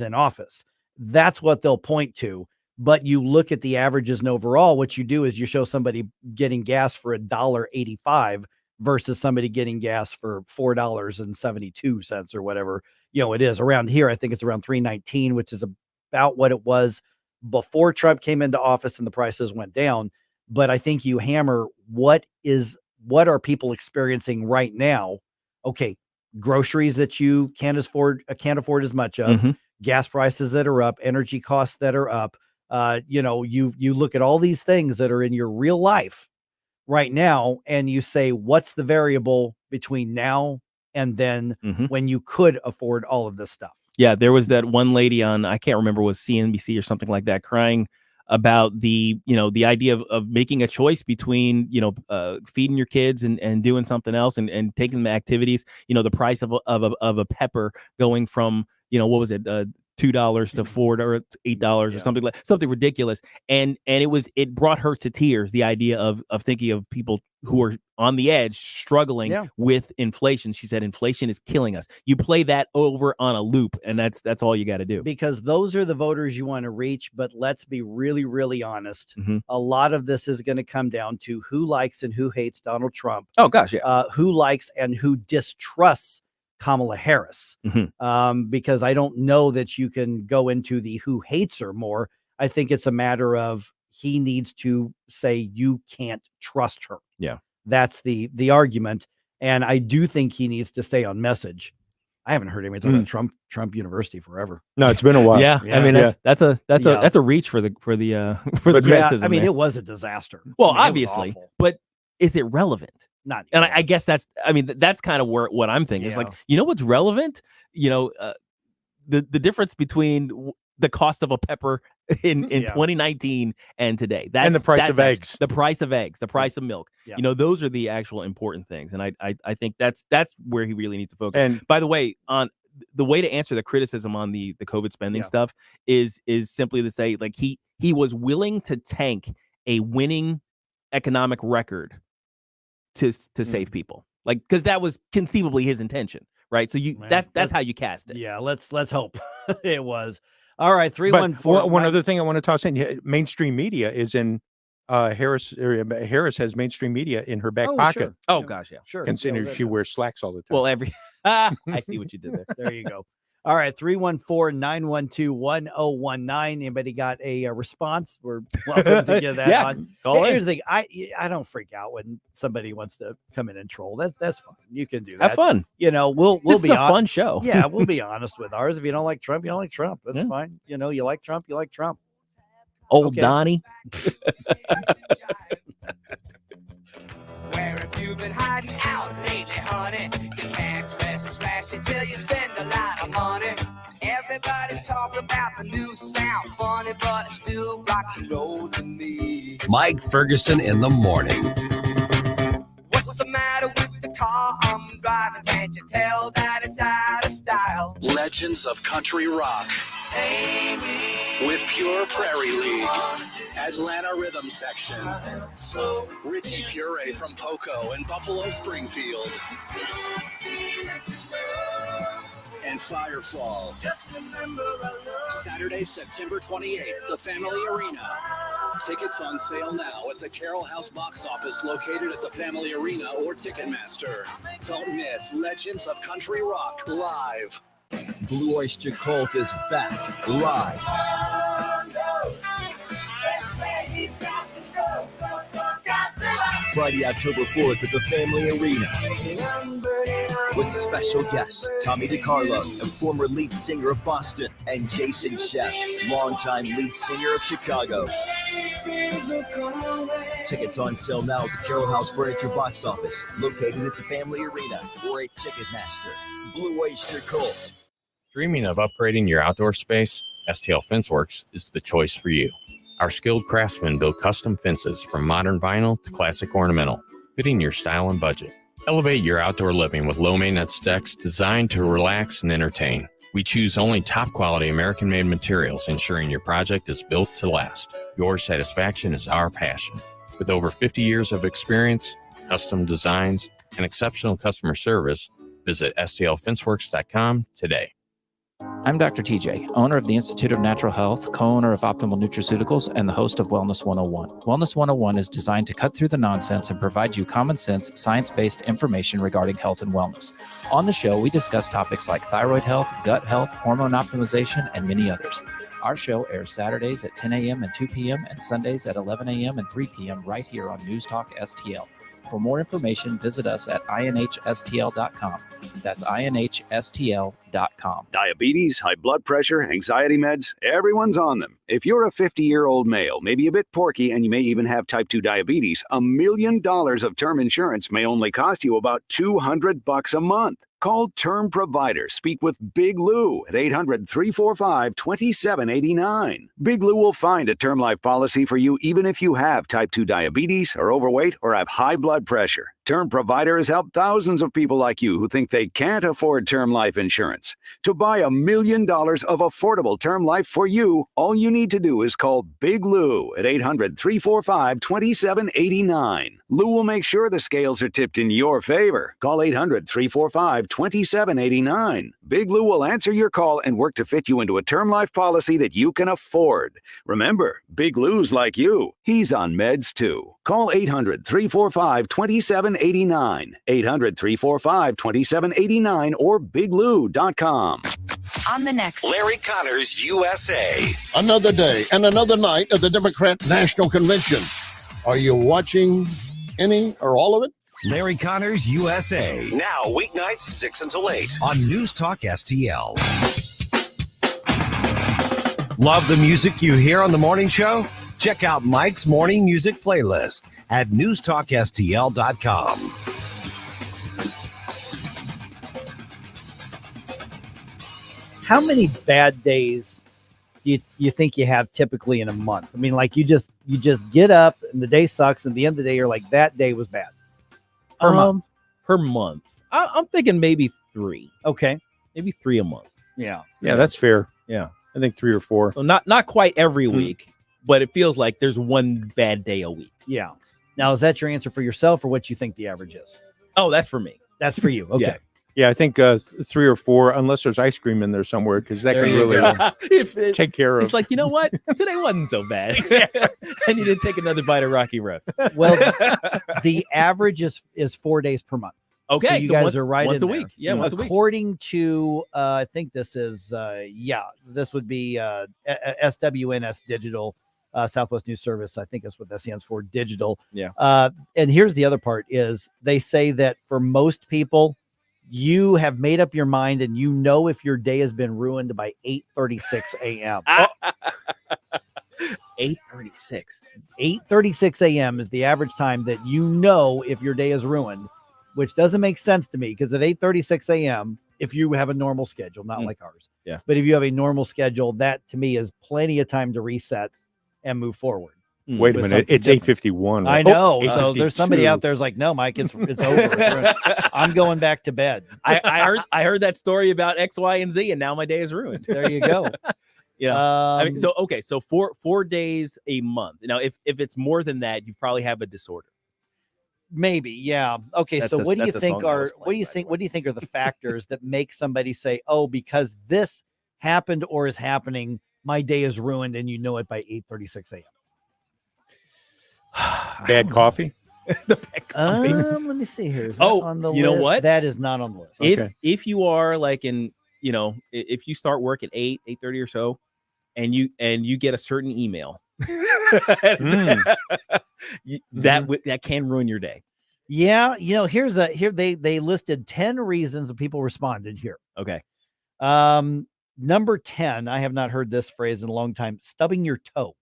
in office. That's what they'll point to. But you look at the averages, and overall, what you do is you show somebody getting gas for $1.85 versus somebody getting gas for $4.72 or whatever, it is around here. I think it's around $3.19, which is about what it was before Trump came into office and the prices went down. But I think you hammer what are people experiencing right now? Okay, groceries that you can't afford as much of, gas prices that are up, energy costs that are up. You look at all these things that are in your real life right now, and you say, what's the variable between now and then when you could afford all of this stuff? Yeah, there was that one lady on, I can't remember, was CNBC or something like that, crying about the idea of making a choice between, feeding your kids and doing something else and taking them to activities. The price of a pepper going from, what was it, $2 to $4 or $8 or something ridiculous. And it brought her to tears, the idea of thinking of people who are on the edge struggling with inflation. She said inflation is killing us. You play that over on a loop, and that's all you got to do. Because those are the voters you want to reach. But let's be really, really honest. A lot of this is going to come down to who likes and who hates Donald Trump. Oh gosh, yeah. Who likes and who distrusts Kamala Harris, because I don't know that you can go into the who hates her more. I think it's a matter of he needs to say you can't trust her. Yeah, that's the argument, and I do think he needs to stay on message. I haven't heard anybody talk about Trump University forever. No, it's been a while. Yeah, I mean that's a reach for the criticism. I mean, there. it was a disaster. Well, I mean, obviously, but is it relevant? Not, and I guess that's kind of what I'm thinking. It's like, what's relevant? The difference between the cost of a pepper in 2019 and today. And the price of eggs. The price of eggs, the price of milk. Yeah. Those are the actual important things. And I think that's where he really needs to focus. And by the way, on the way to answer the criticism on the COVID spending stuff is simply to say, like, he was willing to tank a winning economic record to save people, like, because that was conceivably his intention, right? So that's how you cast it. Yeah, let's hope it was. All right, 314. One other thing I want to toss in: mainstream media is in Harris. Harris has mainstream media in her back pocket. Sure. Oh gosh, yeah, sure. Considering she wears slacks all the time. Well, I see what you did there. There you go. All right, 314-912-1019. Anybody got a response? We're welcome to get that on. Here's the thing. I don't freak out when somebody wants to come in and troll. That's fine. You can do that. Have fun. We'll this be is a fun show. Yeah, we'll be honest with ours. If you don't like Trump, you don't like Trump. That's fine. You like Trump, you like Trump. Old Donnie. Where have you been hiding out lately, honey? You can't dress as flashy till you spend a lot of money. Everybody's talking about the new sound, funny, but it's still rock and roll to me. Mike Ferguson in the morning. What's the matter with the car I'm driving? Can't you tell that it's out of style? Legends of Country Rock. With Pure Prairie League. Atlanta Rhythm Section. Richie Furay from Poco and Buffalo Springfield. And Firefall. Saturday, September 28th, the Family Arena. Tickets on sale now at the Carroll House box office located at the Family Arena or Ticketmaster. Don't miss Legends of Country Rock live. Blue Oyster Cult is back live. Friday, October 4th at the Family Arena. With special guests Tommy DiCarlo, a former lead singer of Boston, and Jason Sheff, longtime lead singer of Chicago. Tickets on sale now at the Carroll House Furniture box office, located at the Family Arena or at Ticketmaster. Blue Oyster Cult. Dreaming of upgrading your outdoor space? STL Fenceworks is the choice for you. Our skilled craftsmen build custom fences from modern vinyl to classic ornamental, fitting your style and budget. Elevate your outdoor living with low-maintenance decks designed to relax and entertain. We choose only top-quality American-made materials, ensuring your project is built to last. Your satisfaction is our passion. With over 50 years of experience, custom designs, and exceptional customer service, visit stlfenceworks.com today. I'm Dr. TJ, owner of the Institute of Natural Health, co-owner of Optimal Nutraceuticals, and the host of Wellness 101. Wellness 101 is designed to cut through the nonsense and provide you common sense, science-based information regarding health and wellness. On the show, we discuss topics like thyroid health, gut health, hormone optimization, and many others. Our show airs Saturdays at 10 a.m. and 2 p.m. and Sundays at 11 a.m. and 3 p.m. right here on News Talk STL. For more information, visit us at inhstl.com. That's inhstl.com. Diabetes, high blood pressure, anxiety meds, everyone's on them. If you're a 50-year-old male, maybe a bit porky, and you may even have type 2 diabetes, $1 million of term insurance may only cost you about $200 a month. Call Term Provider. Speak with Big Lou at 800-345-2789. Big Lou will find a term life policy for you even if you have type 2 diabetes, are overweight, or have high blood pressure. Term Provider has helped thousands of people like you who think they can't afford term life insurance. To buy $1 million of affordable term life for you, all you need to do is call Big Lou at 800-345-2789. Lou will make sure the scales are tipped in your favor. Call 800-345-2789. Big Lou will answer your call and work to fit you into a term life policy that you can afford. Remember, Big Lou's like you. He's on meds too. Call 800-345-2789. 800-345-2789 or biglou.com. On the next Larry Connors USA. Another day and another night of the Democrat National Convention. Are you watching any or all of it? Larry Connors USA. Now weeknights 6 until 8 on News Talk STL. Love the music you hear on the morning show? Check out Mike's morning music playlist at newstalkstl.com. How many bad days do you think you have typically in a month? I mean, like you just get up and the day sucks, and at the end of the day, you're like, that day was bad. Per month. Per month. I'm thinking maybe 3. Okay. Maybe 3 a month. Yeah. Yeah, that's fair. Yeah. I think 3 or 4. So not quite every week, but it feels like there's one bad day a week. Yeah. Now, is that your answer for yourself or what you think the average is? Oh, that's for me. That's for you. Okay. Yeah, I think 3 or 4, unless there's ice cream in there somewhere, because that There can you really take care of. It's like, you know what? Today wasn't so bad. I need to take another bite of Rocky Road. Well, the average is 4 days per month. Okay, so you so guys are right once in a there. week. Yeah, once a week. According to, I think this is, this would be SWNS Digital, Southwest News Service. I think that's what that stands for, digital. Yeah. And here's the other part is they say that for most people, you have made up your mind and you know if your day has been ruined by 8:36 a.m. 8:36. 8:36 a.m. is the average time that you know if your day is ruined, which doesn't make sense to me because at 8:36 a.m., if you have a normal schedule, not like ours. Yeah. But if you have a normal schedule, that to me is plenty of time to reset and move forward. Wait a minute. It's 8:51. I know. So there's somebody out there's like, no, Mike, it's over. I'm going back to bed. I heard that story about X, Y, and Z, and now my day is ruined. There you go. I mean, so 4 days a month. Now, if it's more than that, you probably have a disorder. Maybe, yeah. Okay, That's so a- what do you that's a think song I are was what do you think are the factors that make somebody say, "Oh, because this happened or is happening, my day is ruined," and you know it by 8:36 a.m. Bad coffee. The bad coffee. Let me see here. Is that Oh, on the you know list? what? That is not on the list. If you are like in, if you start work at 8:30 or so, and you get a certain email, that can ruin your day. Yeah, here they listed 10 reasons that people responded here. Okay. Number 10, I have not heard this phrase in a long time, stubbing your toe.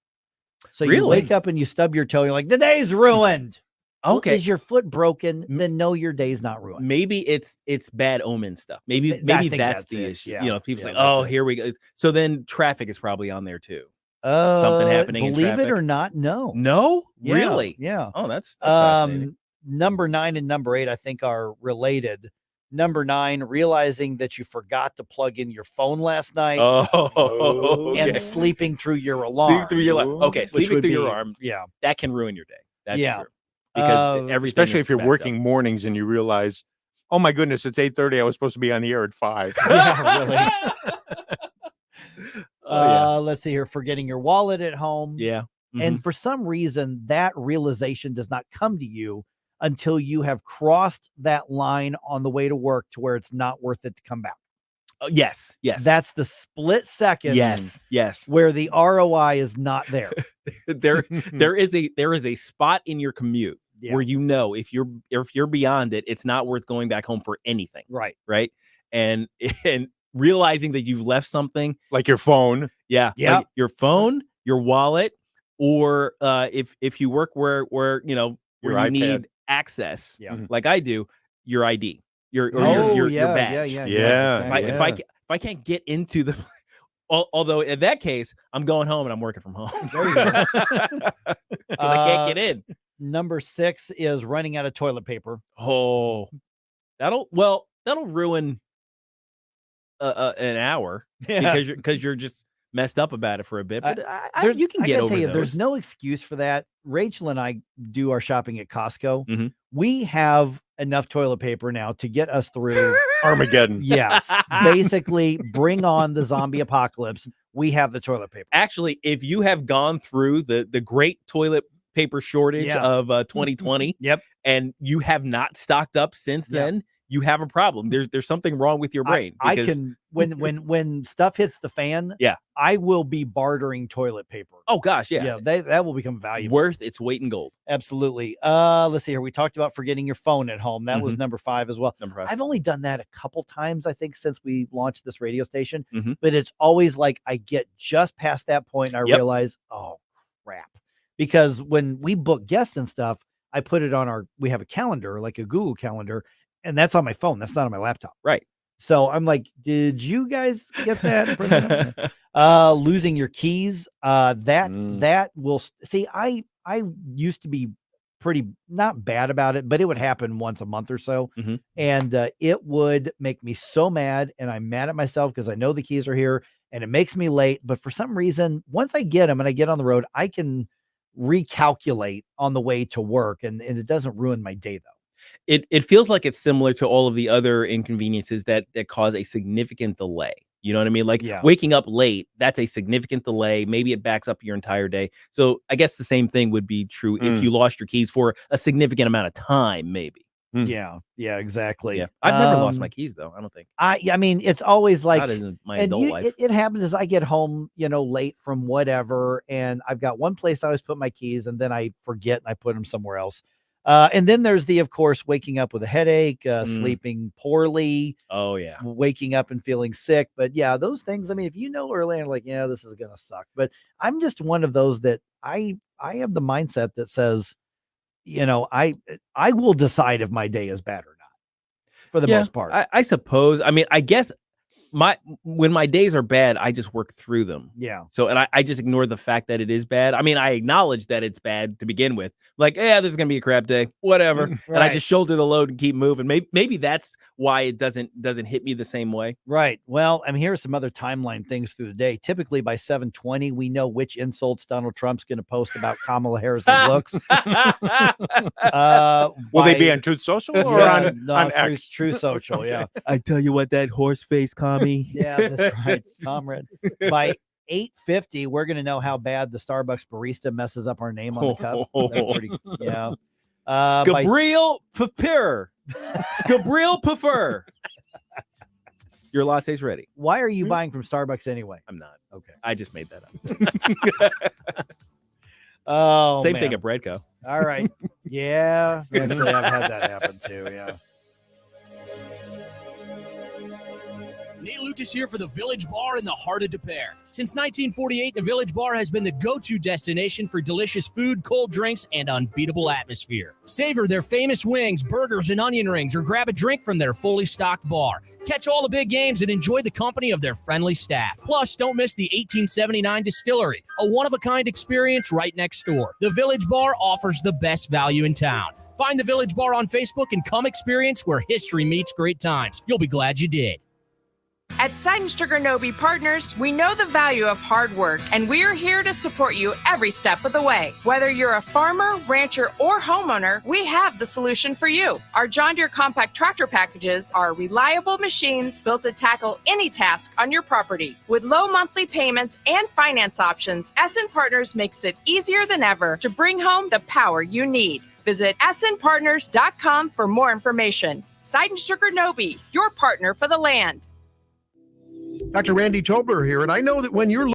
So you Really? wake up and you stub your toe, you're like, the day's ruined. Well, Okay. is your foot broken? Then no, your day's not ruined. Maybe it's bad omen stuff. Maybe I that's think the it. issue. Yeah. People say, Yeah, "Oh, that's it. here we go." So then traffic is probably on there too. Something happening in Believe it traffic? or not, no. No, Yeah, really? Yeah. Oh, that's fascinating. Number 9 and number 8, I think, are related. Number 9, realizing that you forgot to plug in your phone last night. Oh, and okay. sleeping through your alarm. Sleeping through your alarm. Okay, Which sleeping would through your be- alarm. Yeah. That can ruin your day. That's Yeah. true. Because everything, especially is if you're backed working up. mornings and you realize, oh my goodness, it's 8:30. I was supposed to be on the air at 5. Yeah, really. Let's see here. Forgetting your wallet at home. Yeah. And for some reason, that realization does not come to you until you have crossed that line on the way to work to where it's not worth it to come back. Yes. That's the split second. Yes. Where the ROI is not there. there is a spot in your commute where if you're beyond it, it's not worth going back home for anything. Right. And realizing that you've left something like your phone. Yeah. Like your phone, your wallet, or if you work where Your you iPad. need access, Yeah. like I do, your ID, your badge. Exactly. If I can't get into the although in that case, I'm going home and I'm working from home. There you go. 'Cause I can't get in. Number 6 is running out of toilet paper. Oh, that'll ruin an hour because you're just messed up about it for a bit. But you can get over those. There's no excuse for that. Rachel and I do our shopping at Costco. Mm-hmm. We have enough toilet paper now to get us through Armageddon. Yes. Basically, bring on the zombie apocalypse. We have the toilet paper. Actually, if you have gone through the great toilet paper shortage of 2020, and you have not stocked up since then, you have a problem. There's something wrong with your brain. I can when stuff hits the fan, I will be bartering toilet paper. Oh gosh, that will become valuable, worth its weight in gold. Absolutely. Let's see here. We talked about forgetting your phone at home. That was number 5 as well. Number 5. I've only done that a couple times, I think, since we launched this radio station. Mm-hmm. But it's always like I get just past that point and I realize, oh crap. Because when we book guests and stuff, I put it on we have a calendar, like a Google calendar, and that's on my phone. That's not on my laptop. Right. So I'm like, did you guys get that? Losing your keys. That will see, I used to be pretty not bad about it, but it would happen once a month or so. Mm-hmm. And it would make me so mad. And I'm mad at myself because I know the keys are here and it makes me late. But for some reason, once I get them and I get on the road, I can recalculate on the way to work. And it doesn't ruin my day though. It feels like it's similar to all of the other inconveniences that cause a significant delay. You know what I mean? Like waking up late, that's a significant delay. Maybe it backs up your entire day. So I guess the same thing would be true if you lost your keys for a significant amount of time, maybe. Yeah, exactly. Yeah. I've never lost my keys though. I don't think. I mean, it's always like not in my adult life. It happens as I get home, late from whatever, and I've got one place I always put my keys, and then I forget and I put them somewhere else. And then there's of course, waking up with a headache, sleeping poorly. Oh yeah. Waking up and feeling sick. But yeah, those things, I mean, if you know early and like, yeah, this is going to suck, but I'm just one of those that I have the mindset that says, I will decide if my day is bad or not for the most part. I suppose. I mean, I guess when my days are bad, I just work through them. Yeah. So, and I just ignore the fact that it is bad. I mean, I acknowledge that it's bad to begin with. Like, this is going to be a crap day, whatever. Right. And I just shoulder the load and keep moving. Maybe that's why it doesn't hit me the same way. Right. Well, I mean, here are some other timeline things through the day. Typically by 7:20, we know which insults Donald Trump's going to post about Kamala Harris's looks. Will they be on Truth Social or on X? True Social, yeah. I tell you what, that horse face commie. Yeah, that's right, comrade. By 8:50, we're going to know how bad the Starbucks barista messes up our name on the cup. That's pretty, yeah. Gabriel Prefer. Gabriel Prefer. Your latte's ready. Why are you buying from Starbucks anyway? I'm not. Okay. I just made that up. Same thing at Breadco. All right. Yeah. Actually, I've had that happen too. Yeah. Nate Lucas here for the Village Bar in the heart of Des Peres. Since 1948, the Village Bar has been the go-to destination for delicious food, cold drinks, and unbeatable atmosphere. Savor their famous wings, burgers, and onion rings, or grab a drink from their fully stocked bar. Catch all the big games and enjoy the company of their friendly staff. Plus, don't miss the 1879 Distillery, a one-of-a-kind experience right next door. The Village Bar offers the best value in town. Find the Village Bar on Facebook and come experience where history meets great times. You'll be glad you did. At Seidenstricker Nobe Partners, we know the value of hard work, and we are here to support you every step of the way. Whether you're a farmer, rancher, or homeowner, we have the solution for you. Our John Deere compact tractor packages are reliable machines built to tackle any task on your property. With low monthly payments and finance options, SN Partners makes it easier than ever to bring home the power you need. Visit snpartners.com for more information. Seidenstricker Nobe, your partner for the land. Dr. Randy Tobler here, and I know that when you're